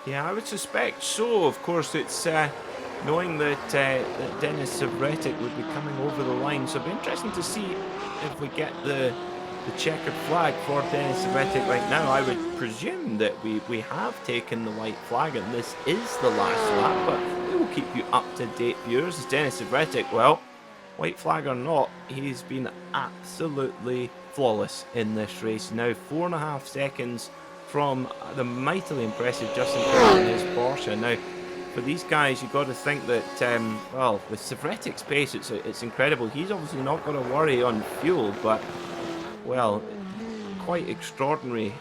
Yeah, I would suspect so. Of course, it's knowing that Denis Savretic would be coming over the line, so it'll be interesting to see if we get the checkered flag for Denis Savretic right now. I would presume that we have taken the white flag and this is the last lap, but we will keep you up to date, viewers. As Denis Savretic, well, white flag or not, he's been absolutely flawless in this race. Now 4.5 seconds from the mightily impressive Justin Kerr in his Porsche. Now, for these guys, you've got to think that, well, with Savretic's pace, it's incredible. He's obviously not going to worry on fuel, but, well, quite extraordinary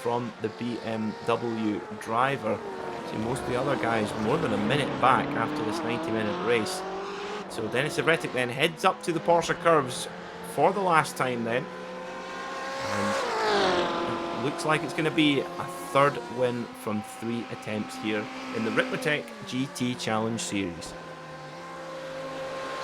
from the BMW driver. See, most of the other guys more than a minute back after this 90-minute race. So Denis Savretic then heads up to the Porsche curves for the last time then. And it looks like it's going to be a third win from 3 attempts here in the Ricmotech GT Challenge Series.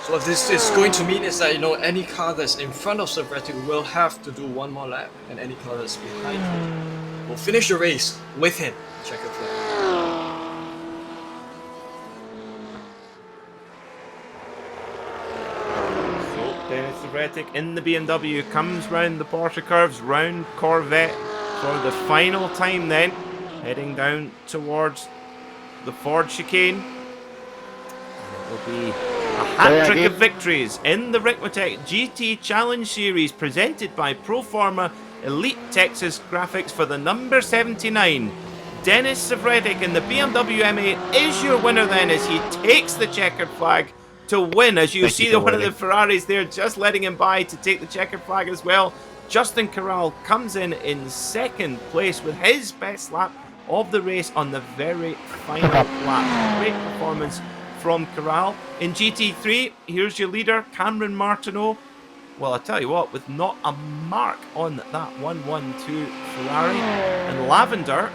So what this is going to mean is that any car that's in front of Savretic will have to do one more lap, and any car that's behind him will finish the race with him. Checkered flag. Denis Savretic in the BMW comes round the Porsche curves, round Corvette for the final time then, heading down towards the Ford chicane. And it will be a hat-trick of victories in the Ricmotech GT Challenge Series presented by Proforma Elite Texas Graphics for the number 79. Denis Savretic in the BMW M8 is your winner then, as he takes the checkered flag to win. As you see, one of the Ferraris there just letting him by to take the checkered flag as well. Justin Corral comes in second place with his best lap of the race on the very final lap. Great performance from Corral. In GT3, here's your leader, Cameron Martineau. Well, I tell you what, with not a mark on that 112 Ferrari. And Lavender,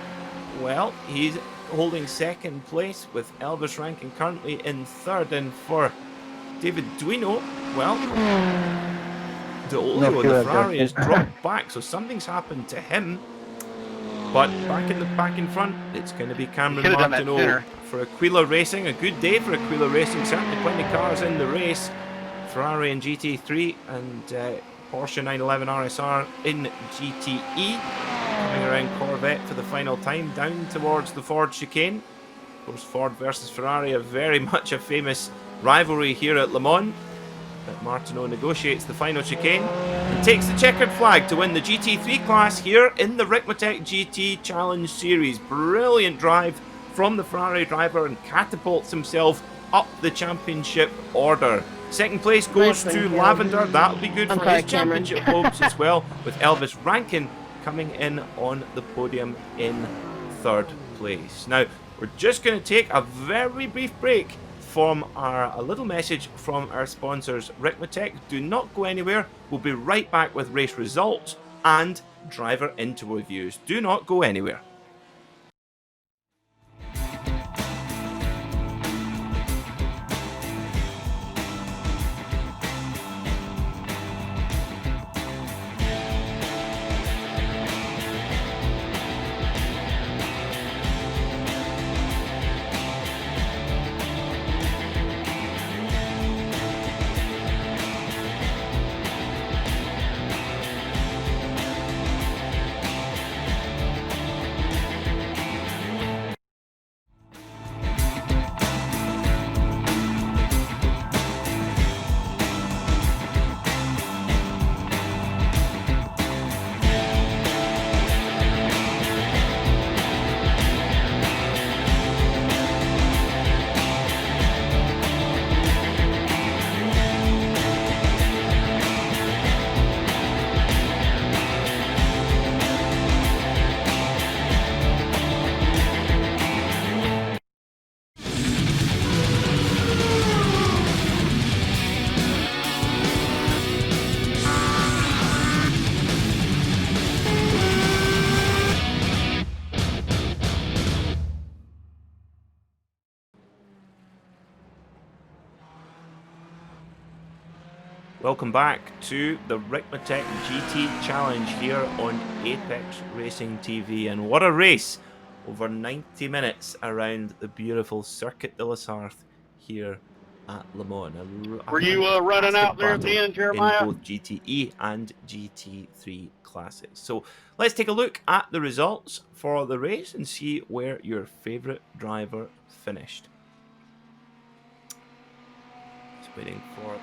well, he's holding second place with Elvis Rankin currently in third. And for David Duino, well, the Olio in the Ferrari has dropped back, so something's happened to him. But back in front, it's going to be Cameron Martineau for Aquila Racing. A good day for Aquila Racing, certainly plenty of cars in the race. Ferrari in GT3 and Porsche 911 RSR in GTE. Coming around Corvette for the final time, down towards the Ford chicane. Of course, Ford versus Ferrari, very much a famous rivalry here at Le Mans. But Martineau negotiates the final chicane and takes the checkered flag to win the GT3 class here in the Ricmotech GT Challenge Series. Brilliant drive from the Ferrari driver and catapults himself up the championship order. Second place goes to Lavender. That'll be good for his championship hopes as well, with Elvis Rankin coming in on the podium in third place. Now, we're just going to take a very brief break from a little message from our sponsors, Ricmotech. Do not go anywhere. We'll be right back with race results and driver interviews. Do not go anywhere. Welcome back to the Ricmotech GT Challenge here on Apex Racing TV. And what a race! Over 90 minutes around the beautiful Circuit de la Sarthe here at Le Mans. Were you running out there at the end, Jeremiah? In both GTE and GT3 classes. So let's take a look at the results for the race and see where your favourite driver finished. Just waiting for...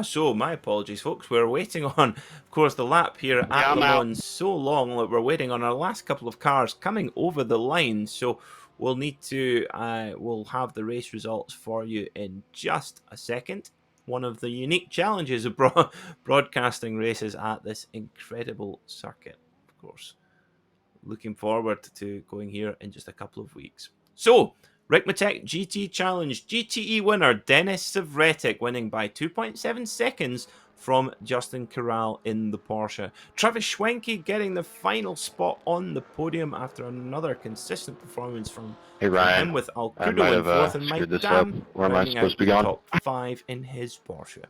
so my apologies, folks. We're waiting on, of course, the lap here at Le Mans so long that we're waiting on our last couple of cars coming over the line. So we'll need to, we'll have the race results for you in just a second. One of the unique challenges of broadcasting races at this incredible circuit, of course. Looking forward to going here in just a couple of weeks. So, Ricmotech GT Challenge GTE winner Denis Savretic winning by 2.7 seconds from Justin Corral in the Porsche. Travis Schwenke getting the final spot on the podium after another consistent performance from him with Alcudo in fourth and Mike Dam rounding out the top 5 in his Porsche.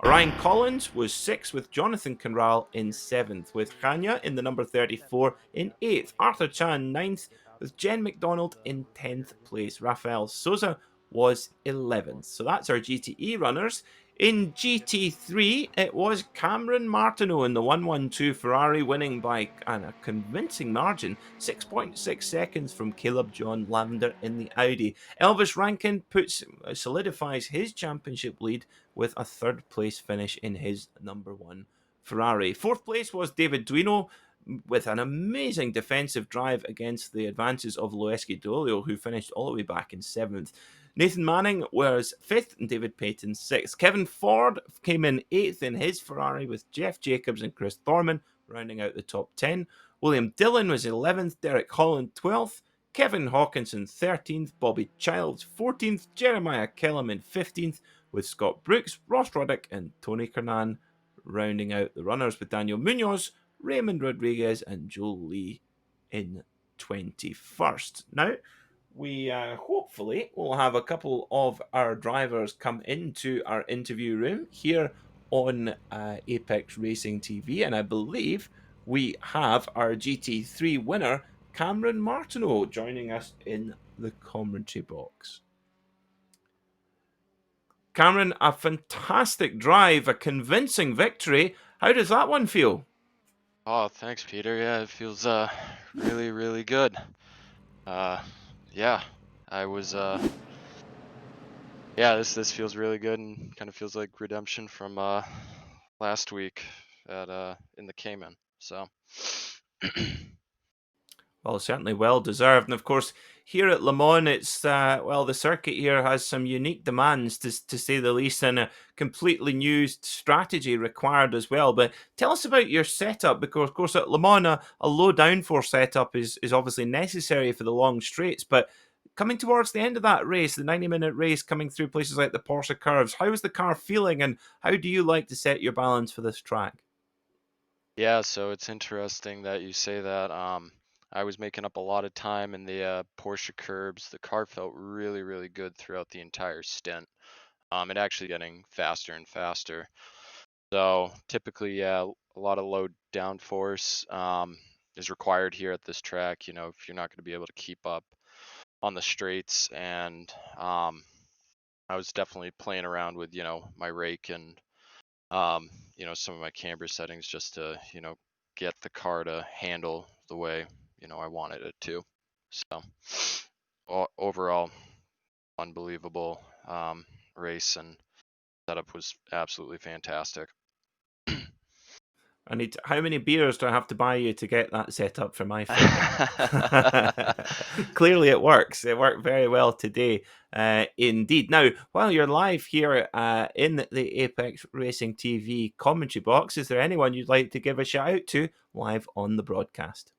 Ryan Collins was 6th with Jonathan Conral in 7th, with Kanya in the number 34 in 8th, Arthur Chan 9th, with Jen McDonald in 10th place. Rafael Souza was 11th. So that's our GTE runners. In GT3, it was Cameron Martineau in the 112 Ferrari winning by a convincing margin, 6.6 seconds from Caleb John Lavender in the Audi. Elvis Rankin solidifies his championship lead with a 3rd place finish in his number 1 Ferrari. 4th place was David Duino with an amazing defensive drive against the advances of Loeski Dolio, who finished all the way back in 7th. Nathan Manning was 5th and David Payton 6th. Kevin Ford came in 8th in his Ferrari with Jeff Jacobs and Chris Thorman rounding out the top 10. William Dillon was 11th, Derek Holland 12th, Kevin Hawkinson 13th, Bobby Childs 14th, Jeremiah Kellerman 15th, with Scott Brooks, Ross Roddick and Tony Kernan rounding out the runners, with Daniel Munoz, Raymond Rodriguez and Joel Lee in 21st. Now, we hopefully will have a couple of our drivers come into our interview room here on Apex Racing TV, and I believe we have our GT3 winner, Cameron Martineau, joining us in the commentary box. Cameron, a fantastic drive, a convincing victory. How does that one feel? Oh, thanks, Peter. Yeah, it feels really, really good. Yeah, I was this feels really good and kind of feels like redemption from last week at in the Cayman. So well, certainly well deserved. And of course, here at Le Mans, it's the circuit here has some unique demands, to say the least, and a completely new strategy required as well. But tell us about your setup, because of course at Le Mans, a low downforce setup is obviously necessary for the long straights. But coming towards the end of that race, the 90-minute race, coming through places like the Porsche curves, how is the car feeling, and how do you like to set your balance for this track? yeah, so it's interesting that you say that. I was making up a lot of time in the Porsche curbs. The car felt really, really good throughout the entire stint. It actually getting faster and faster. So typically, yeah, a lot of low downforce is required here at this track. You know, if you're not going to be able to keep up on the straights, and I was definitely playing around with my rake and some of my camber settings just to get the car to handle the way I wanted it to. So overall, unbelievable race, and setup was absolutely fantastic. How many beers do I have to buy you to get that set up for my family? Clearly it works. It worked very well today, indeed. Now, while you're live here in the Apex Racing TV commentary box, is there anyone you'd like to give a shout out to live on the broadcast?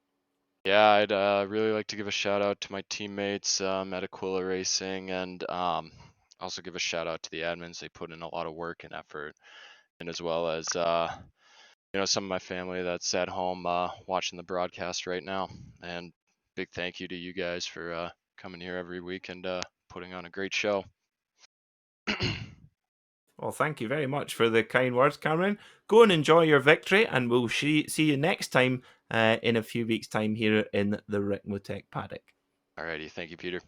Yeah, I'd really like to give a shout out to my teammates at Aquila Racing, and also give a shout out to the admins. They put in a lot of work and effort, and as well as some of my family that's at home watching the broadcast right now. And big thank you to you guys for coming here every week and putting on a great show. Well, thank you very much for the kind words, Cameron. Go and enjoy your victory, and we'll see you next time in a few weeks' time here in the Ricmotech paddock. Alrighty, thank you, Peter.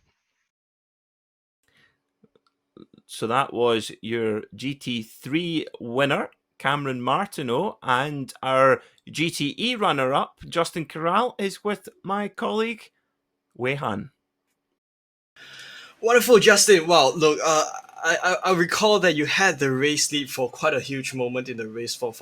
So that was your GT3 winner, Cameron Martineau, and our GTE runner-up, Justin Corral, is with my colleague, Wei Han. Wonderful, Justin. Wow, look, I recall that you had the race lead for quite a huge moment in the race for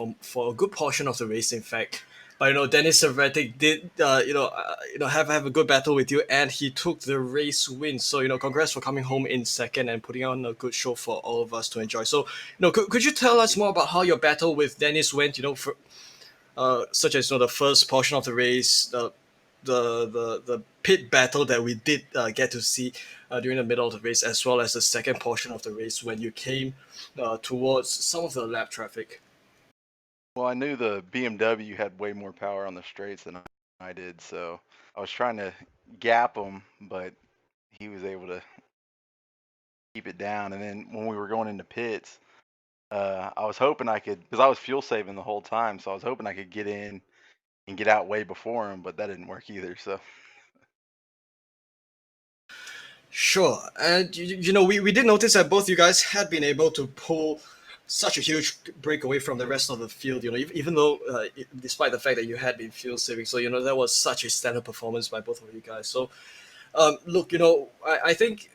a good portion of the race, in fact. But Dennis Savretic did have a good battle with you, and he took the race win. So congrats for coming home in second and putting on a good show for all of us to enjoy. So could you tell us more about how your battle with Dennis went? For such as the first portion of the race, the pit battle that we did get to see during the middle of the race, as well as the second portion of the race when you came towards some of the lap traffic. Well, I knew the BMW had way more power on the straights than I did, so I was trying to gap him, but he was able to keep it down. And then when we were going into pits, I was hoping I could, because I was fuel saving the whole time, so I was hoping I could get in and get out way before him, but that didn't work either. So Sure, and we did notice that both you guys had been able to pull such a huge breakaway from the rest of the field. Even though, despite the fact that you had been fuel saving, so that was such a standard performance by both of you guys. So, look, I think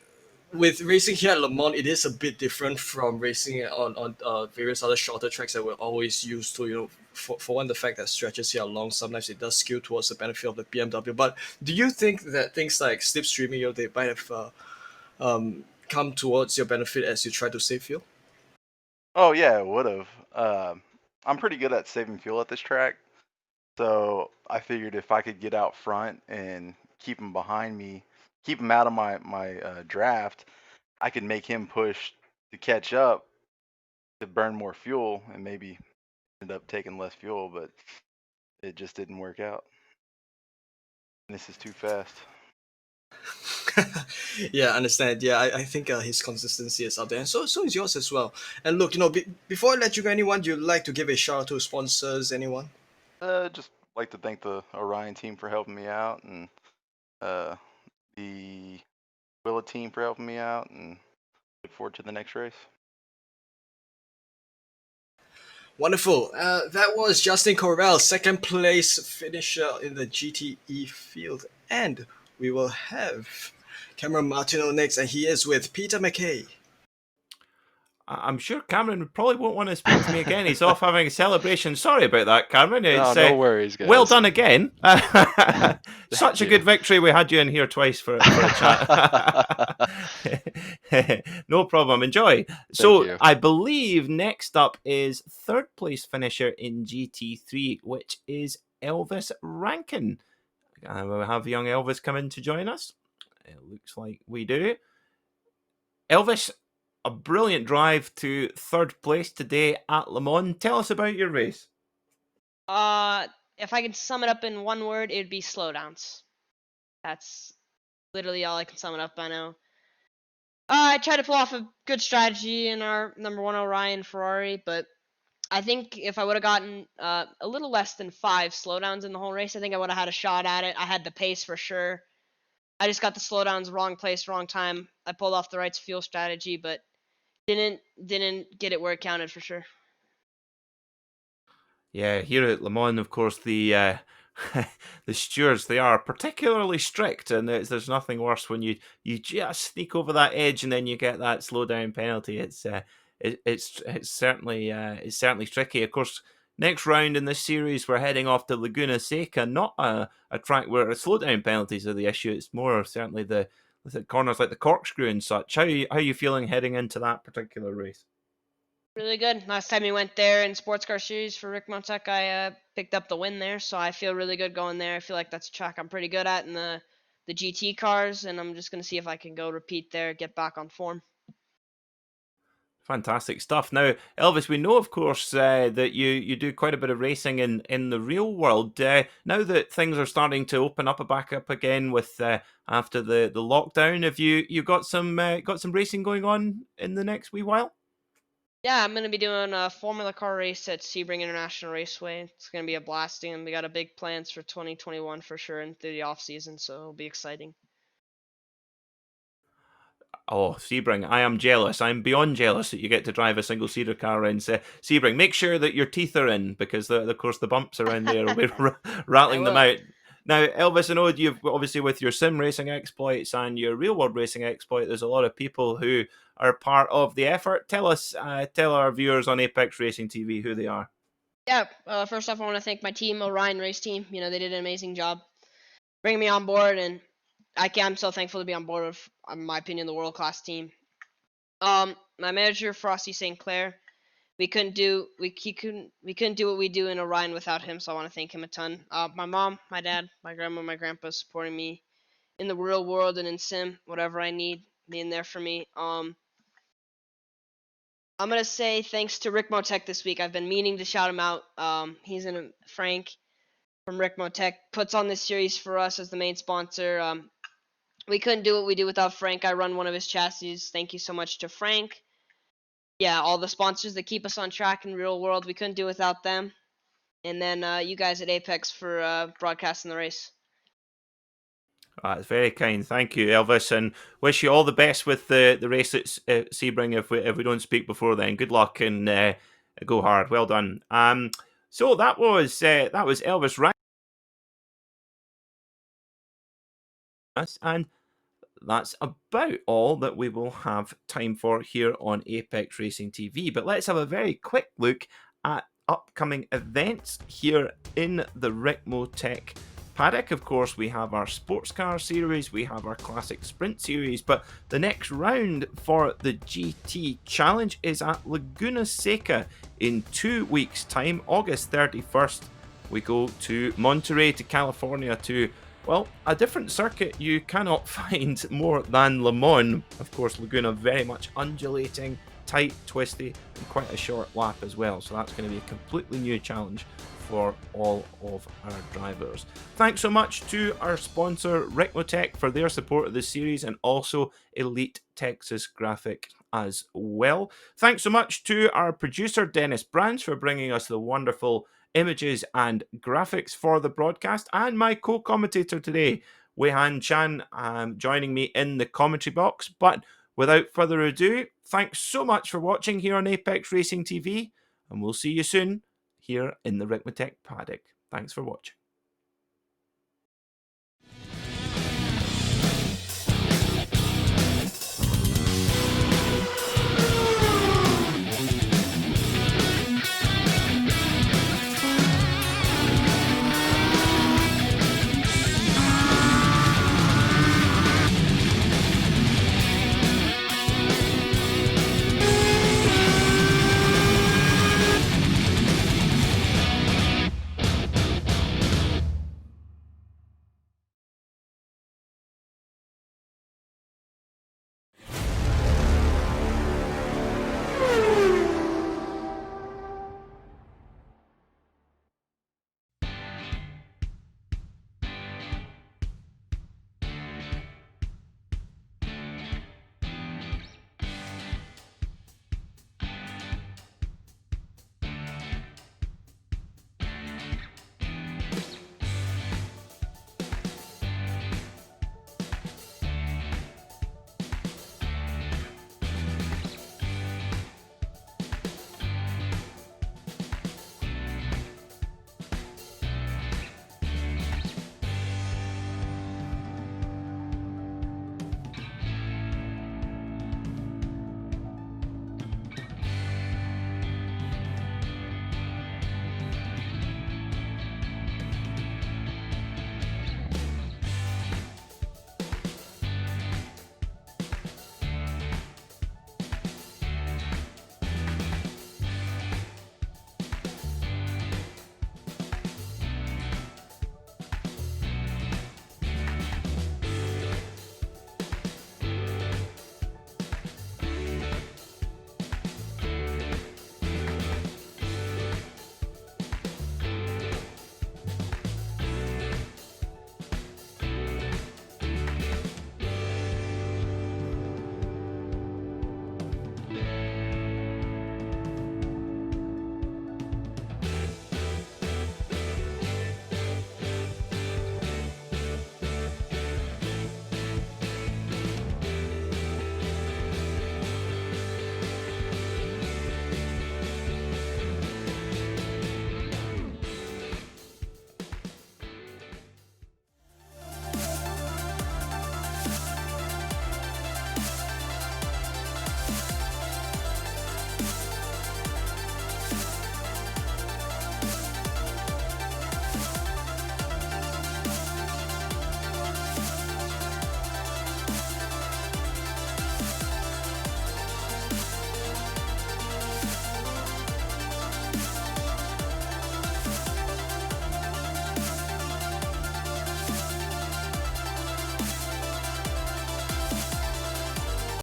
with racing here at Le Mans, it is a bit different from racing on various other shorter tracks that we're always used to. For one, the fact that stretches here are long, sometimes it does skew towards the benefit of the BMW. But do you think that things like slipstreaming, they might have come towards your benefit as you try to save fuel? oh yeah, it would have. I'm pretty good at saving fuel at this track, so I figured if I could get out front and keep him behind me, keep him out of my draft, I could make him push to catch up to burn more fuel and maybe end up taking less fuel, but it just didn't work out. This is too fast. Yeah, I understand. Yeah, I think his consistency is up there, and so is yours as well. And look, before I let you go, anyone you'd like to give a shout out to, sponsors, anyone? Just like to thank the Orion team for helping me out, and the Willa team for helping me out, and look forward to the next race. Wonderful. That was Justin Corral, second place finisher in the GTE field. And we will have Cameron Martineau next, and he is with Peter McKay. I'm sure Cameron probably won't want to speak to me again. He's off having a celebration. Sorry about that, Cameron. It's, no worries, guys. Well done again. Such a you. good victory. We had you in here twice for a chat. No problem. Enjoy. So you. I believe next up is third place finisher in GT3, which is Elvis Rankin. We'll have young Elvis come in to join us. It looks like we do. Elvis, a brilliant drive to third place today at Le Mans. Tell us about your race. If I could sum it up in one word, it would be slowdowns. That's literally all I can sum it up by now. I tried to pull off a good strategy in our number 1 Orion Ferrari, but I think if I would have gotten a little less than 5 slowdowns in the whole race, I think I would have had a shot at it. I had the pace for sure. I just got the slowdowns wrong place, wrong time. I pulled off the right fuel strategy, but didn't get it where it counted for sure. Yeah, here at Le Mans, of course, the the stewards, they are particularly strict, and there's nothing worse when you just sneak over that edge and then you get that slow down penalty. It's certainly tricky. Of course, next round in this series, we're heading off to Laguna Seca, not a track where slowdown penalties are the issue. It's more certainly the corners like the corkscrew and such. How are you feeling heading into that particular race? Really good. Last time we went there in Sports Car Series for Ricmotech, I picked up the win there, so I feel really good going there. I feel like that's a track I'm pretty good at in the GT cars, and I'm just going to see if I can go repeat there, get back on form. Fantastic stuff. Now, Elvis, we know, of course, that you do quite a bit of racing in the real world. Now that things are starting to open up back up again with after the lockdown, have you got some racing going on in the next wee while? Yeah, I'm gonna be doing a Formula Car race at Sebring International Raceway. It's gonna be a blasting, and we got a big plans for 2021 for sure, and through the off season, so it'll be exciting. Oh, Sebring, I am jealous. I'm beyond jealous that you get to drive a single-seater car around Sebring. Make sure that your teeth are in, because, of course, the bumps around there will be I rattling them will. out. Now, Elvis, I know you've obviously, with your sim racing exploits and your real-world racing exploit, there's a lot of people who are part of the effort. Tell our viewers on Apex Racing TV who they are. Yeah, first off, I want to thank my team, Orion Race Team. You know, they did an amazing job bringing me on board, and I'm so thankful to be on board with, in my opinion, the world class team. My manager, Frosty St. Clair, we couldn't do what we do in Orion without him, so I want to thank him a ton. My mom, my dad, my grandma, my grandpa supporting me in the real world and in sim, whatever I need, being there for me. I'm gonna say thanks to Ricmotech this week. I've been meaning to shout him out. He's in Frank from Ricmotech puts on this series for us as the main sponsor. We couldn't do what we do without Frank. I run one of his chassis. Thank you so much to Frank. Yeah, all the sponsors that keep us on track in real world, we couldn't do without them. And then you guys at Apex for broadcasting the race. That's very kind. Thank you, Elvis, and wish you all the best with the race at Sebring. If we don't speak before then, good luck and go hard. Well done. So that was Elvis Ryan, and that's about all that we will have time for here on Apex Racing TV. But let's have a very quick look at upcoming events here in the Ricmotech paddock. Of course, we have our sports car series, we have our classic sprint series, but the next round for the GT Challenge is at Laguna Seca in 2 weeks' time, August 31st. We go to Monterey, to California, to, well, a different circuit you cannot find more than Le Mans. Of course, Laguna very much undulating, tight, twisty, and quite a short lap as well. So that's going to be a completely new challenge for all of our drivers. Thanks so much to our sponsor Ricmotech for their support of this series, and also Elite Texas Graphic as well. Thanks so much to our producer Dennis Branch for bringing us the wonderful images and graphics for the broadcast, and my co-commentator today, Weihan Chan, joining me in the commentary box. But without further ado, thanks so much for watching here on Apex Racing TV, and we'll see you soon here in the Ricmotech paddock. Thanks for watching.